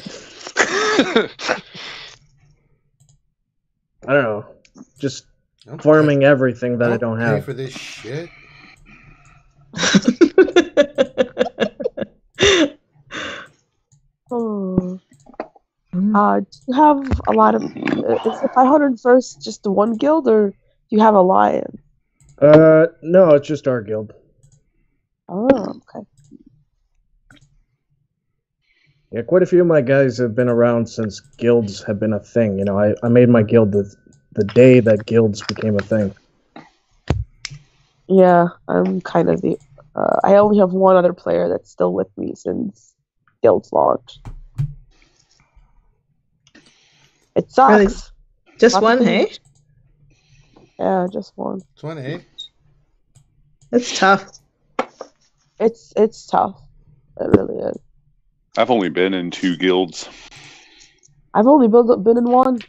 I don't know. Just farming everything that I don't pay have. for this shit. Do you have a lot of... Is the 501st just the one guild, or do you have a lion? No, it's just our guild. Oh, okay. Yeah, quite a few of my guys have been around since guilds have been a thing. You know, I made my guild the day that guilds became a thing. Yeah, I'm kind of the... I only have one other player that's still with me since guilds launched. It sucks. Really? Just Lots one, of hey? things. Yeah, just one. It's 1-8. It's tough. It's tough. It really is. I've only been in 2 guilds. I've only been in one.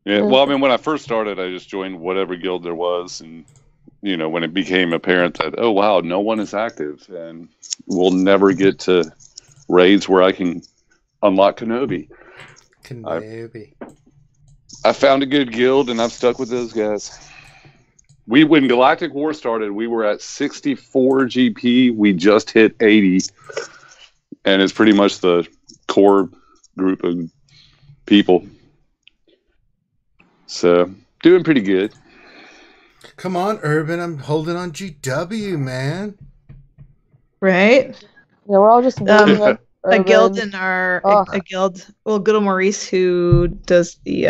Yeah, well, I mean, when I first started, I just joined whatever guild there was, and when it became apparent that, oh wow, no one is active, and we'll never get to raids where I can unlock Kenobi. I found a good guild, and I've stuck with those guys. When Galactic War started, we were at 64 GP. We just hit 80, and it's pretty much the core group of people. So, doing pretty good. Come on, Urban. I'm holding on GW, man. Right? Yeah, we're all just waiting on a guild Urban. in a guild. Well, good old Maurice, who does the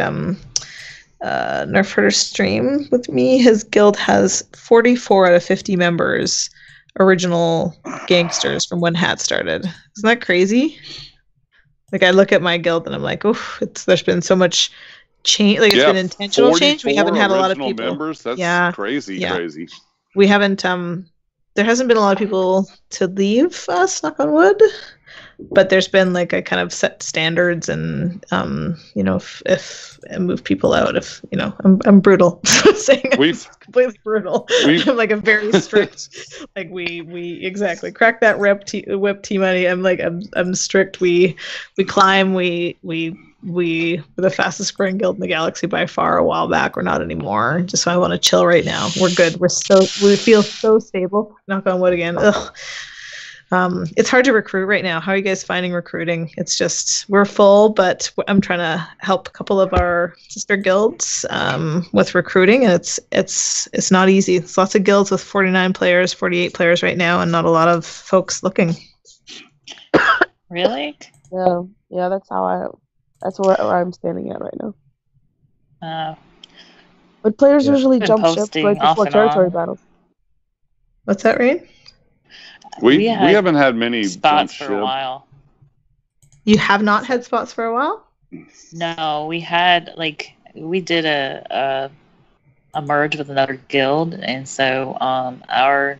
Nerf Herder stream with me, his guild has 44 out of 50 members, original gangsters from when Hat started. Isn't that crazy? Like, I look at my guild and I'm like, oh, there's been so much change. Like, it's been intentional change. We haven't had a lot of people. Members? That's crazy. We haven't. There hasn't been a lot of people to leave us, knock on wood. But there's been like a kind of set standards, and if I move people out, I'm brutal. Saying we've completely brutal. I'm like a very strict. Like we exactly crack that whip T money. I'm strict. We climb. We were the fastest growing guild in the galaxy by far a while back. We're not anymore. Just so I want to chill right now. We're good. We feel so stable. Knock on wood again. Ugh. It's hard to recruit right now. How are you guys finding recruiting? It's just, we're full, but I'm trying to help a couple of our sister guilds with recruiting, and it's not easy. It's lots of guilds with 49 players, 48 players right now, and not a lot of folks looking. Really? Yeah, that's where I'm standing at right now. But players usually Been jump ship posting right off before and territory on. battles. What's that, Rain? We haven't had many spots jump for a ship. while. You have not had spots for a while? No, we had we did a merge with another guild, and so our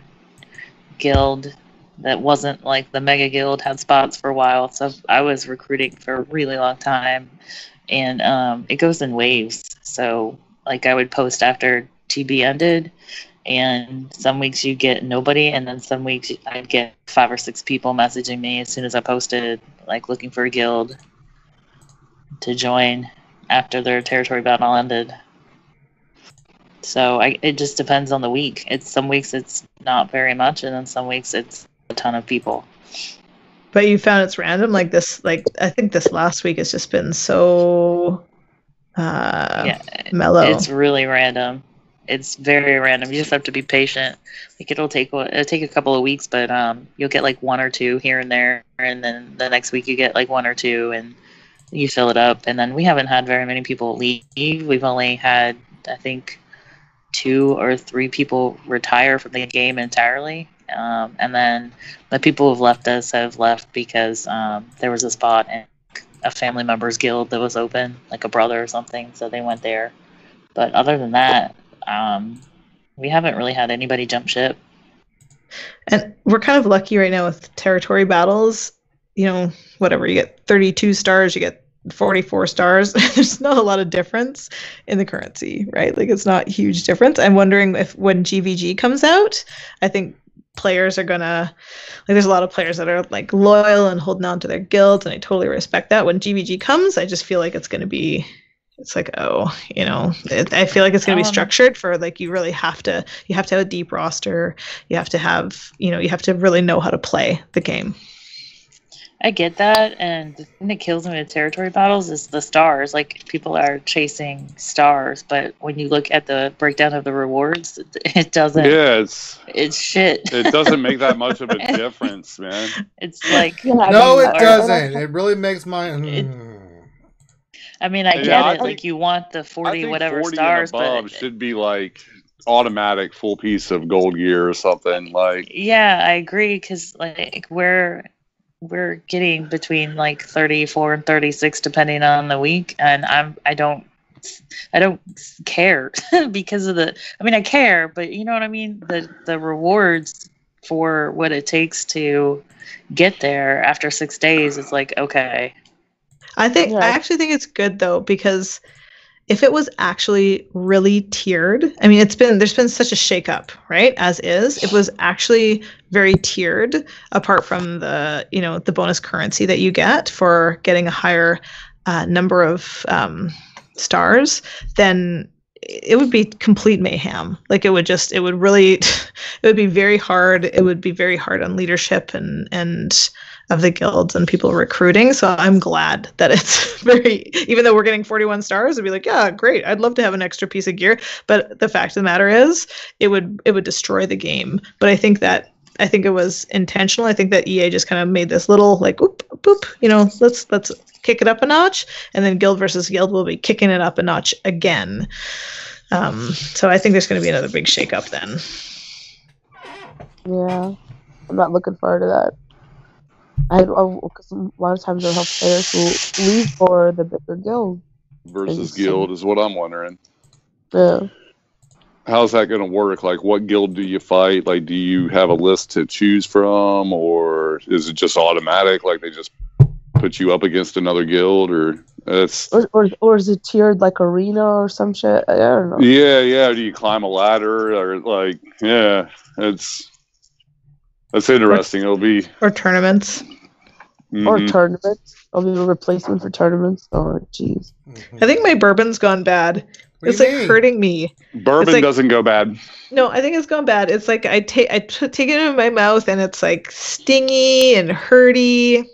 guild that wasn't like the mega guild had spots for a while. So I was recruiting for a really long time, and it goes in waves. So like I would post after TB ended, and some weeks you get nobody, and then some weeks I'd get 5 or 6 people messaging me as soon as I posted, like looking for a guild to join after their territory battle ended. So it just depends on the week. Some weeks it's not very much, and then some weeks it's a ton of people. But you found it's random, like this. Like I think this last week has just been so mellow. It's really random. It's very random. You just have to be patient. Like it'll take a couple of weeks, but you'll get like 1 or 2 here and there, and then the next week you get like 1 or 2, and you fill it up. And then we haven't had very many people leave. We've only had, I think, 2 or 3 people retire from the game entirely, and then the people who've left us have left because there was a spot in a family member's guild that was open, like a brother or something, so they went there. But other than that, we haven't really had anybody jump ship. And we're kind of lucky right now with territory battles. You know, whatever, you get 32 stars, you get 44 stars. There's not a lot of difference in the currency, right? Like it's not a huge difference. I'm wondering if when GVG comes out, I think players are gonna, like there's a lot of players that are like loyal and holding on to their guilds, and I totally respect that. When GVG comes, I just feel like it's gonna be, it's like, oh, you know, I feel like it's going to be structured for like, you have to have a deep roster. You have to have, you know, you have to really know how to play the game. I get that, and the thing that kills me with territory battles is the stars. Like, people are chasing stars, but when you look at the breakdown of the rewards, it doesn't. Yeah, it's shit. It doesn't make that much of a difference, man. It's like no, it doesn't. It really makes my. I mean, I get it. Like, you want the 40 whatever 40 stars, and above but should be like automatic full piece of gold gear or something. Like, yeah, I agree, because like we're getting between like 34 and 36 depending on the week, and I don't care because of the. I mean, I care, but you know what I mean. The rewards for what it takes to get there after 6 days, it's like, okay. I actually think it's good though, because if it was actually really tiered, I mean, there's been such a shakeup, right? As is, it was actually very tiered, apart from the, you know, the bonus currency that you get for getting a higher number of stars, then it would be complete mayhem. Like it would be very hard. It would be very hard on leadership and of the guilds and people recruiting. So I'm glad that it's even though we're getting 41 stars, it'd be like, yeah, great. I'd love to have an extra piece of gear. But the fact of the matter is it would destroy the game. But I think it was intentional. I think that EA just kind of made this little like, oop, boop, you know, let's kick it up a notch. And then guild versus guild will be kicking it up a notch again. So I think there's going to be another big shakeup then. Yeah, I'm not looking forward to that. Because a lot of times I'll have players who leave for the bigger guild. Versus guild is what I'm wondering. Yeah. How's that going to work? Like, what guild do you fight? Like, do you have a list to choose from, or is it just automatic? Like, they just put you up against another guild, or is it tiered like arena or some shit? I don't know. Yeah. Do you climb a ladder, or like, yeah, that's interesting. It'll be tournaments. Mm-hmm. Or tournaments. I'll be a replacement for tournaments. Oh, jeez. I think my bourbon's gone bad. It's like hurting me. Bourbon doesn't go bad. No, I think it's gone bad. It's like I take it in my mouth and it's like stingy and hurty.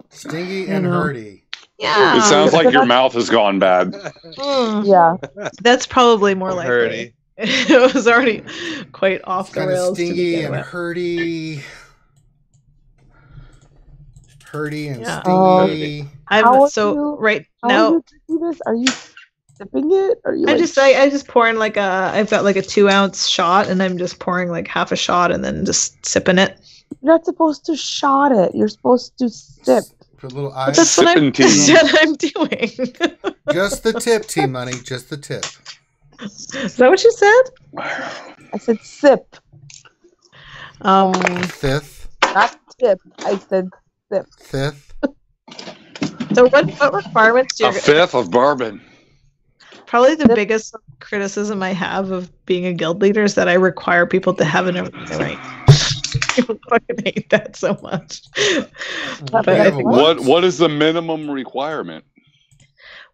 Stingy and hurty. Yeah. It sounds like your mouth has gone bad. Yeah. That's probably more likely. It was already quite off the rails. Stingy and hurty. Curdy and Yeah. Stingy. How are So you- right How now, are you drinking this? Are you sipping it? Or are you I like, just pour in like I've got like a 2-ounce shot, and I'm just pouring like half a shot and then just sipping it. you're not supposed to shot it. You're supposed to sip. Put a little But ice. that's what Sipping tea. I'm doing. Just the tip, T-Money. Just the tip. Is that what you said? I said sip, Fifth. not tip. I said sip. Fifth. So what requirements do A fifth of bourbon. Probably the biggest criticism I have of being a guild leader is that I require people to have an arena rank. I fucking hate that so much. But I think- What is the minimum requirement?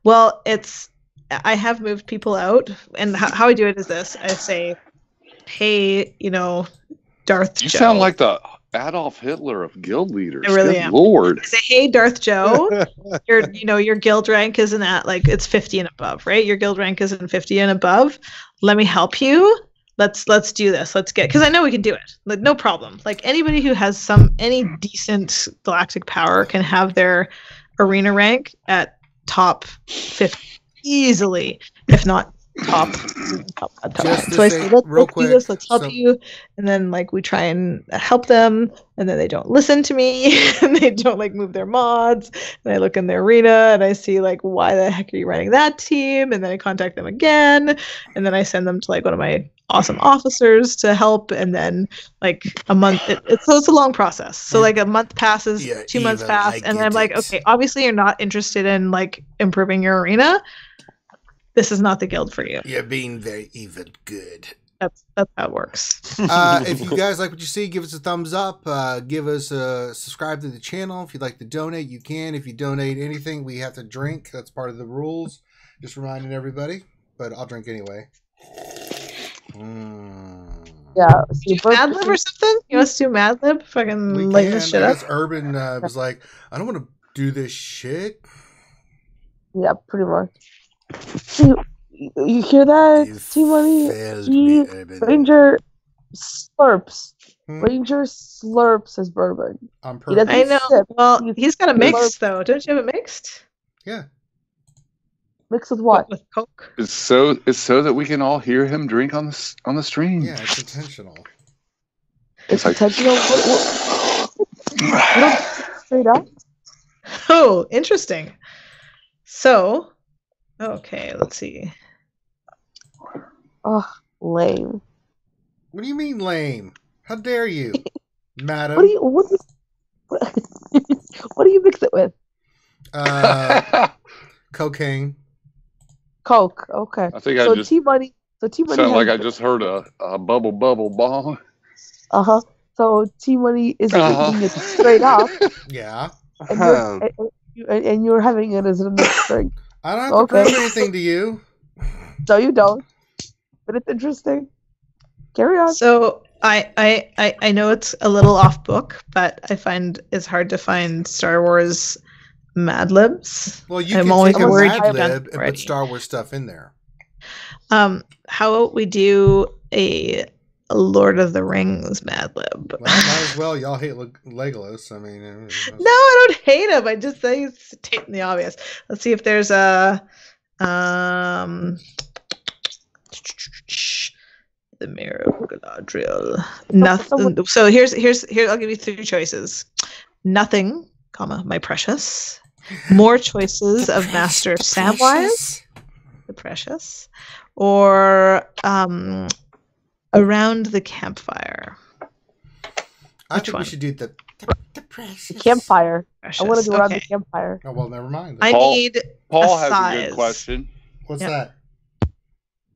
Well, I have moved people out, and how I do it is this: I say, "Hey, Darth You Joe." sound like the Adolf Hitler of guild leaders. I really Good am. Lord. I say, "Hey, Darth Joe, your guild rank isn't at like it's 50 and above, right? Your guild rank isn't 50 and above. Let me help you. Let's do this. Let's get because I know we can do it. Like no problem. Like anybody who has any decent galactic power can have their arena rank at top 50 easily, if not top. Just to So I say say, let's real do quick, this. Let's help so- you, and then like we try and help them, and then they don't listen to me, and they don't like move their mods. And I look in their arena, and I see like, why the heck are you running that team? And then I contact them again, and then I send them to like one of my awesome officers to help, and then like a month. It's a long process. So like a month passes, Yeah, 2 months Eva, pass, I and get I'm like, it. okay, obviously you're not interested in like improving your arena. This is not the guild for you. You're being very even good. That's how it works. If you guys like what you see, give us a thumbs up. Give us a subscribe to the channel. If you'd like to donate, you can. If you donate anything, we have to drink. That's part of the rules. Just reminding everybody. But I'll drink anyway. Yeah. See, Mad Lib or something? You want us to do Mad Lib? Fucking We lighten can. this shit I up. guess Urban was like, I don't want to do this shit. Yeah, pretty much. See, you hear that? T-Money? failed me, Urban. Ranger slurps. Hmm? Ranger slurps his bourbon. On He doesn't I know. sip. Well, he's got a mix slurp. though. Don't you have it mixed? Yeah. Mixed with what? With Coke. It's so that we can all hear him drink on the stream. Yeah, it's intentional. It's like- intentional. You don't straight up. Oh, interesting. So, okay, let's see. Oh, lame. What do you mean lame? How dare you, madam? What do you mix it with? Cocaine. Coke. Okay. I think so I just T-Money. So T-Money. sound like I just heard a bubble bong. So T-Money is Uh-huh. drinking it straight up, Yeah. and you're having it as a mixed drink. I don't have to Okay. prove anything to you. No, you don't. But it's interesting. Carry on. So I know it's a little off book, but I find it's hard to find Star Wars Mad Libs. Well, you I'm can always take a worried Mad you've done Lib it and already. put Star Wars stuff in there. How about we do a Lord of the Rings Mad Lib? Well, might as well. Y'all hate Legolas. I mean, No, I don't hate him. I just say he's stating the obvious. Let's see if there's a the Mirror of Galadriel. Nothing. So here's I'll give you 3 choices. Nothing, comma, my precious. More choices of Master Samwise, the precious, or around the campfire. I Which think one? we should do the precious. Campfire. Precious. I want to do around the Okay. campfire. Oh well, never mind. I Paul- need Paul a has a size. good question. What's Yep. that?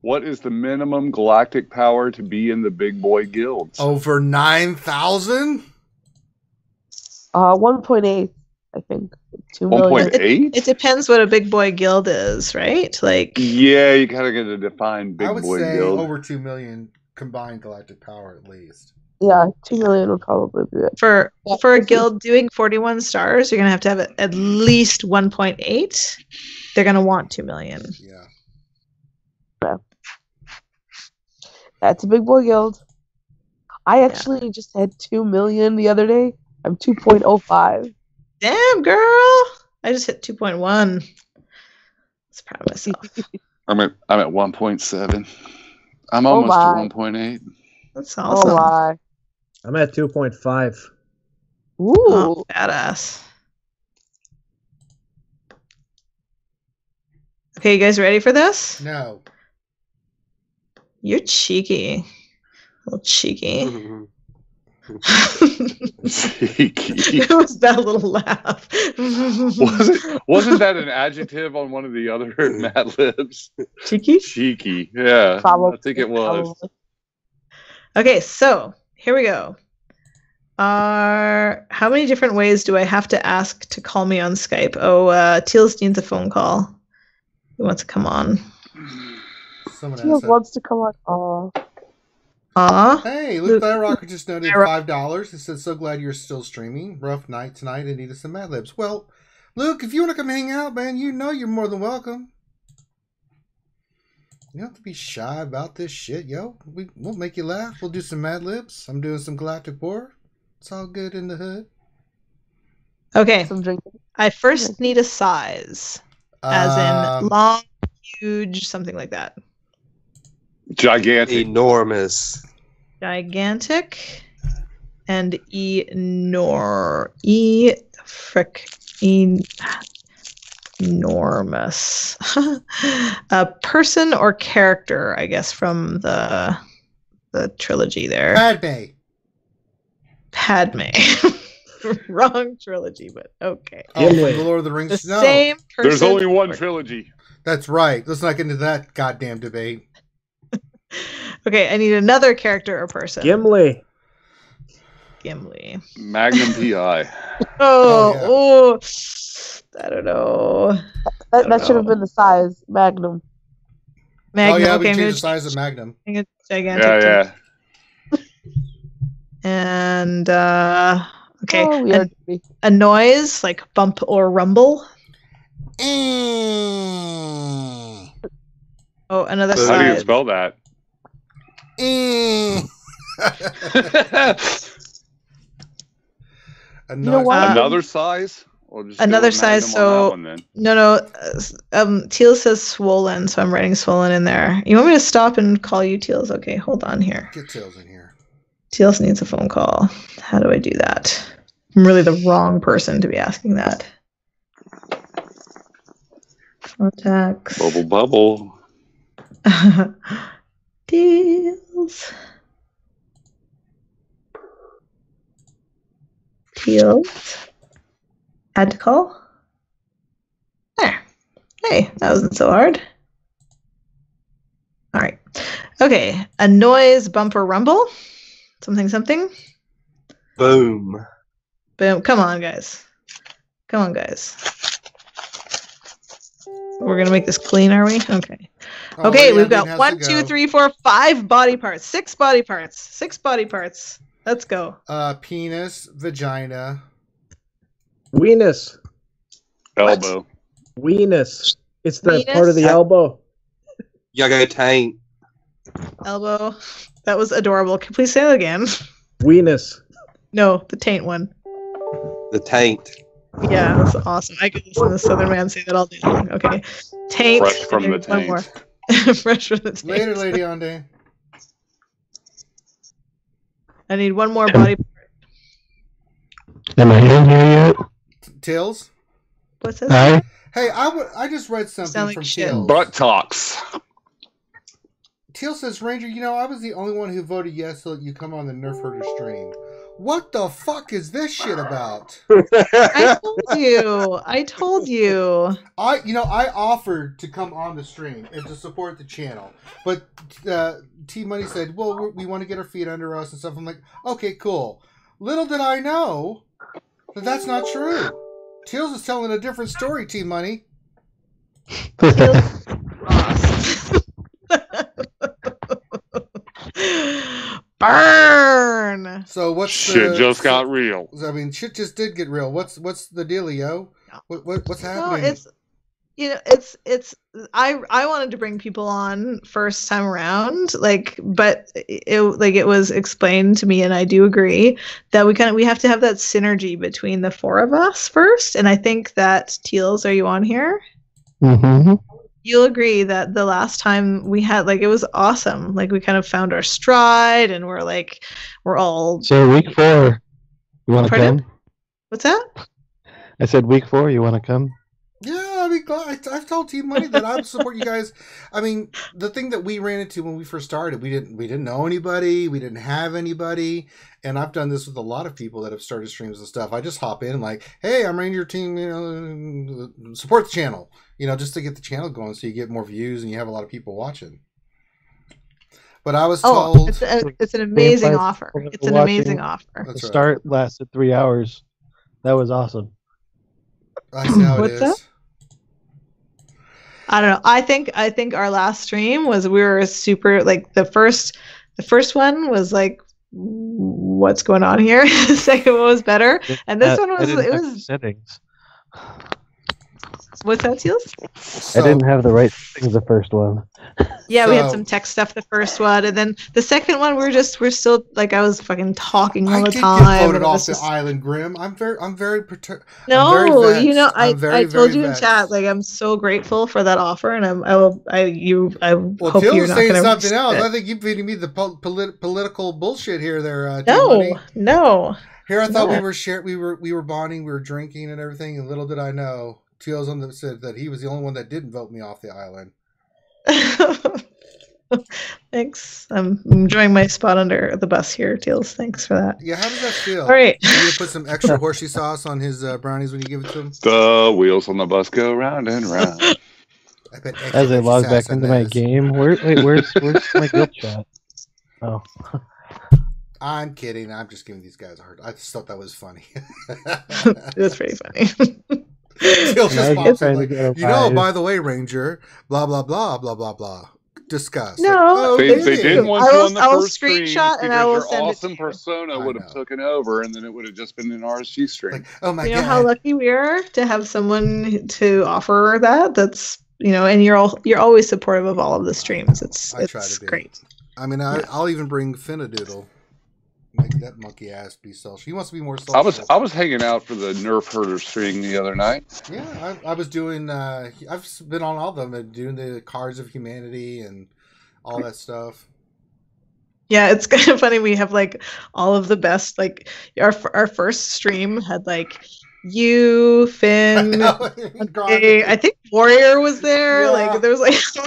What is the minimum galactic power to be in the big boy guilds? Over 9,000? 1.8, I think. 2 million. 1.8? It depends what a big boy guild is, right? Like Yeah, you gotta get a defined big I would boy say guild. over 2 million combined galactic power at least. Yeah, 2 million would probably be it. for a guild doing 41 stars, you're gonna have to have at least 1.8. They're gonna want 2 million. Yeah. That's a big boy guild. I actually just had 2 million the other day. I'm 2.05. Damn, girl. I just hit 2.1. That's proud of myself. I'm at 1.7. I'm Oh almost my. to 1.8. That's awesome. Oh my. I'm at 2.5. Ooh. Oh, badass. Okay, you guys ready for this? No. You're cheeky. A little cheeky. Cheeky. It was that little laugh. Wasn't that an adjective on one of the other Mad Libs? Cheeky? Cheeky. Yeah. Probably. I think it was. Probably. Okay, so here we go. How many different ways do I have to ask to call me on Skype? Oh, Teals needs a phone call. He wants to come on. Someone He asked that. wants to come on. Oh. Hey, Luke Rocker just donated $5. He said, "So glad you're still streaming. Rough night tonight and needed some Mad Libs." Well, Luke, if you want to come hang out, man, you know you're more than welcome. You don't have to be shy about this shit, yo. We'll make you laugh. We'll do some Mad Libs. I'm doing some Galactic War. It's all good in the hood. Okay. Some drinking. I first need a size. As in long, huge, something like that. Gigantic. Enormous. Gigantic and enormous. A person or character, I guess, from the trilogy there. Padme. Wrong trilogy, but okay. Oh, from the Lord of the Rings. The same person. There's only one trilogy. That's right. Let's not get into that goddamn debate. Okay, I need another character or person. Gimli. Magnum PI. Oh, I don't know. That should have been the size. Magnum. Oh yeah, okay, we changed the size of Magnum. It's gigantic. Yeah. And okay, Oh, a noise like bump or rumble. Oh, another How do you size. spell that? Another size? Or just Another go with size. Magnum on that So one, then? no. Teal says swollen, so I'm writing swollen in there. You want me to stop and call you, Teals? Okay, hold on here. Get Teals in here. Teals needs a phone call. How do I do that? I'm really the wrong person to be asking that. Contacts. Bubble. Teals. Add to call. There. Hey, that wasn't so hard. All right. Okay. A noise, bumper, rumble. Something. Boom. Boom. Come on, guys. We're going to make this clean, are we? Okay. Okay, we've got 1, 2, 3, 4, 5 body parts. 6 body parts. 6 body parts. Let's go. Penis, vagina. Weenus. Elbow. Weenus. It's the Weenus? part of the elbow. Y'all got a taint. Elbow. That was adorable. Can you please say that again? Weenus. No, the taint one. The taint. Yeah, that's awesome. I could listen to Southern Man say that all day long. Okay. Taint. Fresh from the One more. taint. Fresh from the taint. Later, Lady Onday. I need one more body part. Am I in here yet? Tills? What's this? Hi. Hey, I just read something Sound like from shit. Tills. Butt talks. Teal says, Ranger, I was the only one who voted yes to let you come on the Nerf Herder stream. What the fuck is this shit about? I told you. I offered to come on the stream and to support the channel, but T Money said, "Well, we want to get our feet under us and stuff." I'm like, "Okay, cool." Little did I know that that's not true. Teals is telling a different story. T Money. Burn. So what's Shit just got real. I mean, shit just did get real. What's the dealio? What's happening? No, it's I wanted to bring people on first time around, but it was explained to me, and I do agree that we have to have that synergy between the four of us first, and I think that Teals, are you on here? Mm-hmm. You'll agree that the last time we had, it was awesome. We kind of found our stride, and we're all. So week 4, you want to come? What's that? I said week 4, you want to come? Yeah, I mean, I've told Team Money that I would support you guys. I mean, the thing that we ran into when we first started, we didn't know anybody, we didn't have anybody, and I've done this with a lot of people that have started streams and stuff. I just hop in like, hey, I'm Ranger Team, support the channel, just to get the channel going, so you get more views and you have a lot of people watching. But I was told it's an amazing offer. It's an amazing offer. The start lasted 3 hours. That was awesome. I see how it is. That? I don't know. I think our last stream was, we were super, the first one was what's going on here? The second one was better, and this one was settings. What's that, Teals? I didn't have the right settings the first one. Yeah, we had some tech stuff the first one, and then the second one we're still I was fucking talking all the time. I did get voted off the island, Grim. I'm very No, I'm very vexed. I told you in chat, I'm so grateful for that offer, and I hope you're not going saying to something else. I think you're feeding me the political bullshit here. There, no. Here I thought we were bonding, we were drinking and everything, and little did I know, Teals said that he was the only one that didn't vote me off the island. Thanks. I'm enjoying my spot under the bus here, Teals. Thanks for that. Yeah, how does that feel? All right. You put some extra horsey sauce on his brownies when you give it to him? The wheels on the bus go round and round. As I log back into my game, where's my guild chat? Oh. I'm kidding. I'm just giving these guys a hard. I just thought that was funny. It was pretty funny. By the way, Ranger, blah blah blah blah blah blah. Discuss. No, they didn't want you on the first screenshot stream, and I will your send awesome persona would have taken over, and then it would have just been an RSG stream. Oh my god! You know how lucky we are to have someone to offer that. That's and you're always supportive of all of the streams. It's great. I mean, I'll even bring Finnadoodle. Make that monkey ass be social. He wants to be more social. I was hanging out for the Nerf Herder stream the other night. Yeah, I was doing. I've been on all of them and doing the Cards of Humanity and all that stuff. Yeah, it's kind of funny. We have all of the best. Our first stream had you, Finn, I think Warrior was there. Yeah. There was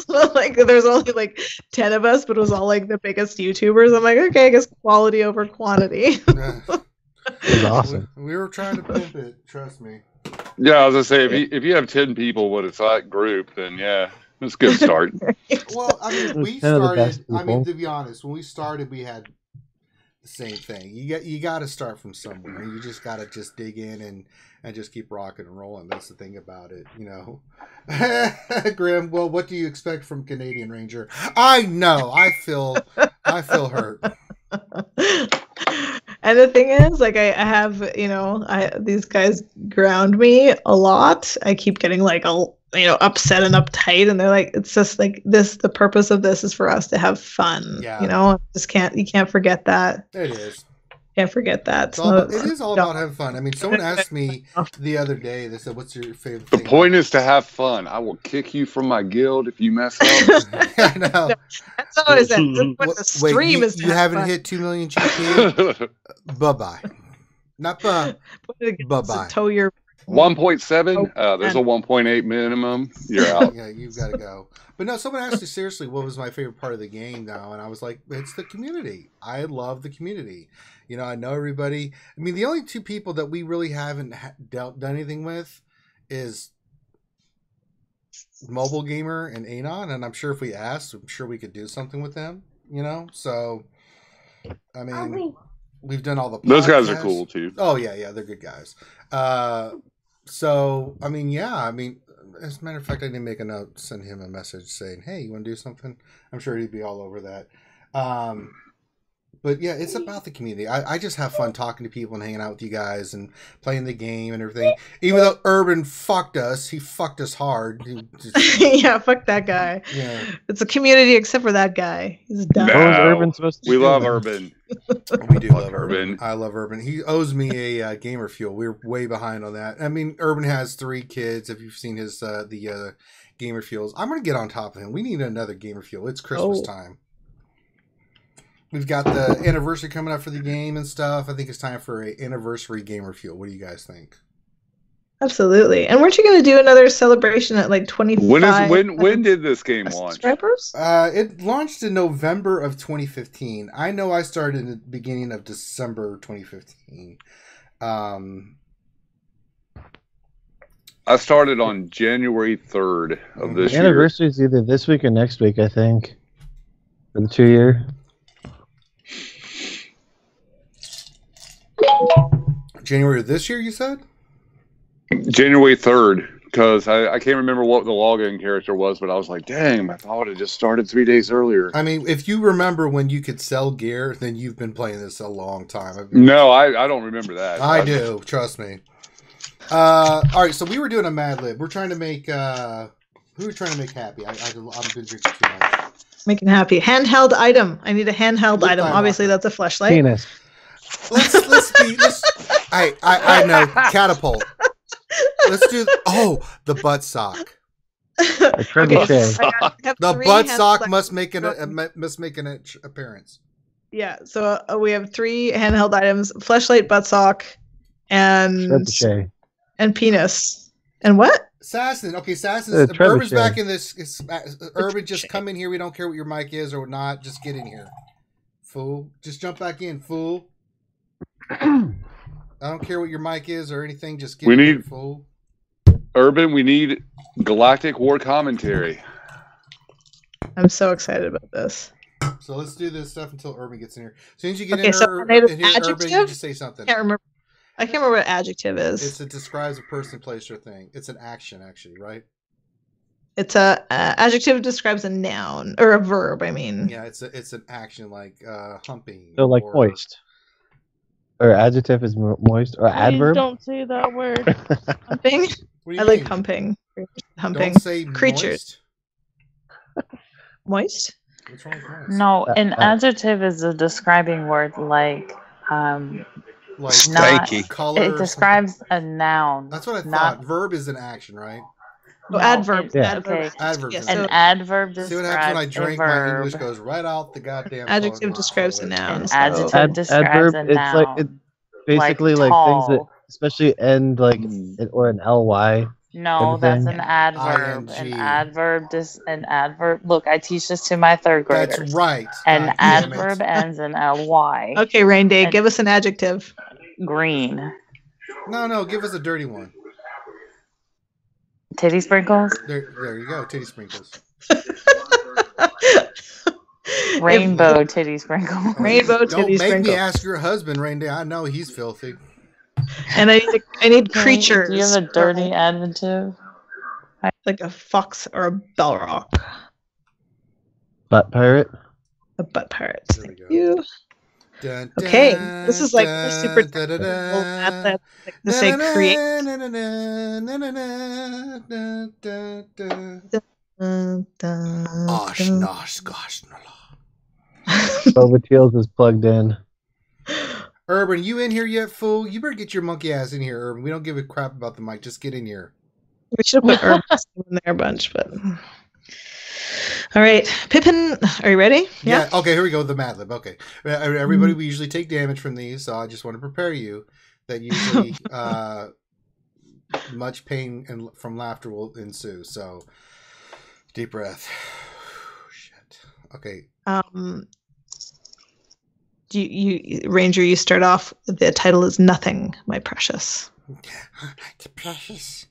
there was only 10 of us, but it was all the biggest YouTubers. I'm okay, I guess quality over quantity. It was awesome. We were trying to pimp it, trust me. Yeah, I was gonna say if you have 10 people with a flat group, then yeah, it's a good start. Well, I mean, we started. I mean, to be honest, when we started, we had the same thing. You got to start from somewhere. You just got to just dig in and just keep rocking and rolling. That's the thing about it, Grim, well, what do you expect from Canadian Ranger? I know. I feel hurt. And the thing is, I have, these guys ground me a lot. I keep getting upset and uptight, and they're it's just this. The purpose of this is for us to have fun. Yeah. You can't forget that. It is. Can't forget that. It is all about having fun. I mean, someone asked me the other day, they said, what's your favorite thing? The point is to have fun. I will kick you from my guild if you mess up. I know. That's always it. What the stream is. You haven't hit 2 million GP? Bye-bye. Not bye-bye. Toe your 1.7? There's a 1.8 minimum. You're out. Yeah, you've got to go. But no, someone asked me seriously what was my favorite part of the game now, and I was like, it's the community. I love the community. I know everybody. I mean, the only two people that we really haven't done anything with is Mobile Gamer and Anon, and I'm sure if we asked, I'm sure we could do something with them, So, I mean, we've done all the podcasts. Those guys are cool, too. Oh, yeah, they're good guys. So, I mean, as a matter of fact, I didn't make a note, send him a message saying, hey, you want to do something? I'm sure he'd be all over that. But yeah, it's about the community. I just have fun talking to people and hanging out with you guys and playing the game and everything. Even though Urban fucked us, he fucked us hard. Yeah, fuck that guy. Yeah. It's a community except for that guy. He's dumb. What was Urban supposed to We do love then? Urban. We do Fuck love Urban. I love Urban. He owes me a gamer fuel. We're way behind on that. I mean, Urban has 3 kids. If you've seen his the gamer fuels, I'm gonna get on top of him. We need another gamer fuel. It's Christmas time. We've got the anniversary coming up for the game and stuff. I think it's time for an anniversary gamer fuel. What do you guys think? Absolutely. And weren't you going to do another celebration at like 25? When did this game launch? Subscribers? It launched in November of 2015. I know I started in the beginning of December 2015. I started on January 3rd of this The year. anniversary is either this week or next week, I think. For the 2-year. January of this year, you said? January 3rd, because I can't remember what the login character was, but I was like, dang, I thought it just started 3 days earlier. I mean, if you remember when you could sell gear, then you've been playing this a long time. No, I don't remember that. I do, trust me. All right, so we were doing a Mad Lib. We're trying to make... who are we trying to make happy? I've been drinking too much. Making happy. Handheld item. I need a handheld item. Obviously, that's a fleshlight. Penis. I know. Catapult. Let's do... the butt sock. A trebuchet. The butt sock must make an appearance. Yeah, so we have 3 handheld items: fleshlight, butt sock, and Trebuchet. and penis. And what? Assassin. Okay, Assassin. Trebuchet. Urban's back in this. Urban, just come in here. We don't care what your mic is or not. Just get in here, fool. Just jump back in, fool. I don't care what your mic is or anything. Just get in here, fool. Urban, we need Galactic War commentary. I'm so excited about this. So let's do this stuff until Urban gets in here. As soon as you get in, Urban, you just say something. I can't remember what adjective is. It describes a person, place, or thing. It's an action, actually, right? It's a adjective describes a noun or a verb. I mean, yeah, it's an action like humping. So like moist. Or adjective is moist, or adverb. Don't say that word. Humping. I like humping. Humping. Don't say creatures. Moist. What's wrong with moist? No, an adjective is a describing word like stanky. Color. It describes a noun. That's what I thought. Verb is an action, right? Oh, adverb. Okay. Adverb. Yes, An adverb describes See what happens when I drink? a verb. My English goes right out the goddamn. Adjective describes a noun. An So. adjective describes adverb, a it's noun. like it's basically like things that especially end like or an ly. No, that's an adverb. ING. An adverb. Look, I teach this to my 3rd graders. That's right. An adverb ends in ly. Okay, Rain Day, give us an adjective. Green. No, give us a dirty one. Titty sprinkles. There you go, titty sprinkles. Rainbow titty sprinkle. Rainbow Don't titty make sprinkle. me ask your husband, Rain Day. I know he's filthy. And I need creatures. Do you have a dirty adjective? Like a fox or a bellrock. Butt pirate. A butt pirate. There we go. You. Dun, Okay, dun, this is like dun, super dun, dun, technical. dun, To say create. Bobateals is plugged in. Urban, you in here yet, fool? You better get your monkey ass in here, Urban. We don't give a crap about the mic. Just get in here. We should put Urban in there a bunch, but. All right, Pippin, are you ready? Yeah. Okay, here we go. The Mad Lib. Okay, everybody, we usually take damage from these, so I just want to prepare you that usually much pain and from laughter will ensue. So, deep breath. Shit. Okay. You Ranger, you start off. The title is Nothing, My Precious. The precious.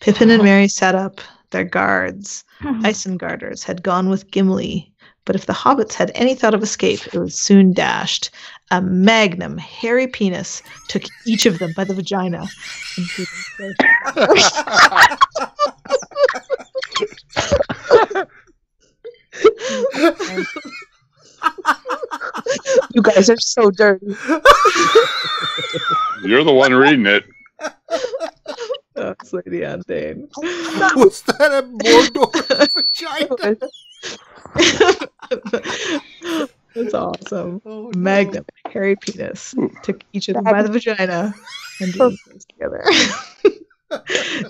Pippin and Merry set up their guards. Isengarders had gone with Gimli, but if the hobbits had any thought of escape, it was soon dashed. A magnum, hairy penis took each of them by the vagina. guys are so dirty. You're the one reading it. That's Lady Andane. Was that a Mordor vagina? That's awesome. Oh, no. Magnum, hairy penis, took each of them by the vagina and drew things together.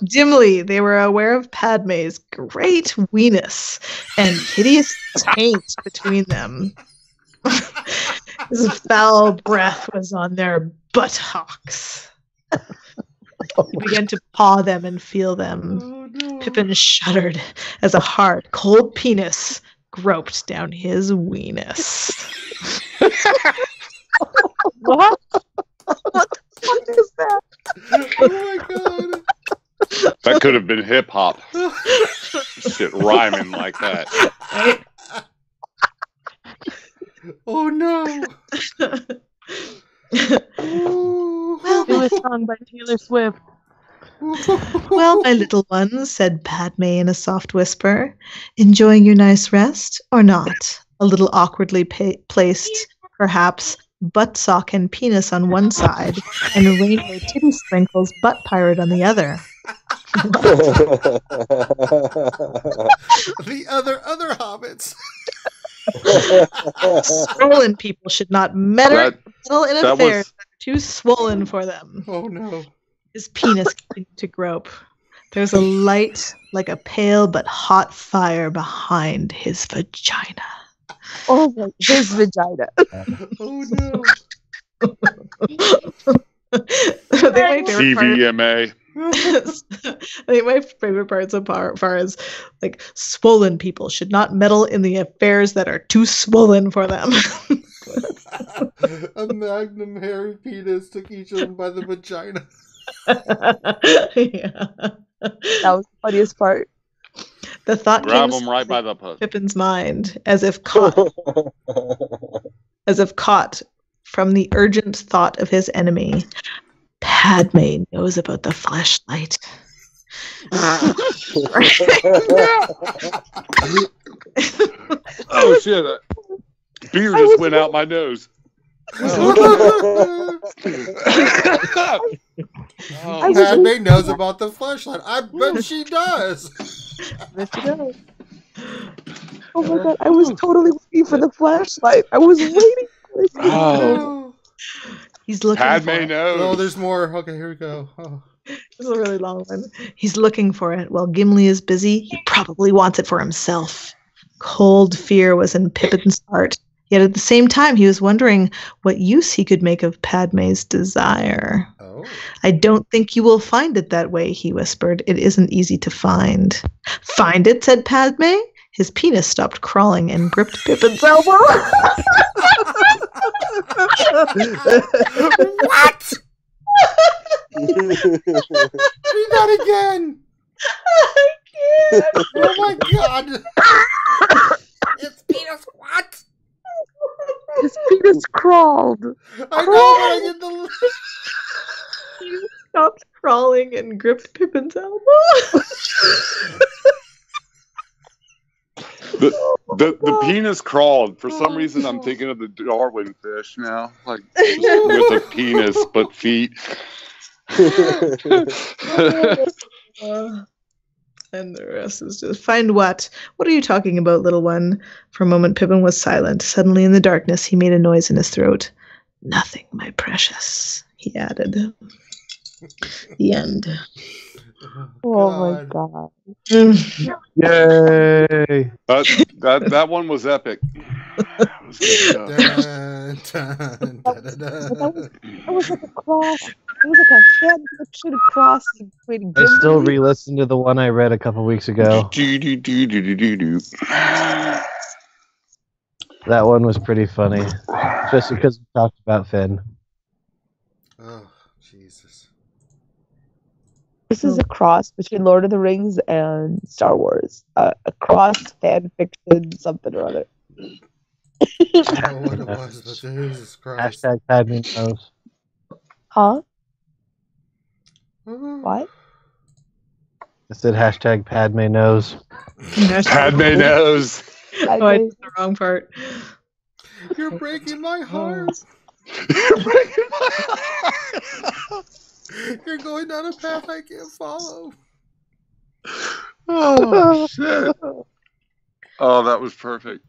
Dimly, they were aware of Padme's great weenus and hideous taint between them. His foul breath was on their buttocks. He began to paw them and feel them. Oh, no. Pippin shuddered as a hard, cold penis groped down his weenus. What? What the fuck is that? Oh my god. That could have been hip hop. Shit rhyming like that. Oh no. Well, it was sung by Taylor Swift. Well, my little ones, said Padme in a soft whisper, enjoying your nice rest, or not? A little awkwardly placed, perhaps, butt sock and penis on one side, and rainbow titty sprinkles butt pirate on the other. The other hobbits. Swollen people should not meddle in that affairs was- that are too swollen for them. Oh no. His penis continued to grope. There's a light like a pale but hot fire behind his vagina. Oh my, his vagina. Oh no. I think my favorite part, TVMA. I think my favorite part so far is like swollen people should not meddle in the affairs that are too swollen for them. A magnum hairy penis took each of them by the vagina. Yeah. That was the funniest part. The thought Grab came them right by the pussy. Pippin's mind, as if caught from the urgent thought of his enemy. Padme knows about the fleshlight. Oh shit! Beer just went out my nose. Padme knows about the fleshlight. I bet she does. Oh my god, I was totally waiting for the flashlight. I was waiting for it. Oh. He's looking for Padme it. knows. Oh, there's more. Okay, here we go. Oh. This is a really long one. He's looking for it. While Gimli is busy, he probably wants it for himself. Cold fear was in Pippin's heart. Yet at the same time, he was wondering what use he could make of Padme's desire. Oh. I don't think you will find it that way, he whispered. It isn't easy to find. Find it, said Padme. His penis stopped crawling and gripped Pippin's elbow. What? Read that again. I can't. Oh my god. His penis what? His penis crawled. I know. I get the. He stopped crawling and gripped Pippin's elbow. The penis crawled. For some reason, I'm thinking of the Darwin fish now, like just with a penis but feet. And the rest is just find what? What are you talking about, little one? For a moment, Pippin was silent. Suddenly, in the darkness, he made a noise in his throat. Nothing, my precious, he added. The end. Oh my god. Yay! That one was epic. That was good stuff. That was like a cross. It was like a fan fiction cross between I still Gimli. re-listened to the one I read a couple weeks ago. That one was pretty funny, especially because we talked about Finn. Oh, Jesus. This is a cross between Lord of the Rings and Star Wars. A cross fan fiction, something or other. I don't know what it was, but Jesus Christ. Hashtag Padme knows. Huh? What? I said hashtag Padme knows. Padme knows. Oh, I did the wrong part. You're breaking my heart. You're breaking my heart. You're going down a path I can't follow. Oh shit! Oh, that was perfect.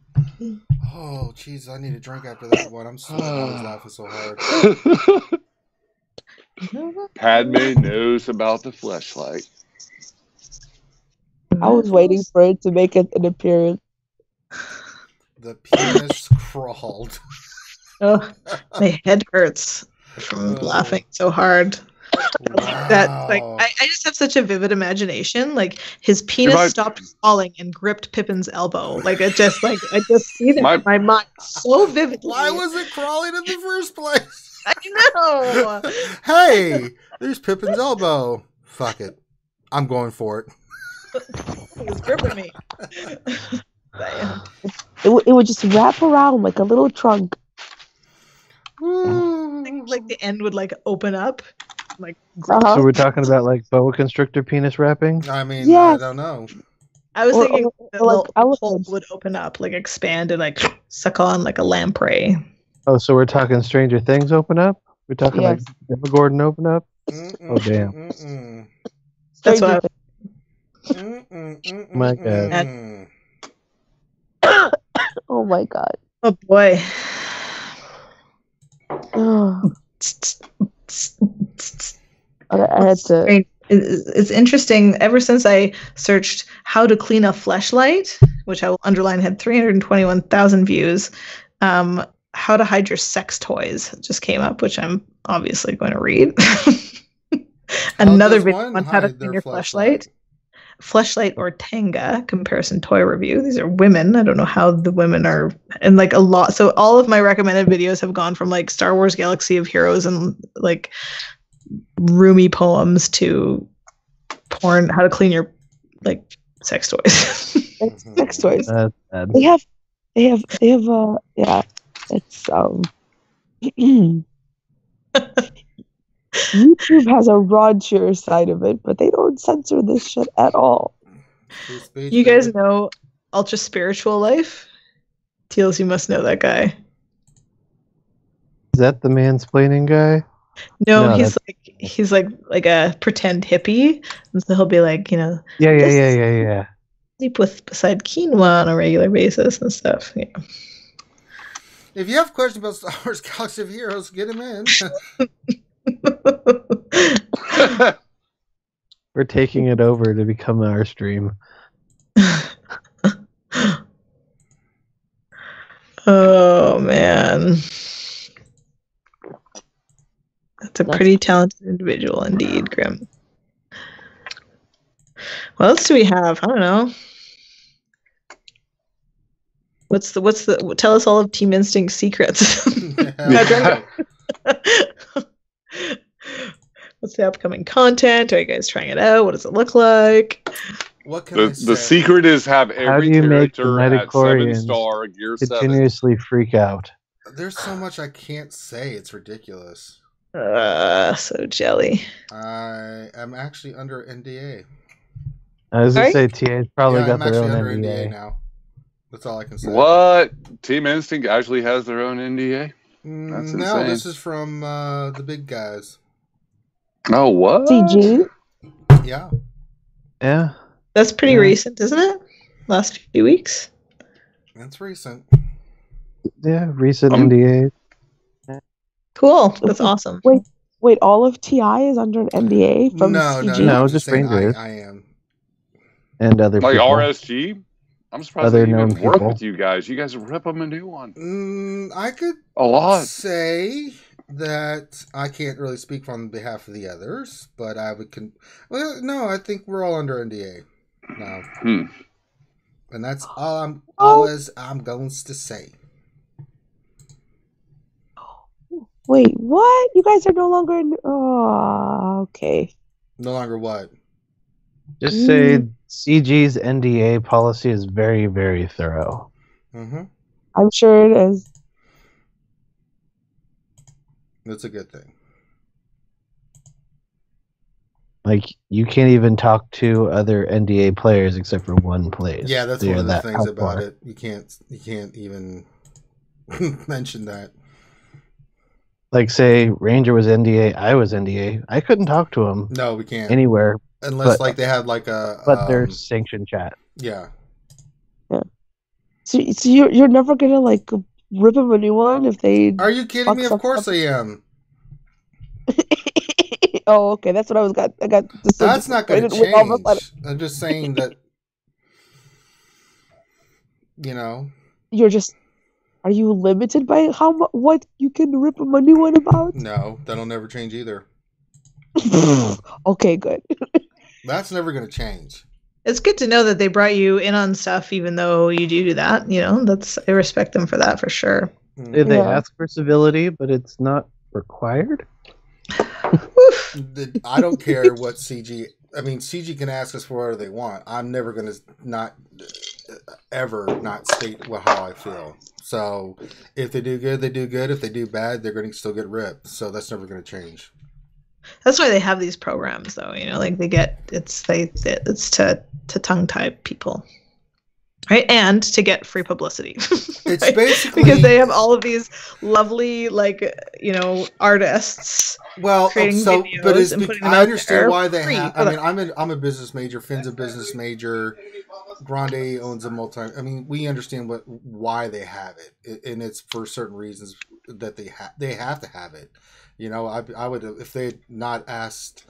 Oh, jeez, I need a drink after that one. I'm sweating. I was laughing so hard. Padme knows about the fleshlight. I was waiting for it to make an appearance. The penis crawled. Oh, my head hurts from laughing so hard. Wow. That like I just have such a vivid imagination. Like his penis stopped crawling and gripped Pippin's elbow. Like I just see that in my mind so vividly. Why was it crawling in the first place? I know. Hey, there's Pippin's elbow. Fuck it. I'm going for it. He was gripping me. It would just wrap around like a little trunk. Like the end would like open up. Like So we're talking about like boa constrictor penis wrapping? I mean, I don't know. I was thinking like the hole would open up, like expand and like suck on like a lamprey. Oh, so we're talking Stranger Things open up? We're talking like Demogorgon open up? Oh, damn. That's what My God. Oh my God. Oh boy. I had to. It's interesting. Ever since I searched how to clean a fleshlight, which I will underline had 321,000 views, how to hide your sex toys just came up, which I'm obviously going to read. Another video on how to clean your fleshlight. Fleshlight or Tanga comparison toy review. These are women. I don't know how the women are, and like a lot. So all of my recommended videos have gone from like Star Wars Galaxy of Heroes and like roomy poems to porn, how to clean your like sex toys. Sex toys. Bad. They have yeah. It's YouTube has a raunchier side of it, but they don't censor this shit at all. You guys know Ultra Spiritual Life? Teals, you must know that guy. Is that the mansplaining guy? No, he's like a pretend hippie, and so he'll be like, you know, yeah. Sleep beside quinoa on a regular basis and stuff. Yeah. If you have questions about Star Wars Galaxy of Heroes, get him in. We're taking it over to become our stream. Oh man, that's a pretty talented individual indeed, Grim. What else do we have? I don't know. What's the tell us all of Team Instinct's secrets. What's the upcoming content? Are you guys trying it out? What does it look like? What can the secret is have every character at Metachlorians 7-star gear 7. continuously freak out? There's so much I can't say. It's ridiculous. So jelly. I am actually under NDA. I was going to say TA's probably got I'm their actually own under NDA. now. That's all I can say. What? Team Instinct actually has their own NDA? That's insane. No, this is from the big guys. Oh, what? CG? Yeah. Yeah. That's pretty recent, isn't it? Last few weeks? That's recent. Yeah, recent NDA. Cool. That's awesome. Wait, all of TI is under an NDA from CG? No, just Rangers. I am. And other like people. RSG? I'm surprised Other they even known work people. with you guys. You guys rip them a new one. I could a lot. say that I can't really speak on behalf of the others, but I would. Well, no, I think we're all under NDA now, and that's all I'm going to say. Wait, what? You guys are no longer in... Oh, okay. No longer what? Just say CG's NDA policy is very, very thorough. Mm-hmm. I'm sure it is. That's a good thing. Like, you can't even talk to other NDA players except for one place. Yeah, that's They're one of the that things about hardcore. it. You can't even mentioned that. Like, say, Ranger was NDA, I was NDA. I couldn't talk to him. No, we can't anywhere unless like they had like a. But there's sanctioned chat. Yeah. Yeah. So you're never gonna like rip him a new one if they. Are you kidding me? Of course I am. Oh, okay. That's what I got. That's not going to change. I'm just saying that. You know. You're just. Are you limited by what you can rip him a new one about? No, that'll never change either. Okay, good. That's never going to change. It's good to know that they brought you in on stuff, even though you do that. You know, I respect them for that for sure. They ask for civility, but it's not required. I don't care what CG. I mean, CG can ask us for whatever they want. I'm never going to ever not state how I feel. So if they do good, they do good. If they do bad, they're going to still get ripped. So that's never going to change. That's why they have these programs, though. You know, like it's to tongue tie people, right? And to get free publicity. It's right? basically because they have all of these lovely, artists. Well, creating videos but and putting them I out understand there why they free have. for I them. mean, I'm a business major. Finn's a business major. Grande owns a multi. I mean, we understand why they have it, and it's for certain reasons that they have to have it. You know, I would if they had not asked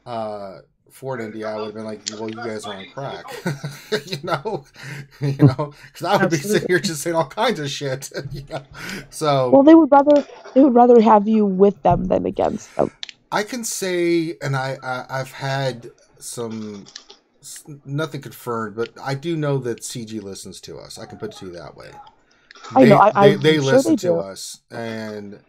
for an NDA, I would have been like, well, you guys are on crack. you know, because I would be sitting here just saying all kinds of shit. You know? So well, they would rather have you with them than against them. I can say, and I've had some. Nothing confirmed, but I do know that CG listens to us. I can put it to you that way. They listen to us, and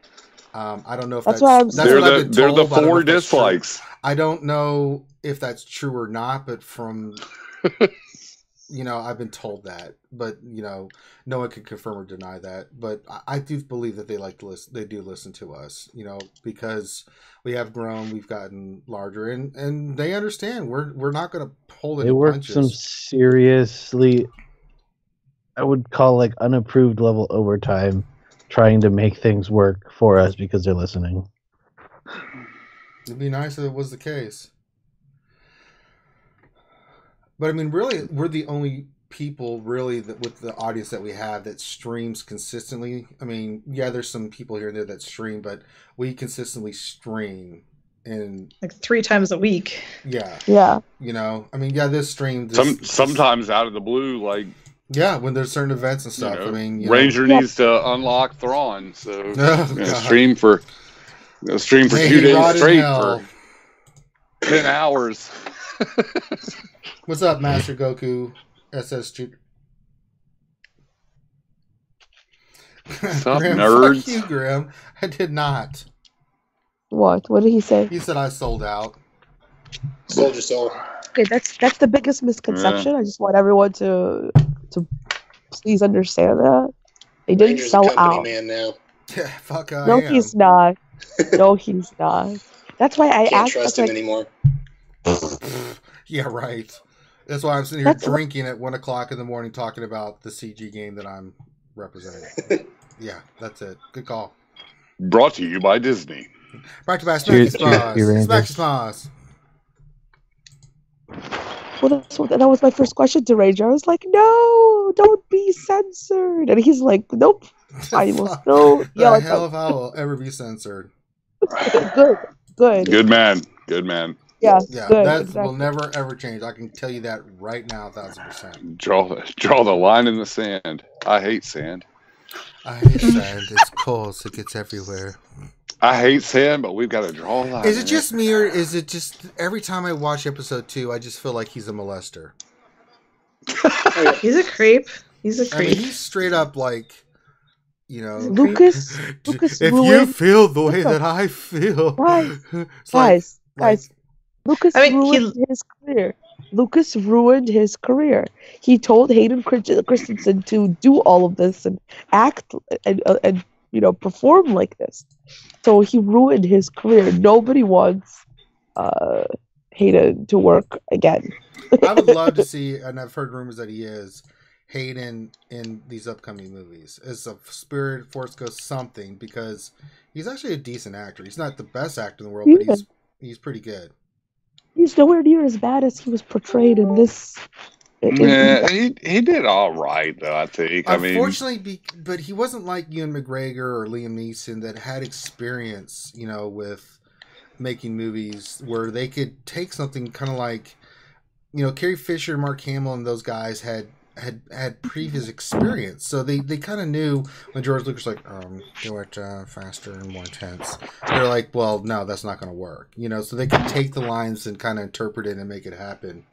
I don't know if that's why they're the 4 dislikes. I don't know if that's true or not, but from I've been told that, but no one can confirm or deny that. But I do believe that they like to listen. They do listen to us, because we have grown, we've gotten larger, and they understand we're not going to hold any punches. They work some seriously, I would call unapproved level overtime, trying to make things work for us because they're listening. It'd be nice if it was the case. But I mean, really, we're the only people really that with the audience that we have that streams consistently. I mean, yeah, there's some people here and there that stream, but we consistently stream and 3 times a week. Yeah. Yeah. I mean, yeah, this stream. Sometimes out of the blue, yeah, when there's certain events and stuff. I mean, Ranger needs to unlock Thrawn, so stream for 2 days straight for 10 hours. What's up, Master Goku SSG? What's up, Grim, nerds? Fuck you, Grim. I did not. What? What did he say? He said I sold out. Sold your soul. Okay, that's the biggest misconception. Yeah. I just want everyone to please understand that they didn't Ranger's sell a company out. man now. Yeah, fuck I No, am. he's not. No, he's not. That's why I Can't asked. trust him anymore. Yeah, right. That's why I'm sitting here drinking at 1 o'clock in the morning talking about the CG game that I'm representing. Yeah, that's it. Good call. Brought to you by Disney. Back to back Smacky Spas. Smacky Spas. Well, that was my first question to Ranger. I was like, "No, don't be censored," and he's like, "Nope, I will still yell The at hell them." if I will ever be censored. Good. Good man. Good man. Yeah, Yeah, good, that exactly. will never ever change. I can tell you that right now, 1,000%. Draw the line in the sand. I hate sand. I hate sand. It's cold, so it gets everywhere. I hate sand, but we've got to draw a line. Is it just me, or is it just every time I watch episode 2, I just feel like he's a molester? He's a creep. He's a I creep. mean, he's straight up like, Lucas if you ruined- feel the way that I feel, Guys, Lucas ruined his career. Lucas ruined his career. He told Hayden Christensen to do all of this and act and perform like this. So he ruined his career. Nobody wants Hayden to work again. I would love to see, and I've heard rumors that he is. Hayden in these upcoming movies as a Spirit, Force Ghost, something, because he's actually a decent actor. He's not the best actor in the world, but he's pretty good. He's nowhere near as bad as he was portrayed in this. Yeah, he did all right though. I think. Unfortunately, but he wasn't like Ewan McGregor or Liam Neeson that had experience, with making movies where they could take something kind of like, Carrie Fisher, Mark Hamill, and those guys had previous experience, so they kind of knew when George Lucas was like, do it faster and more intense. They're like, well, no, that's not going to work, so they could take the lines and kind of interpret it and make it happen.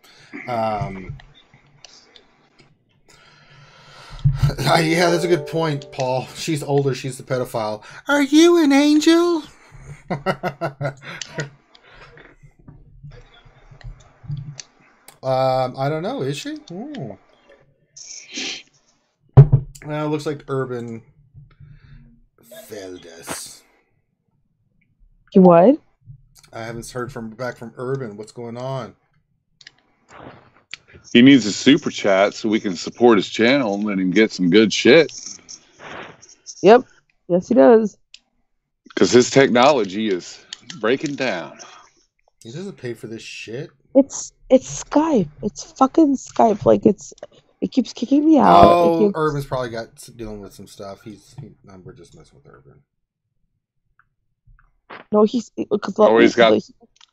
Yeah, that's a good point, Paul. She's older. She's the pedophile. Are you an angel? I don't know. Is she? Ooh. Well, it looks like Urban Veldes. What? I haven't heard back from Urban. What's going on? He needs a super chat so we can support his channel and let him get some good shit. Yep. Yes, he does. Because his technology is breaking down. He doesn't pay for this shit. It's Skype. It's fucking Skype. Like it keeps kicking me out. Oh, Urban's probably dealing with some stuff. We're just messing with Urban. No, he's got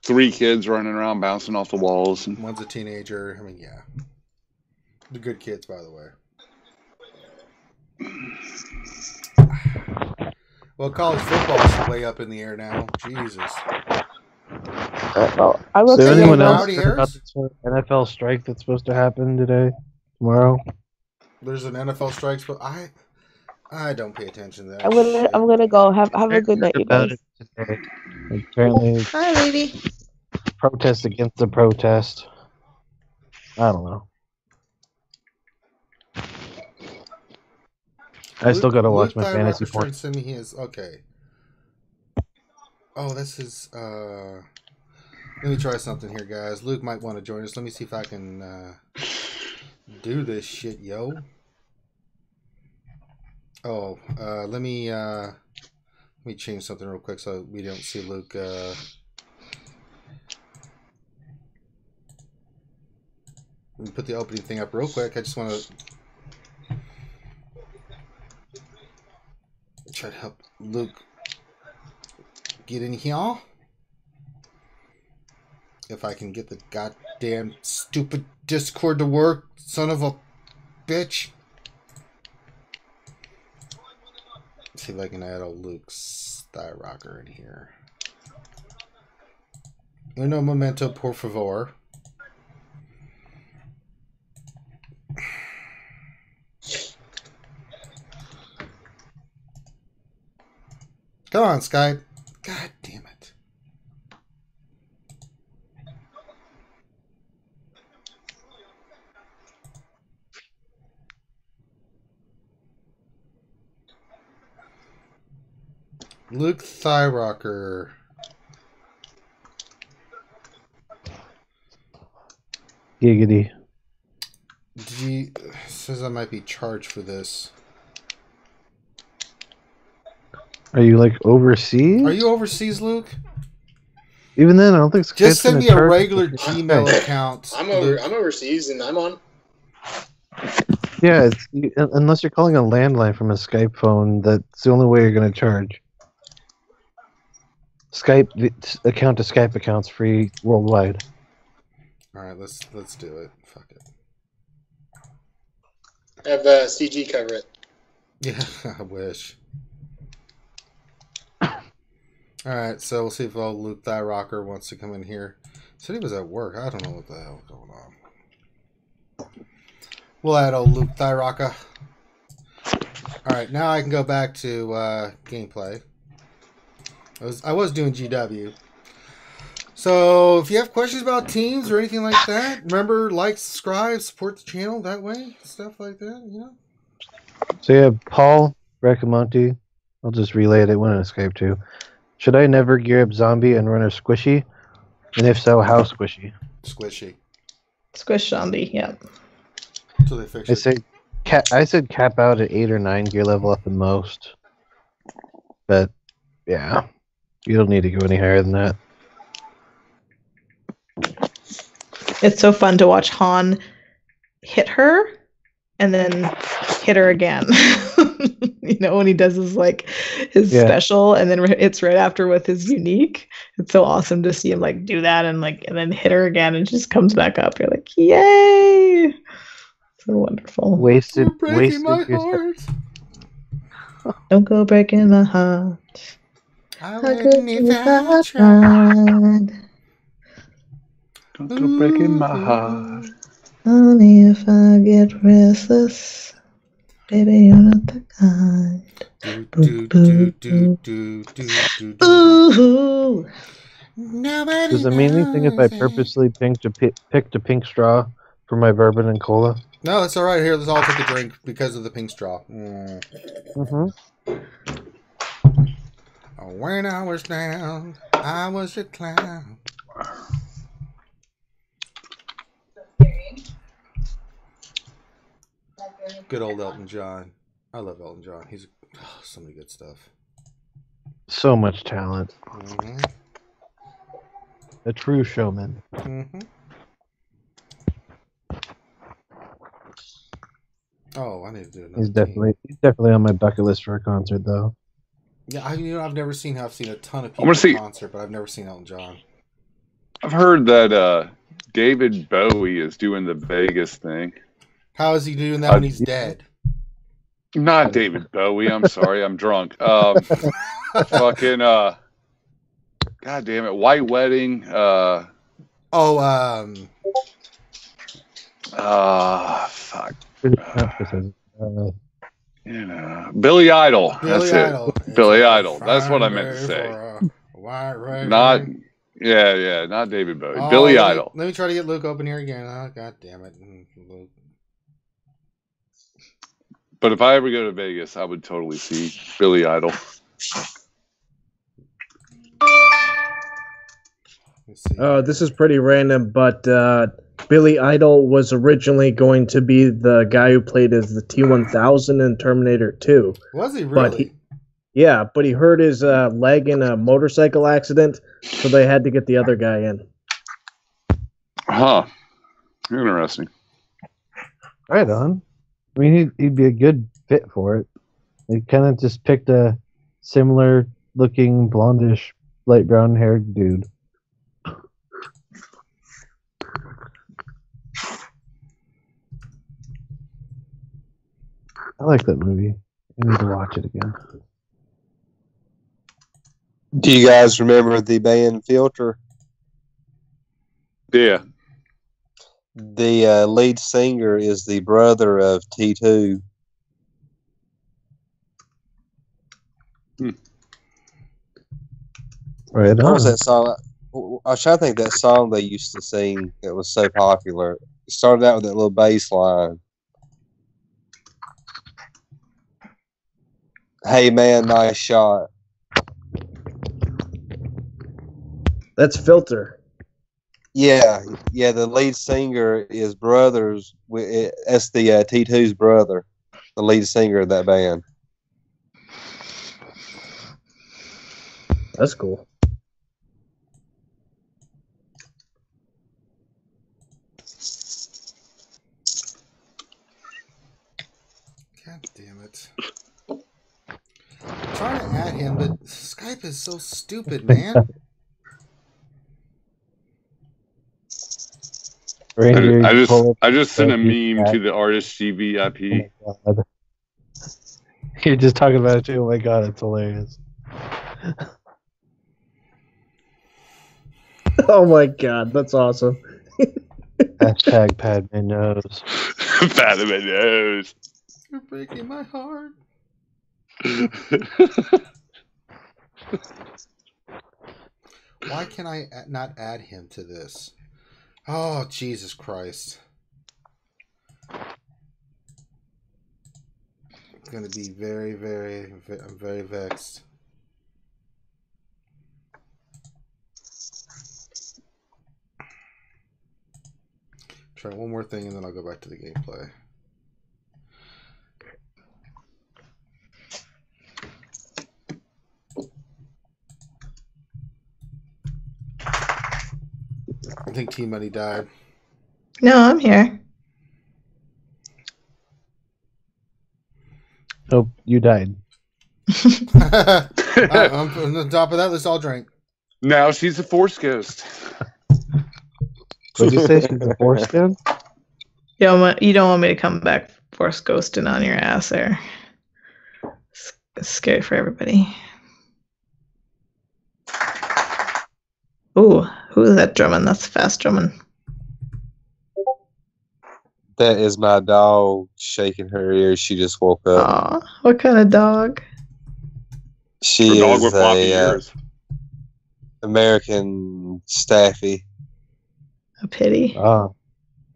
3 kids running around bouncing off the walls. One's a teenager. I mean, yeah. They're good kids, by the way. Well, college football is way up in the air now. Jesus. I will. Is there anyone else about this NFL strike that's supposed to happen tomorrow? There's an NFL strike, but I don't pay attention to that. I'm gonna go. Have a good night, you guys. Apparently, hi, baby. Protest against the protest. I don't know. I still gotta watch my fantasy points. Send me his. Okay. Oh, this is. Let me try something here, guys. Luke might want to join us. Let me see if I can do this shit, yo. Oh, let me change something real quick so we don't see Luke. Let me put the opening thing up real quick. I just want to try to help Luke get in here. If I can get the goddamn stupid Discord to work, son of a bitch. Let's see if I can add old Luke's thigh rocker in here. Uno momento, por favor. Come on, Skype. God damn it. Luke Thyrocker. Giggity. Says I might be charged for this. Are you like overseas? Are you overseas, Luke? Even then, I don't think. Just send me a regular Gmail account. I'm overseas and I'm on. Yeah, unless you're calling a landline from a Skype phone, that's the only way you're going to charge. Skype account to Skype account's free worldwide. All right, let's do it. Fuck it. Have CG cover it. Yeah, I wish. All right, so we'll see if old Luke Thyrocker wants to come in here. Said he was at work. I don't know what the hell is going on. We'll add old Luke Thyrocker. All right, now I can go back to gameplay. I was doing GW. So if you have questions about teams or anything like that, remember, like, subscribe, support the channel that way, stuff like that, you know. So yeah, Paul Bracamonte, I'll just relay it. It went on Skype too. Should I never gear up zombie and run a squishy? And if so, how squishy? Squishy. Squish zombie, yeah. So they fix I it. say I said cap out at 8 or 9 gear level at the most. But yeah, you don't need to go any higher than that. It's so fun to watch Han hit her and then hit her again. You know, when he does his special, and then it's right after with his unique. It's so awesome to see him do that and then hit her again, and she just comes back up. You're like, yay! So wonderful. Wasted my your heart. Don't go breaking my heart. I How wouldn't could if you I I tried. tried? Don't go breaking my heart. Only if I get restless, baby, you're not the kind. Ooh. Nobody Does it mean anything if I purposely picked a pink straw for my bourbon and cola? No, that's all right. Here, let's all take a drink because of the pink straw. When I was down, I was a clown. Good old Elton John. I love Elton John. He's so many good stuff. So much talent. A true showman. Oh, I need to do another. He's definitely on my bucket list for a concert, though. Yeah, I've never seen. I've seen a ton of people at concert, but I've never seen Elton John. I've heard that David Bowie is doing the Vegas thing. How is he doing that when he's dead? Not David Bowie. I'm sorry, I'm drunk. Fucking God damn it, White Wedding. Fuck. Billy Idol. That's it. Billy Idol. That's what I meant to say. Not David Bowie. Billy Idol. Let me try to get Luke open here again. Oh, God damn it, Luke. But if I ever go to Vegas, I would totally see Billy Idol. This is pretty random, but Billy Idol was originally going to be the guy who played as the T-1000 in Terminator 2. Was he really? But he hurt his leg in a motorcycle accident, so they had to get the other guy in. Huh. Interesting. Right on. I mean, he'd be a good fit for it. They kind of just picked a similar looking blondish, light brown haired dude. I like that movie. I need to watch it again. Do you guys remember the band Filter? Yeah. The lead singer is the brother of T2. Right What on. was that song? I was trying to think that song they used to sing that was so popular. It started out with that little bass line. Hey man, nice shot. That's Filter. Yeah. The lead singer is brothers. That's the T2's brother, the lead singer of that band. That's cool. God damn it. I'm trying to add him, but Skype is so stupid, man. I just sent a meme to the RSG VIP. Oh, you're just talking about it too. Oh my god, it's hilarious. Oh my god, that's awesome. Hashtag Padme knows. Padme knows. You're breaking my heart. Why can I not add him to this? Oh, Jesus Christ. I'm going to be very, very, I'm very vexed. Try one more thing and then I'll go back to the gameplay. think T Money died. No, I'm here. Oh, you died. On top of that, let's all drink. Now she's a force ghost. What did you say? She's a force ghost? You don't want me to come back force ghosting on your ass there. It's scary for everybody. Ooh, who is that drumming? That's fast drumming. That is my dog shaking her ears. She just woke up. Aw, what kind of dog? She A dog is with floppy a ears. American Staffy. A pity. Oh,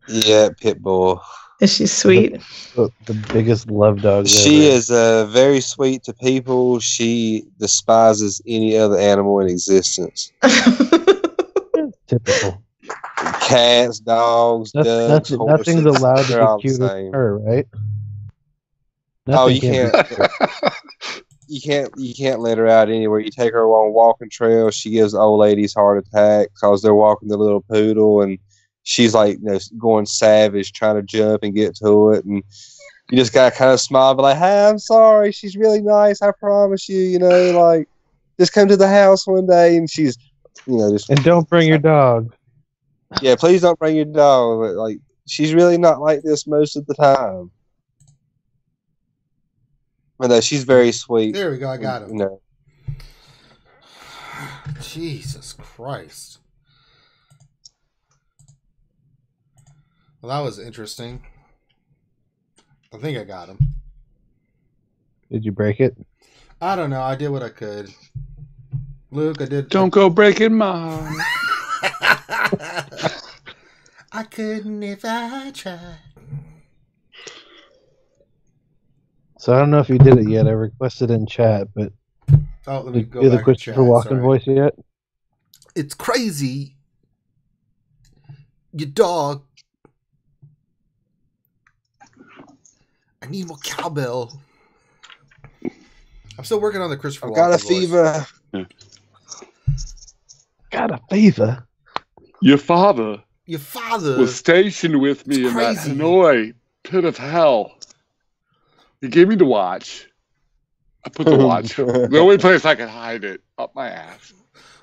Yeah, pit bull. Is she sweet? the biggest love dog She ever. is very sweet to people. She despises any other animal in existence. Typical. Cats, dogs, ducks, horses. Nothing's allowed They're to all be the cute with same. her, right? Oh, Nothing you can be can't. You can't let her out anywhere. You take her on walking trails. She gives old ladies heart attacks because they're walking the little poodle, and she's like, going savage, trying to jump and get to it, and you just gotta kind of smile, be like, "Hey, I'm sorry. She's really nice. I promise you. Like, just come to the house one day." And she's, just And don't bring your dog. yeah, please don't bring your dog. But, like, she's really not like this most of the time. But she's very sweet. There we go. I got him. You know. Jesus Christ. Well, that was interesting. I think I got him. Did you break it? I don't know. I did what I could. Luke, I did. Don't go breaking mine. I couldn't if I tried. So I don't know if you did it yet. I requested in chat, but Oh, let me did go you do the back to Christopher chat, Walken sorry. voice yet? It's crazy. Your dog. I need more cowbell. I'm still working on the Christopher Walken Got a voice. fever. Got a fever. Your father Your father was stationed with me It's in that crazy. Hanoi pit of hell. He gave me the watch. I put the watch. The only place I could hide it, up my ass.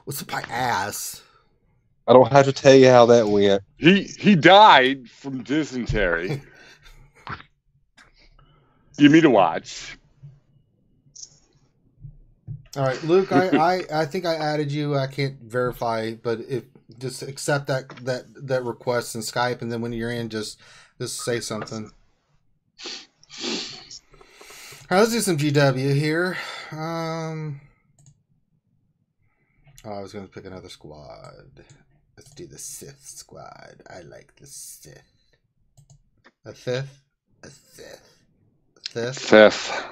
What's up my ass? I don't have to tell you how that went. He died from dysentery. Give me the watch. All right, Luke. I think I added you. I can't verify, but if just accept that request in Skype, and then when you're in, just say something. All right, let's do some GW here. I was going to pick another squad. Let's do the Sith squad. I like the Sith. A Sith? A Sith. A Sith? Seth.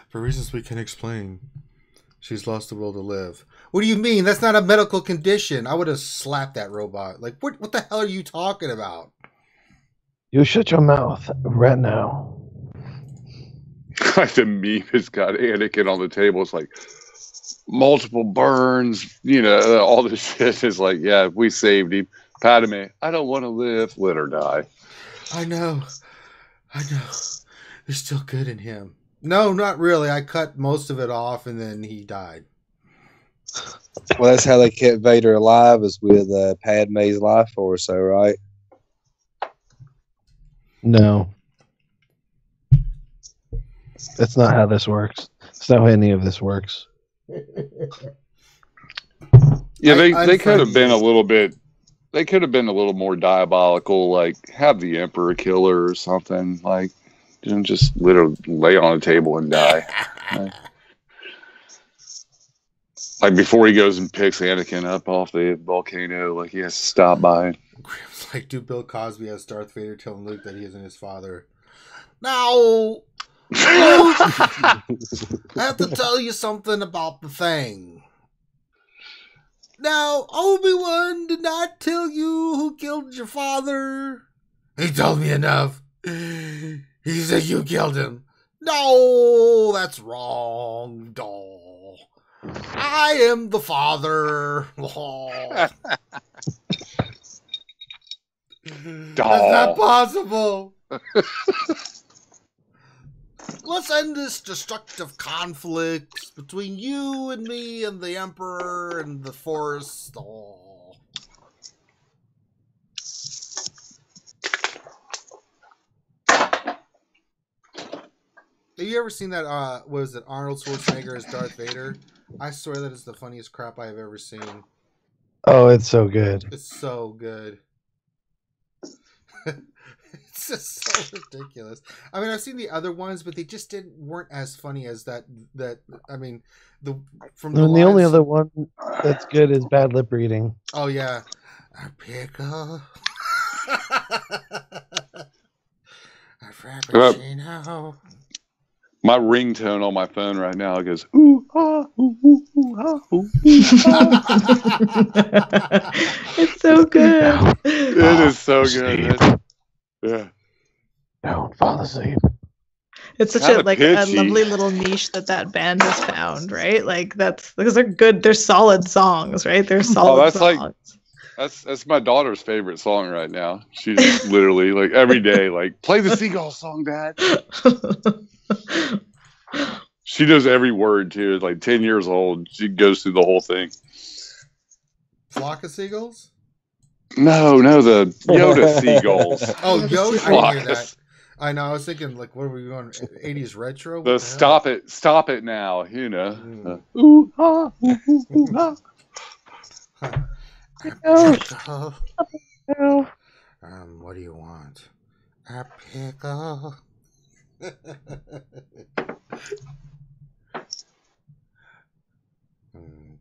For reasons we can explain, she's lost the will to live. What do you mean? That's not a medical condition. I would have slapped that robot. Like, what the hell are you talking about? You shut your mouth right now. Like the meme has got Anakin on the table. It's like multiple burns, all this shit is like, yeah, we saved him. Padme, I don't want to live. Let her die. I know. There's still good in him. No, not really. I cut most of it off and then he died. Well, that's how they kept Vader alive, is with Padme's life force, though, right? No. That's not how this works. It's not how any of this works. Yeah, they could have been a little bit. They could have been a little more diabolical, like have the Emperor kill her or something. Like, just literally lay on a table and die. Like before he goes and picks Anakin up off the volcano, like he has to stop by. It's like, do Bill Cosby as Darth Vader telling Luke that he isn't his father? No! I have to tell you something about the thing. Now, Obi-Wan did not tell you who killed your father. He told me enough. He said you killed him. No, that's wrong, doll. I am the father. Oh. That's not possible. Let's end this destructive conflict between you and me and the Emperor and the Forest. Oh. Have you ever seen that, was it Arnold Schwarzenegger as Darth Vader? I swear that is the funniest crap I have ever seen. Oh, it's so good. It's so good. It's just so ridiculous. I mean, I've seen the other ones, but they just weren't as funny as that. I mean, the only other one that's good is bad lip reading. Oh yeah, a pickle. A frappuccino. My ringtone on my phone right now goes ooh ah ooh ooh ooh ah ooh. It's so good. It is so good. Yeah. Don't fall asleep. It's such a lovely little niche that band has found, right? Like that's because they're good. They're solid songs, right? They're solid songs. That's my daughter's favorite song right now. She's literally like every day, like play the Seagull song, Dad. She knows every word too. Like 10 years old, she goes through the whole thing. Flock of Seagulls? No, the Yoda Seagulls. Oh, Yoda! I didn't hear that. I know. I was thinking, like, what are we going? 80s retro? The stop it now. You know. Ooh ah ooh ooh ooh ah. What do you want? A pickle.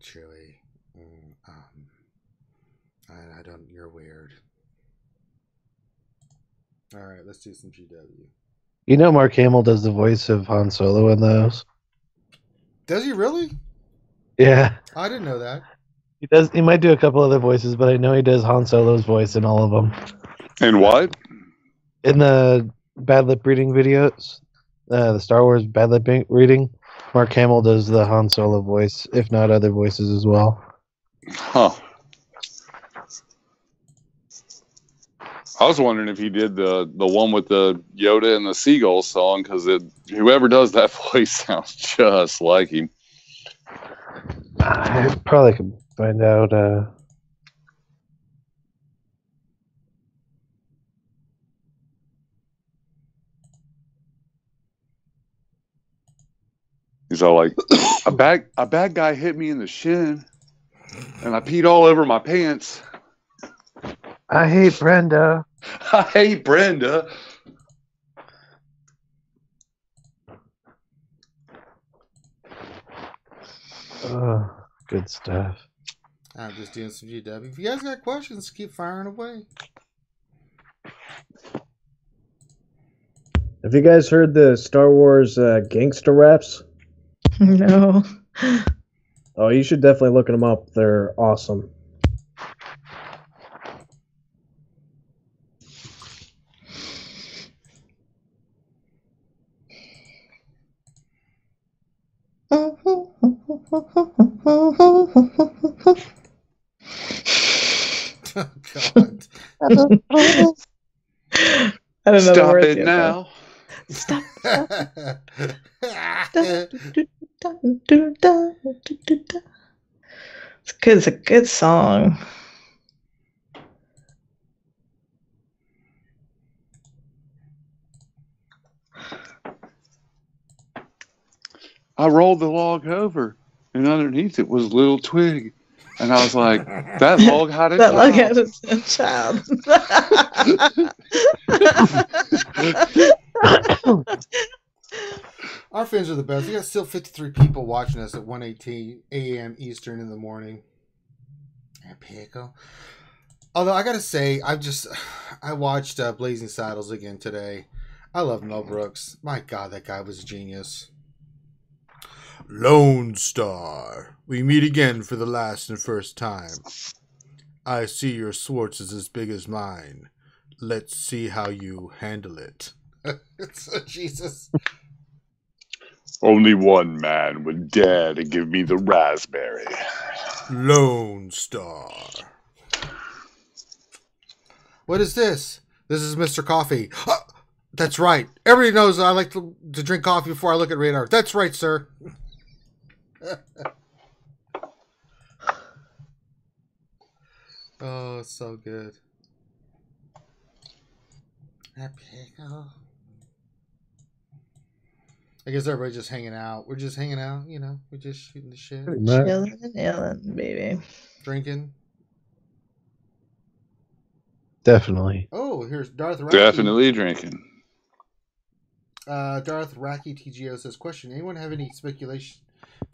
Chewy. I don't. You're weird. All right, let's do some GW. You know, Mark Hamill does the voice of Han Solo in those. Does he really? Yeah, I didn't know that. he does. He might do a couple other voices, but I know he does Han Solo's voice in all of them. And what? In the bad lip reading videos, the Star Wars bad lip reading, Mark Hamill does the Han Solo voice, if not other voices as well. Huh. I was wondering if he did the one with the Yoda and the Seagull song, because whoever does that voice sounds just like him. I probably could find out. He's all like, a bad guy hit me in the shin, and I peed all over my pants. I hate Brenda. I hate Brenda. Good stuff. I'm just doing some GW. If you guys got questions, keep firing away. Have you guys heard the Star Wars gangster raps? No. Oh, you should definitely look them up. They're awesome. Oh, God. I don't know. Stop it now. Stop. It's good. It's a good song. I rolled the log over, and underneath it was a little twig. And I was like, that log had a child. Log had a child. Our fans are the best. We got still 53 people watching us at 1:18 a.m. Eastern in the morning. Pickle. Although I gotta say, I watched Blazing Saddles again today. I love Mel Brooks. My God, that guy was a genius. Lone Star, we meet again for the last and first time. I see your Swartz is as big as mine. Let's see how you handle it. Jesus. Only one man would dare to give me the raspberry. Lone Star. What is this? This is Mr. Coffee. That's right. Everybody knows I like to drink coffee before I look at radar. That's right, sir. Oh, it's so good. That pickle. I guess everybody's just hanging out. We're just hanging out, you know. We're just shooting the shit. Chilling and yelling, baby. Drinking. Definitely. Oh, here's Darth Racky. Definitely drinking. Darth Racky TGO says, question, anyone have any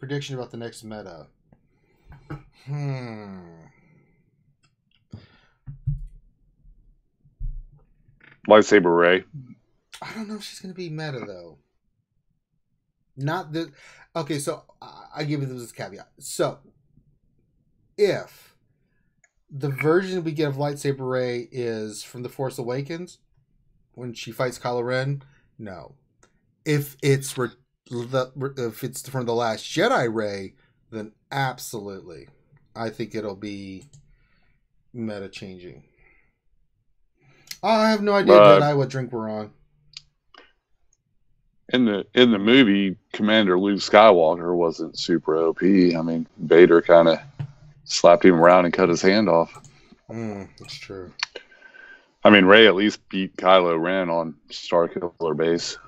prediction about the next meta? Lightsaber Ray. I don't know if she's going to be meta, though. Not the... Okay, so I give you this caveat. So, if the version we get of Lightsaber Ray is from The Force Awakens, when she fights Kylo Ren, no. If it's from The Last Jedi Ray, then absolutely. I think it'll be meta changing. I have no idea, Jedi, what drink we're on. In the movie, Commander Luke Skywalker wasn't super OP. I mean, Vader kind of slapped him around and cut his hand off. That's true. I mean, Rey at least beat Kylo Ren on Starkiller Base.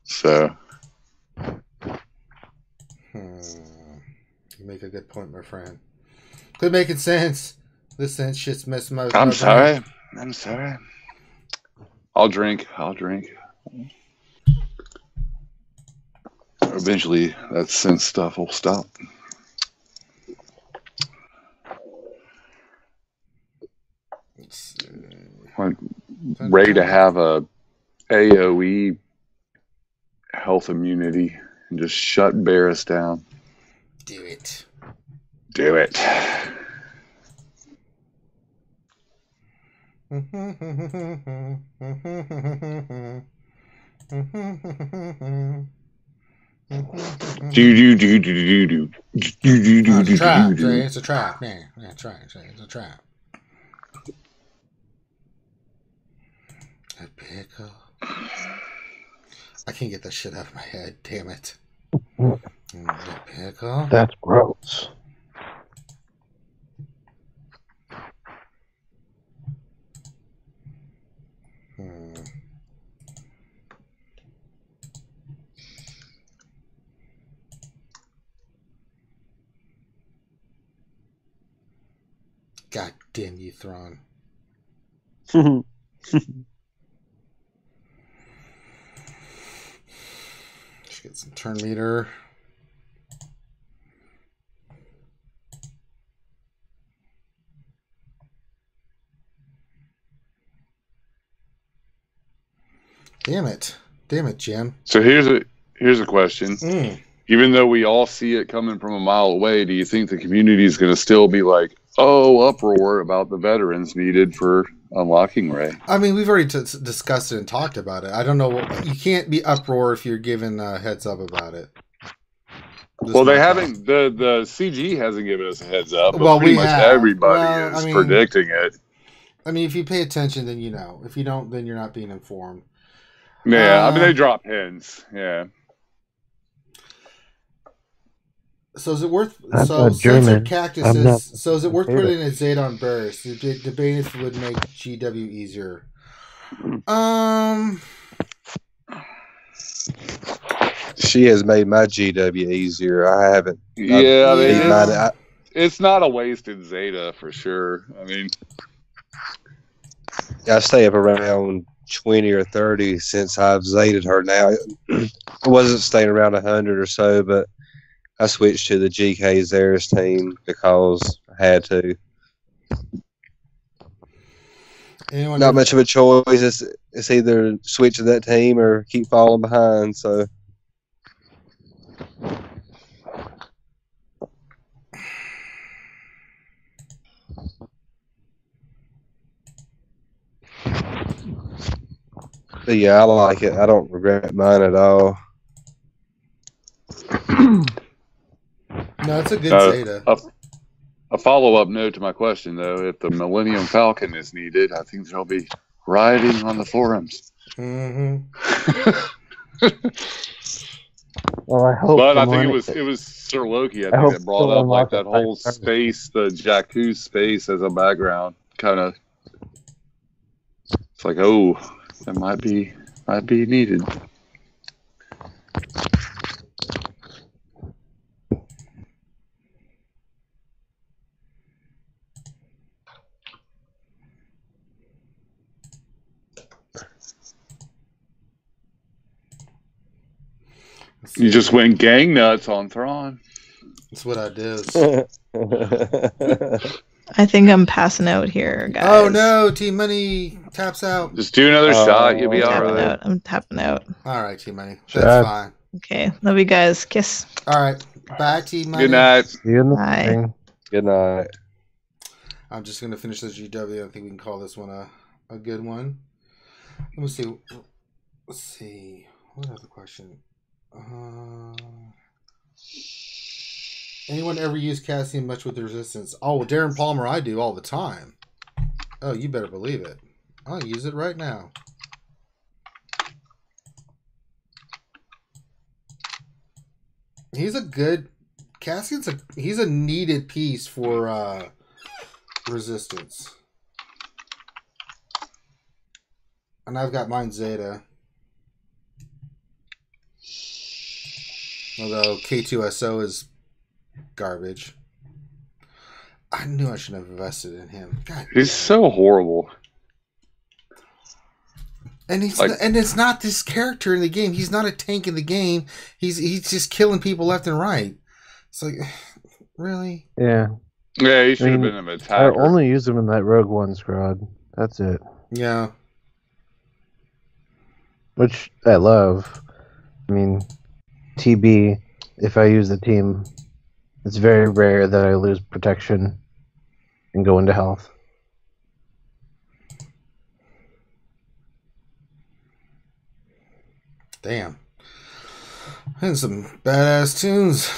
So. You make a good point, my friend. Quit making sense. This sense shit's messing my I'm sorry. brain. I'm sorry. I'll drink. Eventually, that sense stuff will stop. Want Ray to have a AOE health immunity and just shut Barris down. Do it. Do it. It's a trap, Trey. It's a trap. Yeah, that's right. It's a trap. A pickle. I can't get that shit out of my head. Damn it. A pickle. That's gross. God damn you, Thrawn. Let's get some turn meter. Damn it, Jim. So here's a question. Even though we all see it coming from a mile away, do you think the community is going to still be like, uproar about the veterans needed for unlocking Ray? I mean, we've already discussed it and talked about it. I don't know. You can't be uproar if you're given a heads up about it. Well, they haven't. The CG hasn't given us a heads up. But pretty much everybody is predicting it. I mean, if you pay attention, then you know. If you don't, then you're not being informed. Yeah, I mean, they drop hints. Yeah. So is it worth? I'm So German. Cactus I'm not says. So is it worth favorite. putting a Zeta on Burst? The debate if it would make GW easier. She has made my GW easier. I haven't. Yeah, I mean, it's not a wasted Zeta for sure. I mean, I stay up around 20 or 30 since I've Zeted her now. I wasn't staying around 100 or so, but I switched to the GK Zeres team because I had to. Not much of a choice. It's either switch to that team or keep falling behind. So. But yeah, I like it. I don't regret mine at all. No, it's a good Zeta. A follow-up note to my question, though: if the Millennium Falcon is needed, I think there'll be rioting on the forums. Well, I hope. But I think it was Sir Loki. I think that brought up like that whole space, the Jakku space as a background. Kind of, it's like, oh, that might be needed. You just went gang nuts on Thrawn. That's what I did. I think I'm passing out here, guys. Oh no, Team Money taps out. Just do another shot. You'll be all right. I'm tapping out. All right, Team Money. That's fine. Okay. Love you guys. Kiss. All right. Bye, Team Money. Good night. See you in the Bye. morning. Good night. I'm just going to finish this GW. I think we can call this one a good one. Let me see. Let's see. What other question? Anyone ever use Cassian much with resistance? Oh, well, Darren Palmer, I do all the time. Oh, you better believe it. I'll use it right now. He's a good... Cassian's he's a needed piece for resistance. And I've got mine Zeta. Although K2SO is garbage. I knew I shouldn't have invested in him. God, he's so horrible. And he's and it's not this character in the game. He's not a tank in the game. He's just killing people left and right. It's like, really? Yeah. Yeah, he should have been an attacker. I only use him in that Rogue One squad. That's it. Yeah. Which I love. I mean, TB, if I use the team, it's very rare that I lose protection and go into health. Damn. And some badass tunes.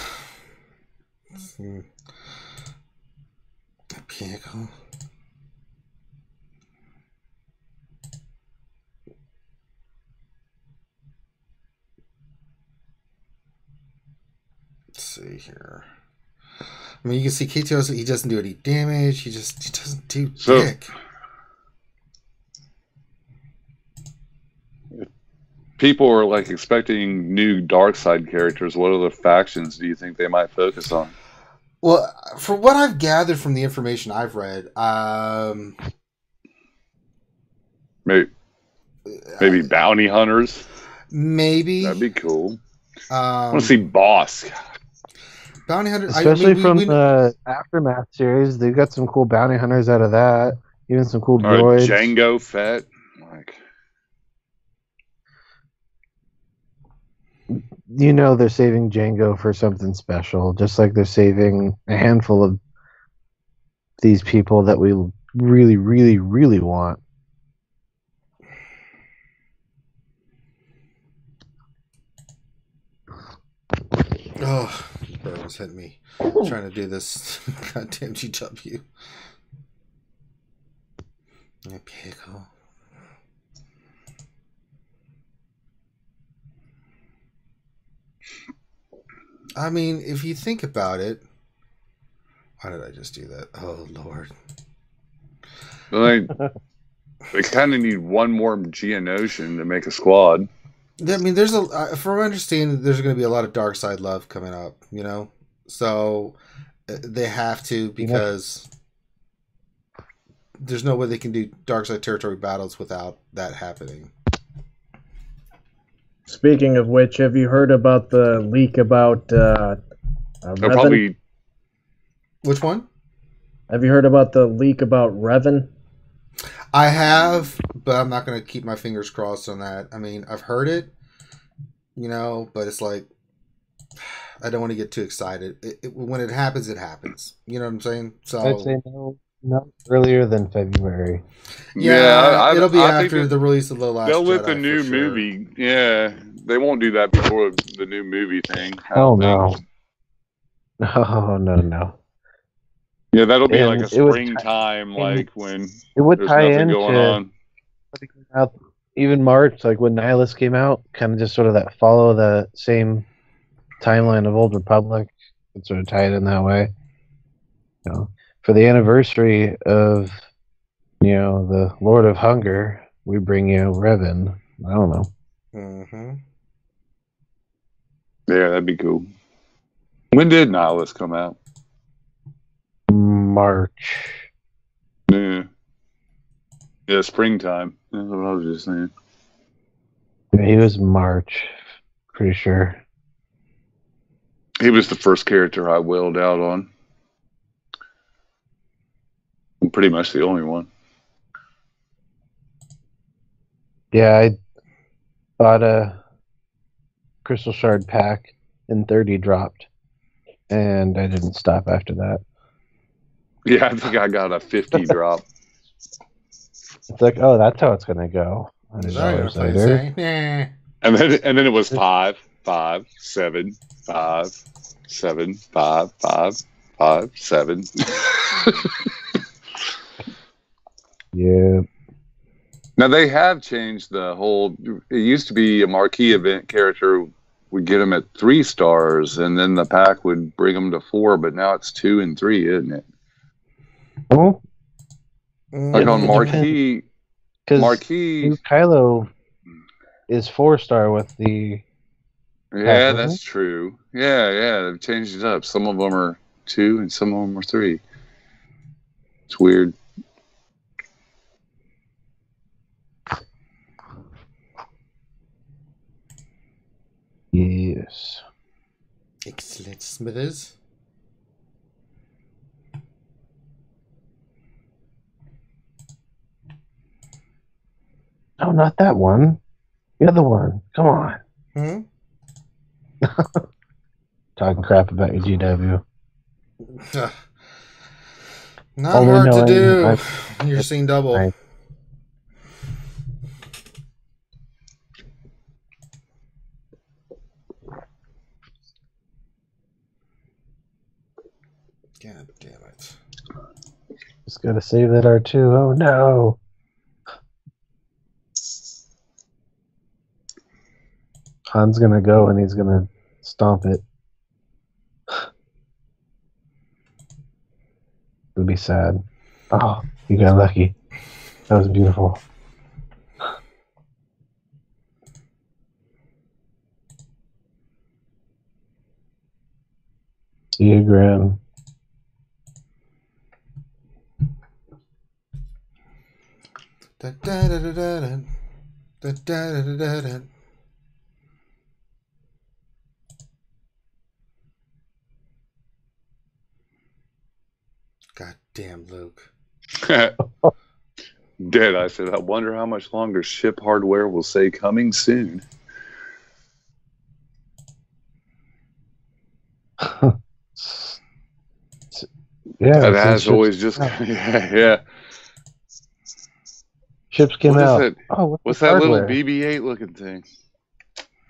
Pickle. Let's see here. I mean, you can see K2, he doesn't do any damage. He doesn't do dick. People are like expecting new dark side characters. What other factions do you think they might focus on? Well, for what I've gathered from the information I've read, maybe bounty hunters. Maybe that'd be cool. I want to see Boss. Bounty hunter, especially from the Aftermath series. They've got some cool bounty hunters out of that. Even some cool droids. Django Fett. Like, you know, they're saving Django for something special, just like they're saving a handful of these people that we really, really, really want. Oh, bird was hitting me. Trying to do this goddamn GW. Pickle. I mean, if you think about it, why did I just do that? Oh Lord! They kind of need one more Geonosian to make a squad. I mean, there's from my understanding, there's going to be a lot of dark side love coming up. You know, so they have to, because there's no way they can do dark side territory battles without that happening. Speaking of which, have you heard about the leak about Revan? Probably. Which one? Have you heard about the leak about Revan? I have, but I'm not going to keep my fingers crossed on that. I mean, I've heard it, you know, but it's like, I don't want to get too excited. When it happens, it happens. You know what I'm saying? So I'd say no. No, earlier than February. Yeah, it'll be I think after the release of The Last they'll let Jedi the new for sure. movie. Yeah, they won't do that before the new movie thing. I Oh don't think. no, no. Yeah, that'll be like And a springtime, like when it would there's tie nothing going into on. out even March, like when Nihilus came out, kind of just sort of that follow the same timeline of Old Republic. It sort of tied in that way. You know, for the anniversary of the Lord of Hunger, we bring you Revan. I don't know. Mm-hmm. Yeah, that'd be cool. When did Nihilus come out? March. Yeah, springtime. That's what I was just saying. Yeah, he was March, pretty sure. He was the first character I whaled out on. Pretty much the only one. Yeah, I bought a Crystal Shard pack and 30 dropped, and I didn't stop after that. Yeah, I think I got a 50 drop. It's like, oh, that's how it's gonna go. Sorry, $100 later. And then it was 5, 5, 7, 5, 7, 5, 5, 5, 7. Yeah. Now they have changed the whole. It used to be a marquee event character would get them at 3 stars, and then the pack would bring them to 4. But now it's 2 and 3, isn't it? Oh. Like on marquee. Marquee. Kylo is 4-star with the. Yeah, that's true. Yeah, they've changed it up. Some of them are 2 and some of them are 3. It's weird. Yes. Excellent, Smithers. No, not that one. The other one. Come on. Hmm? Talking crap about your GW. Not Only hard to knowing do. You're seeing double. Right. God damn it. Just gotta save that R2. Oh no. Han's gonna go and he's gonna stomp it. It'll be sad. Oh, you got lucky. That was beautiful. See you, Gran. Da, da, da, da, da, da. Da, da, da, da, da. God damn, Luke. Dead, I said, I wonder how much longer ship hardware will say coming soon. Yeah, that has always just yeah. Ships came What is out. it? Oh, what's that little BB-8 looking thing?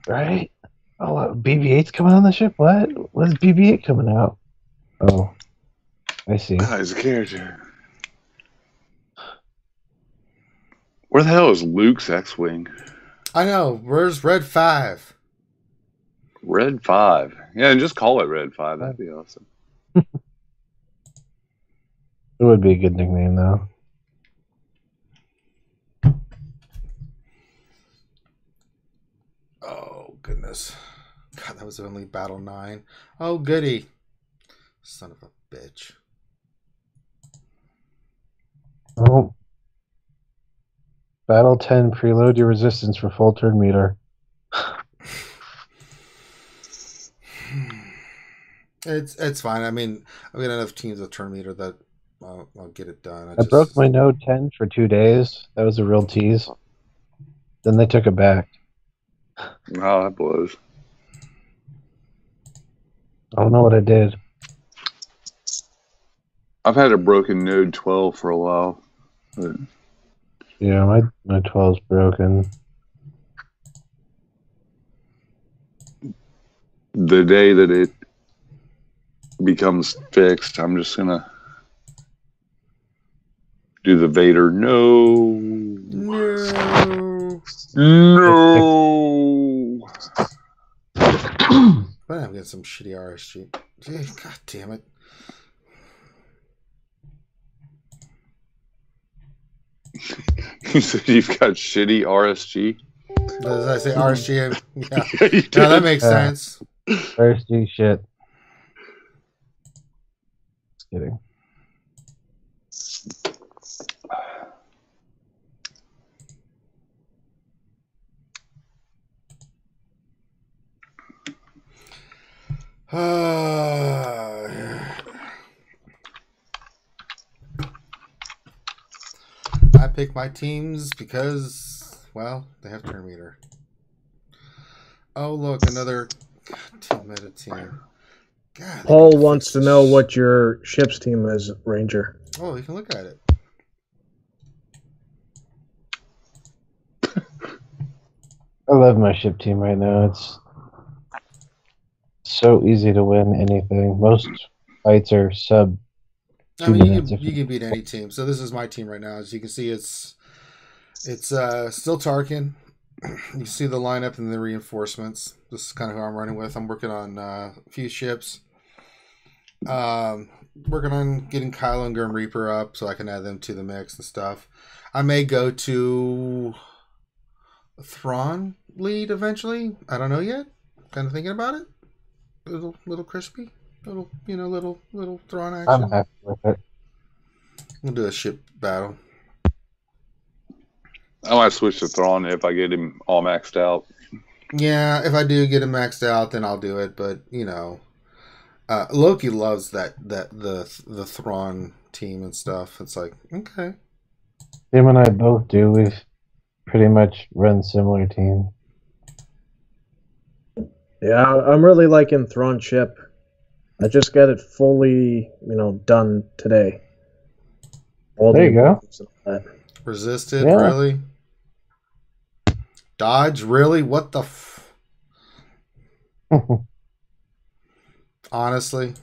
Right? Oh, BB-8's coming on the ship? What? What's BB-8 coming out? Oh, I see. Oh, he's a character. Where the hell is Luke's X-Wing? I know. Where's Red 5? Red 5. Yeah, and just call it Red 5. That'd be awesome. It would be a good nickname, though. Oh, goodness. God, that was only Battle 9. Oh, goody. Son of a bitch. Oh. Battle 10, preload your resistance for full turn meter. It's fine. I mean, I've got enough teams with turn meter that I'll get it done. I broke my node 10 for 2 days. That was a real tease. Then they took it back. Oh, that blows. I don't know what I did. I've had a broken Node 12 for a while. But Yeah, my 12's broken. the day that it becomes fixed, I'm just gonna do the Vader. No. But I'm getting some shitty RSG. God damn it. You said you've got shitty RSG? Does I say RSG? Yeah. Yeah, you No, that did. makes sense. RSG shit. Just kidding. I pick my teams because, well, they have turn meter. Oh, look, another team meta team. God, Paul wants to know what your ship's team is, Ranger. Oh, you can look at it. I love my ship team right now. It's so easy to win anything. Most fights are sub 2 minutes. You can beat any team. So this is my team right now. As you can see, it's still Tarkin. You see the lineup and the reinforcements. This is kind of who I'm running with. I'm working on a few ships. Working on getting Kylo and Grim Reaper up so I can add them to the mix and stuff. I may go to Thrawn lead eventually. I don't know yet. Kind of thinking about it. Little crispy. Little Thrawn action. I'm happy with it. We'll do a ship battle. I might switch to Thrawn if I get him all maxed out. Yeah, if I do get him maxed out, then I'll do it. But Loki loves the Thrawn team and stuff. It's like, okay. Him and I both do. We've pretty much run similar team. Yeah, I'm really liking Thrawn ship. I just got it fully, done today. There you go. Resisted, Yeah. really? Dodge, really? What the Honestly?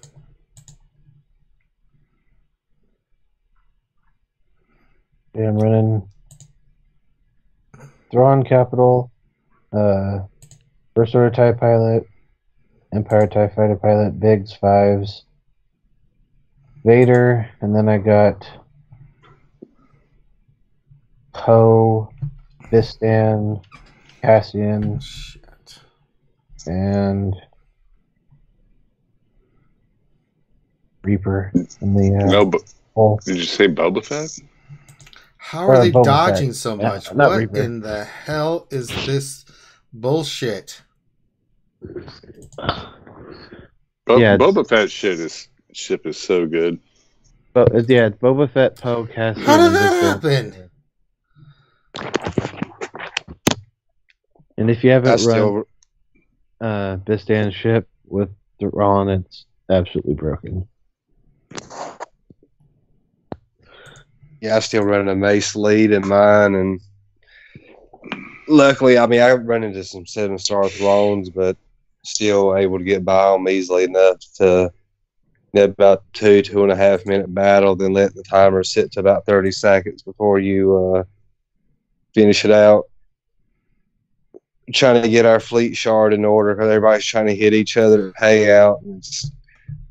Yeah, I'm running Thrawn Capital, First Order TIE Pilot, Empire TIE Fighter Pilot, Biggs 5s, Vader, and then I got Poe, Bistan, Cassian, and Reaper in the hole. Did you say Boba Fett? How are they Boba dodging Fett. so Yeah, much? not What Reaper. in the hell is this bullshit? Boba Fett ship is so good. But yeah, it's Boba Fett, Poe, Cassian. How did and that Bistan. happen? And if you haven't That's run Bistan's ship with Thrawn, it's absolutely broken. Yeah, I'm still running a Mace lead in mine, and luckily, I run into some 7-star Thrones, but still able to get by them easily enough to get about 2.5 minute battle, then let the timer sit to about 30 seconds before you finish it out. Trying to get our fleet shard in order because everybody's trying to hit each other to pay out.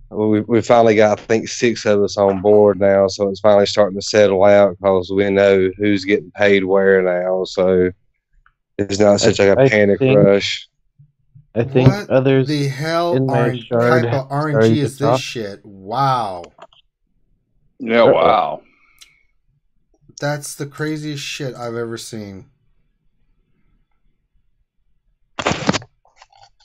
We finally got, I think, 6 of us on board now, so it's finally starting to settle out because we know who's getting paid where now. So it's not such a panic rush. I think What others the hell in my shard type of starting RNG to is this talk. shit? Wow. Yeah, wow. That's the craziest shit I've ever seen.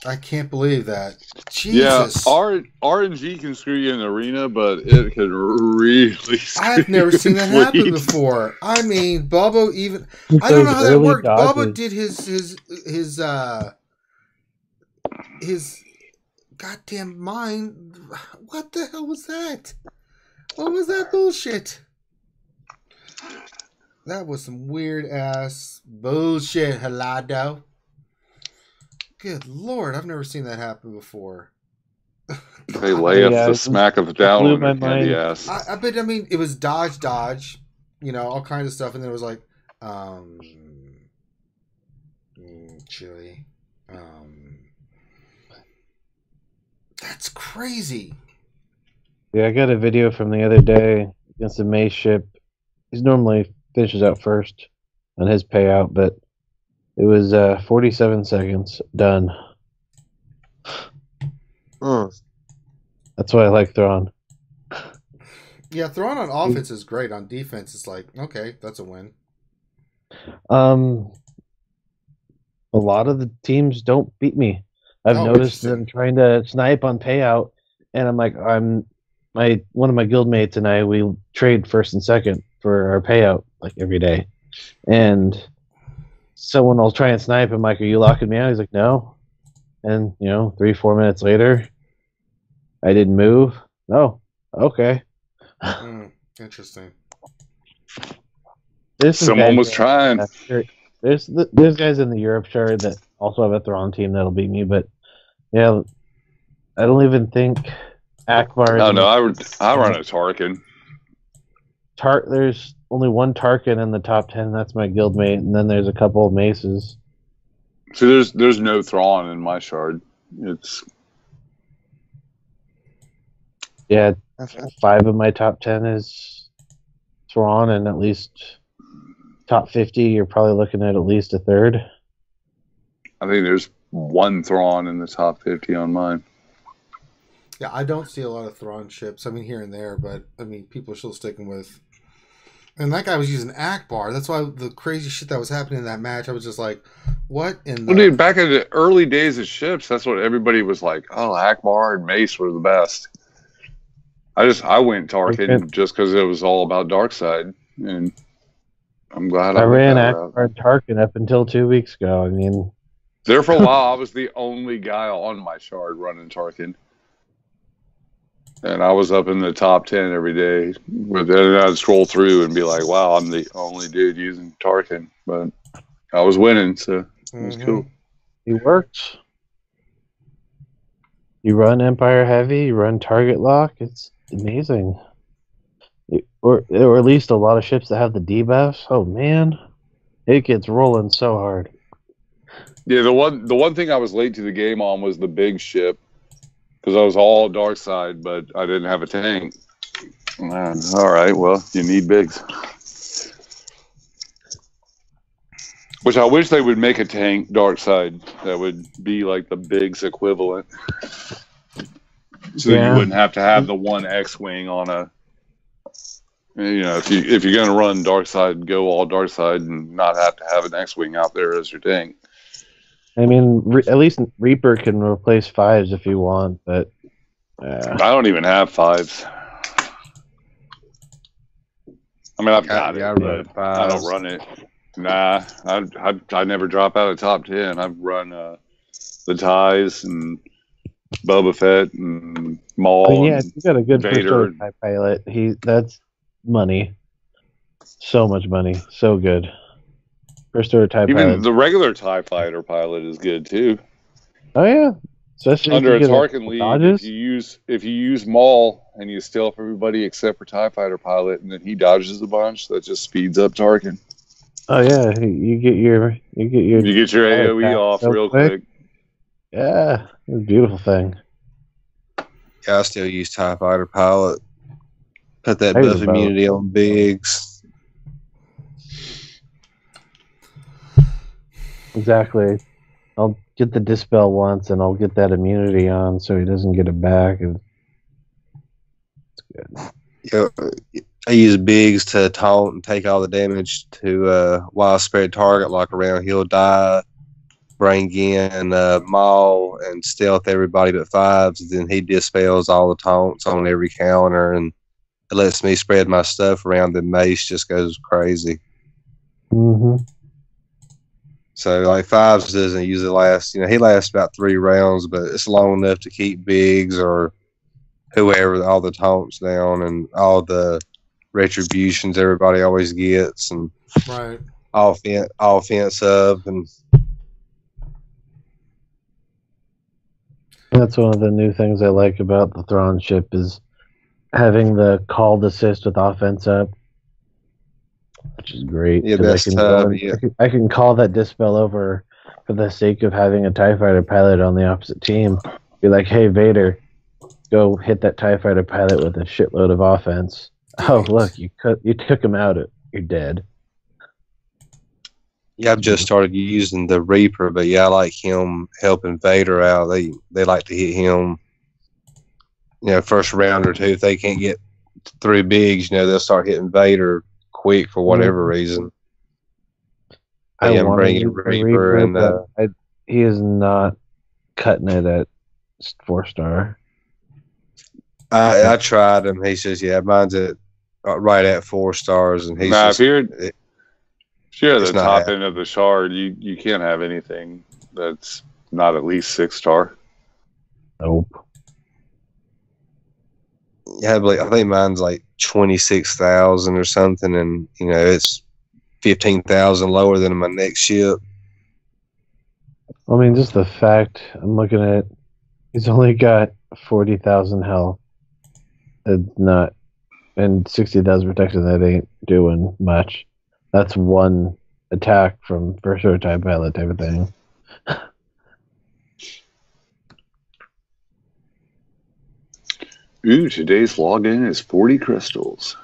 I can't believe that. Jesus. Yeah, RNG can screw you in the arena, but it can really screw I've never you seen in that happen fleet. before. I mean, Bobo even I don't know how that worked. Bobo did his goddamn mind. What the hell was that? What was that bullshit? That was some weird ass bullshit, Halado. Good Lord, I've never seen that happen before. They lay up the smack of down on their candy ass. I mean, it was dodge, you know, all kinds of stuff, and then it was like, chili. That's crazy. Yeah, I got a video from the other day against a Mace ship. He's normally finishes out first on his payout, but it was 47 seconds done. That's why I like Thrawn. Yeah, Thrawn on offense is great. On defense, it's like, okay, that's a win. A lot of the teams don't beat me. I've noticed them trying to snipe on payout, and I'm like, one of my guildmates and I, we trade first and second for our payout like every day, and someone will try and snipe. I'm like, are you locking me out? He's like, no. And 3-4 minutes later, I didn't move. Oh, okay. Interesting. Someone was trying. There's guys in the Europe chart that also have a Thrawn team that'll beat me, but yeah, I don't even think Akbar. I run a Tarkin. There's only one Tarkin in the top 10. That's my guildmate, and then there's a couple of Maces. See, there's no Thrawn in my shard. It's 5 of my top 10 is Thrawn, and at least top 50, you're probably looking at least a third. I think there's one Thrawn in the top 50 on mine. Yeah, I don't see a lot of Thrawn ships. I mean, here and there, but I mean, people are still sticking with. And that guy was using Akbar. That's why the crazy shit that was happening in that match, I was just like, what in the... Well, dude, back in the early days of ships, that's what everybody was like, oh, Akbar and Mace were the best. I went Tarkin just because it was all about Darkseid, and I'm glad I ran Akbar and Tarkin up until 2 weeks ago. I mean, there for a while, I was the only guy on my shard running Tarkin. And I was up in the top 10 every day. But then I'd scroll through and be like, wow, I'm the only dude using Tarkin. But I was winning, so it was cool. It works. You run Empire Heavy, you run Target Lock. It's amazing. Or at least a lot of ships that have the debuffs. Oh, man. It gets rolling so hard. Yeah, the one thing I was late to the game on was the big ship. Because I was all dark side, but I didn't have a tank. All right, well, you need bigs. Which I wish they would make a tank dark side that would be like the bigs equivalent. So you wouldn't have to have the one X-wing on a. If you're going to run dark side, go all dark side and not have to have an X-wing out there as your tank. I mean, at least Reaper can replace 5s if you want, but... I don't even have 5s. I mean, I've got it, but I don't run it. Nah, I never drop out of top 10. I've run the Ties and Boba Fett and Maul. Yeah, you got a good Vader. First TIE pilot. That's money. So much money. So good. First order TIE Even pilot. The regular TIE fighter pilot is good too. Oh yeah, especially under a Tarkin lead. If you use Maul and you stealth everybody except for TIE fighter pilot, and then he dodges a bunch, that just speeds up Tarkin. Oh yeah, you get your AOE off real quick. Yeah, it's a beautiful thing. Yeah, I still use TIE fighter pilot. Put that buff immunity on bigs. Exactly. I'll get the dispel once, and I'll get that immunity on, so he doesn't get it back. And it's good. Yeah, I use bigs to taunt and take all the damage to wild spread target lock around. He'll die, bring in Maul, and stealth everybody but 5s. And then he dispels all the taunts on every counter, and it lets me spread my stuff around. The Mace just goes crazy. Mm-hmm. So, like, 5s doesn't usually last, he lasts about 3 rounds, but it's long enough to keep bigs or whoever, all the taunts down and all the retributions everybody always gets, and Right. offense up, and That's one of the new things I like about the Thrawn ship is having the called assist with offense up, which is great. Yeah, 'cause that's tough. Yeah. I can call that dispel over for the sake of having a TIE fighter pilot on the opposite team. Be like, hey, Vader, go hit that TIE fighter pilot with a shitload of offense. Oh, look, you took him out. You're dead. Yeah, I've just started using the Reaper, but yeah, I like him helping Vader out. They like to hit him, first round or two. If they can't get through bigs, they'll start hitting Vader quick for whatever reason. I am want bringing to Reaper, and but he is not cutting it at 4-star. I tried him. He says, "Yeah, mine's right at 4 stars," and he's if you're at the top happening. end of the shard, you can't have anything that's not at least 6-star. Nope. Yeah, I think mine's like 26,000 or something, and it's 15,000 lower than my next ship. I mean, just the fact I'm looking at, he's only got 40,000 health. It's not, and 60,000 protection. That ain't doing much. That's one attack from first order TIE pilot type of thing. Ooh, today's login is 40 crystals.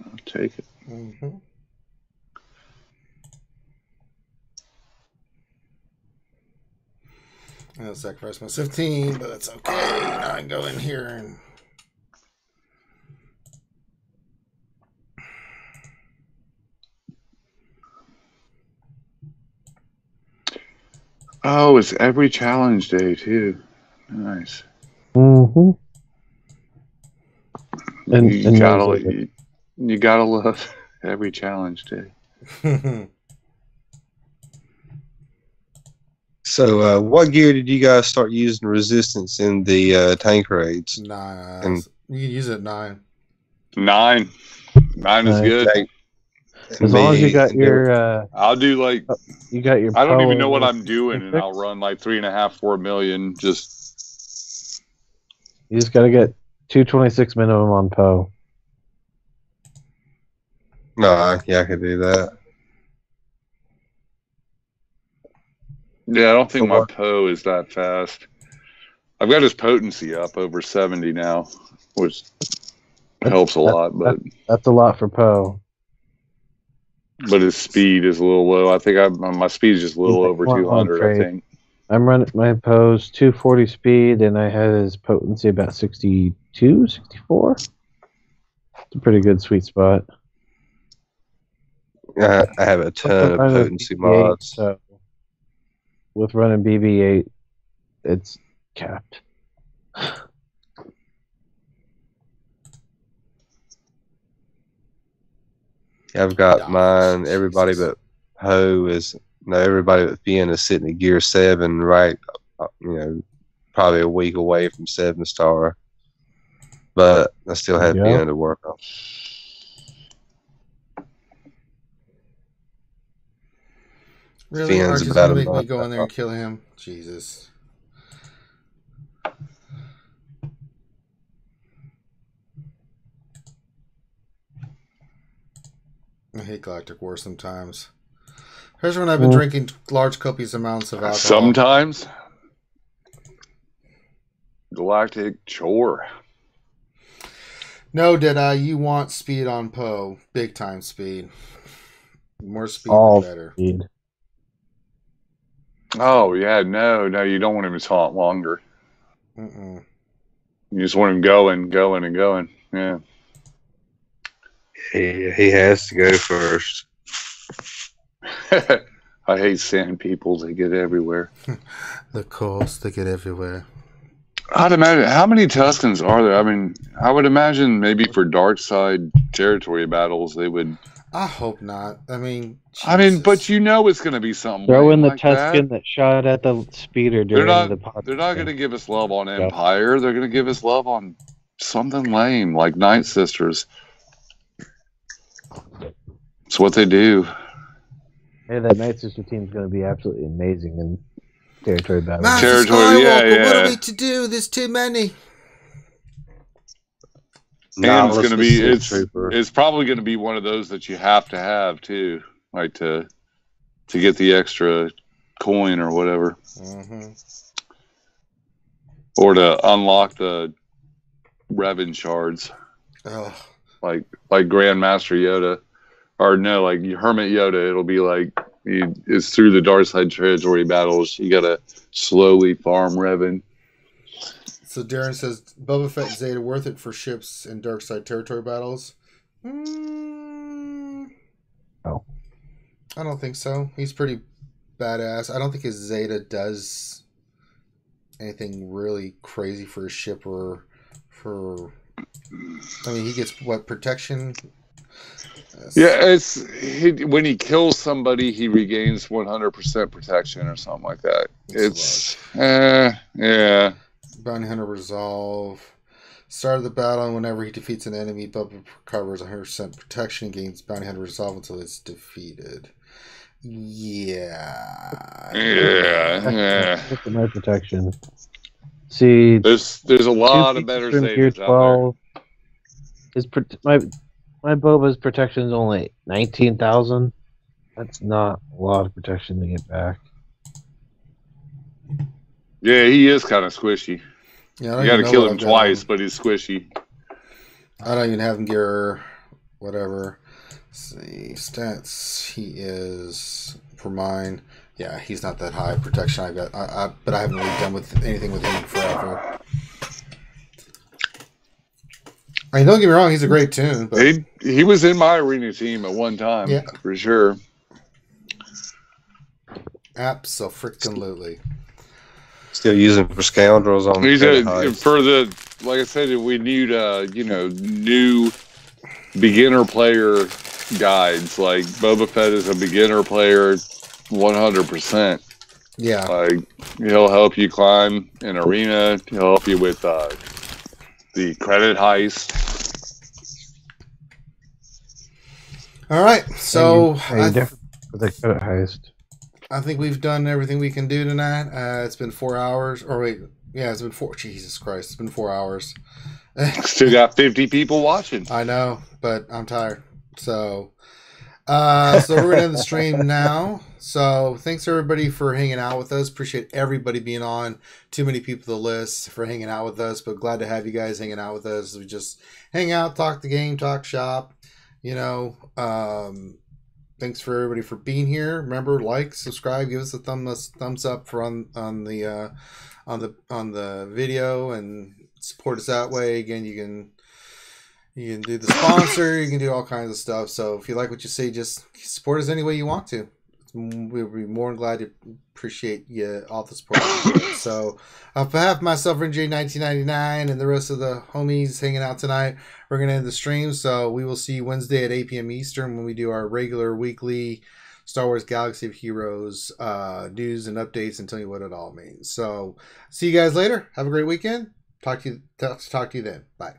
I'll take it. Mm-hmm. I'll sacrifice my 15, but that's okay. Now I can go in here and. Oh, it's every challenge day too. Nice. Mm-hmm. You gotta love every challenge day. So, what gear did you guys start using resistance in the tank raids? 9. You can use it at 9. 9 is good. As long as you got your, I'll do you got your. I don't even know what I'm doing, and I'll run like 3.5, 4 million. You just got to get 226 minimum on Poe. No, yeah, I could do that. Yeah, I don't think my Poe is that fast. I've got his potency up over 70 now, which helps a lot. But that's a lot for Poe. But his speed is a little low. I think my speed is just a little over 200, I think. I'm running my Poe's 240 speed, and I had his potency about 62, 64. It's a pretty good sweet spot. I have a ton of potency mods. So with running BB-8, it's capped. I've got mine. Everybody but Poe everybody but Finn is sitting at gear 7, right? Probably a week away from 7-star. But I still have Finn to work on. Really? Finn's about to make me go in there and kill him? Jesus. I hate Galactic War sometimes. Here's when I've been drinking large copious amounts of alcohol. Sometimes. Galactic chore. No, you want speed on Poe. Big time speed. More speed, the better. Speed. Oh, yeah, no, you don't want him to taunt longer. Mm-mm. You just want him going, and going. Yeah. He has to go first. I hate sand people. They get everywhere. The course, they get everywhere. I'd imagine, how many Tuscans are there? I mean, I would imagine maybe for dark side territory battles, they would. I hope not. I mean, but it's going to be something. Throw in the like Tuscan that shot at the speeder during the podcast. They're not going to give us love on Empire. They're going to give us love on something lame like Night Sisters. It's what they do. Hey, that Night Sister team's going to be absolutely amazing in territory battle. Master Territory, Skywalker, what are yeah. we to do? There's too many. And it's Nihilus gonna the be Sith Trooper. it's probably gonna be one of those that you have to have too, like to get the extra coin or whatever, or to unlock the Revan shards, Oh, like Grandmaster Yoda, or no, like Hermit Yoda. It'll be like it's through the dark side territory battles. You gotta slowly farm Revan. so Darren says Boba Fett and Zeta worth it for ships and dark side territory battles. Oh. I don't think so. He's pretty badass. I don't think his Zeta does anything really crazy for a ship or for. I mean, he gets what protection. Yeah, when he kills somebody, he regains 100% protection or something like that. Yeah. Bounty Hunter Resolve. Start of the battle, and whenever he defeats an enemy, Bubba recovers 100% protection, gains Bounty Hunter Resolve until it's defeated. Yeah. Look at my protection. See, there's a lot of better Zetas out there. My Boba's protection is only 19,000. That's not a lot of protection to get back. Yeah, he is kind of squishy. Yeah, you got to kill him twice, but he's squishy. I don't even have him gear whatever. Let's see stats. He is for mine. Yeah, he's not that high protection. I got, but I haven't really done with anything with him forever. I mean, don't get me wrong, he's a great tune. But he was in my arena team at one time, yeah, for sure. Absolutely. Still using for scoundrels on like I said, we need new beginner player guides. Like Boba Fett is a beginner player 100%. Yeah. Like he'll help you climb an arena, he'll help you with the credit heist. All right, so the credit heist. I think we've done everything we can do tonight. It's been 4 hours. Or wait, yeah, it's been 4. Jesus Christ, it's been 4 hours. Still got 50 people watching. I know, but I'm tired. So we're gonna end the stream now. So thanks everybody for hanging out with us. Appreciate everybody being on. Too many people to list for hanging out with us, but glad to have you guys hanging out with us. We just hang out, talk the game, talk shop. Thanks for everybody for being here. Remember, like, subscribe, give us a thumbs up for on the video, and support us that way. Again, you can do the sponsor, you can do all kinds of stuff. So if you like what you see, just support us any way you want to. We'll be more than glad to appreciate you all the support. So on behalf of myself, NJ1999, and the rest of the homies hanging out tonight, we're going to end the stream. So we will see you Wednesday at 8 p.m. Eastern when we do our regular weekly Star Wars Galaxy of Heroes news and updates and tell you what it all means. So see you guys later. Have a great weekend. Talk to you then. Bye.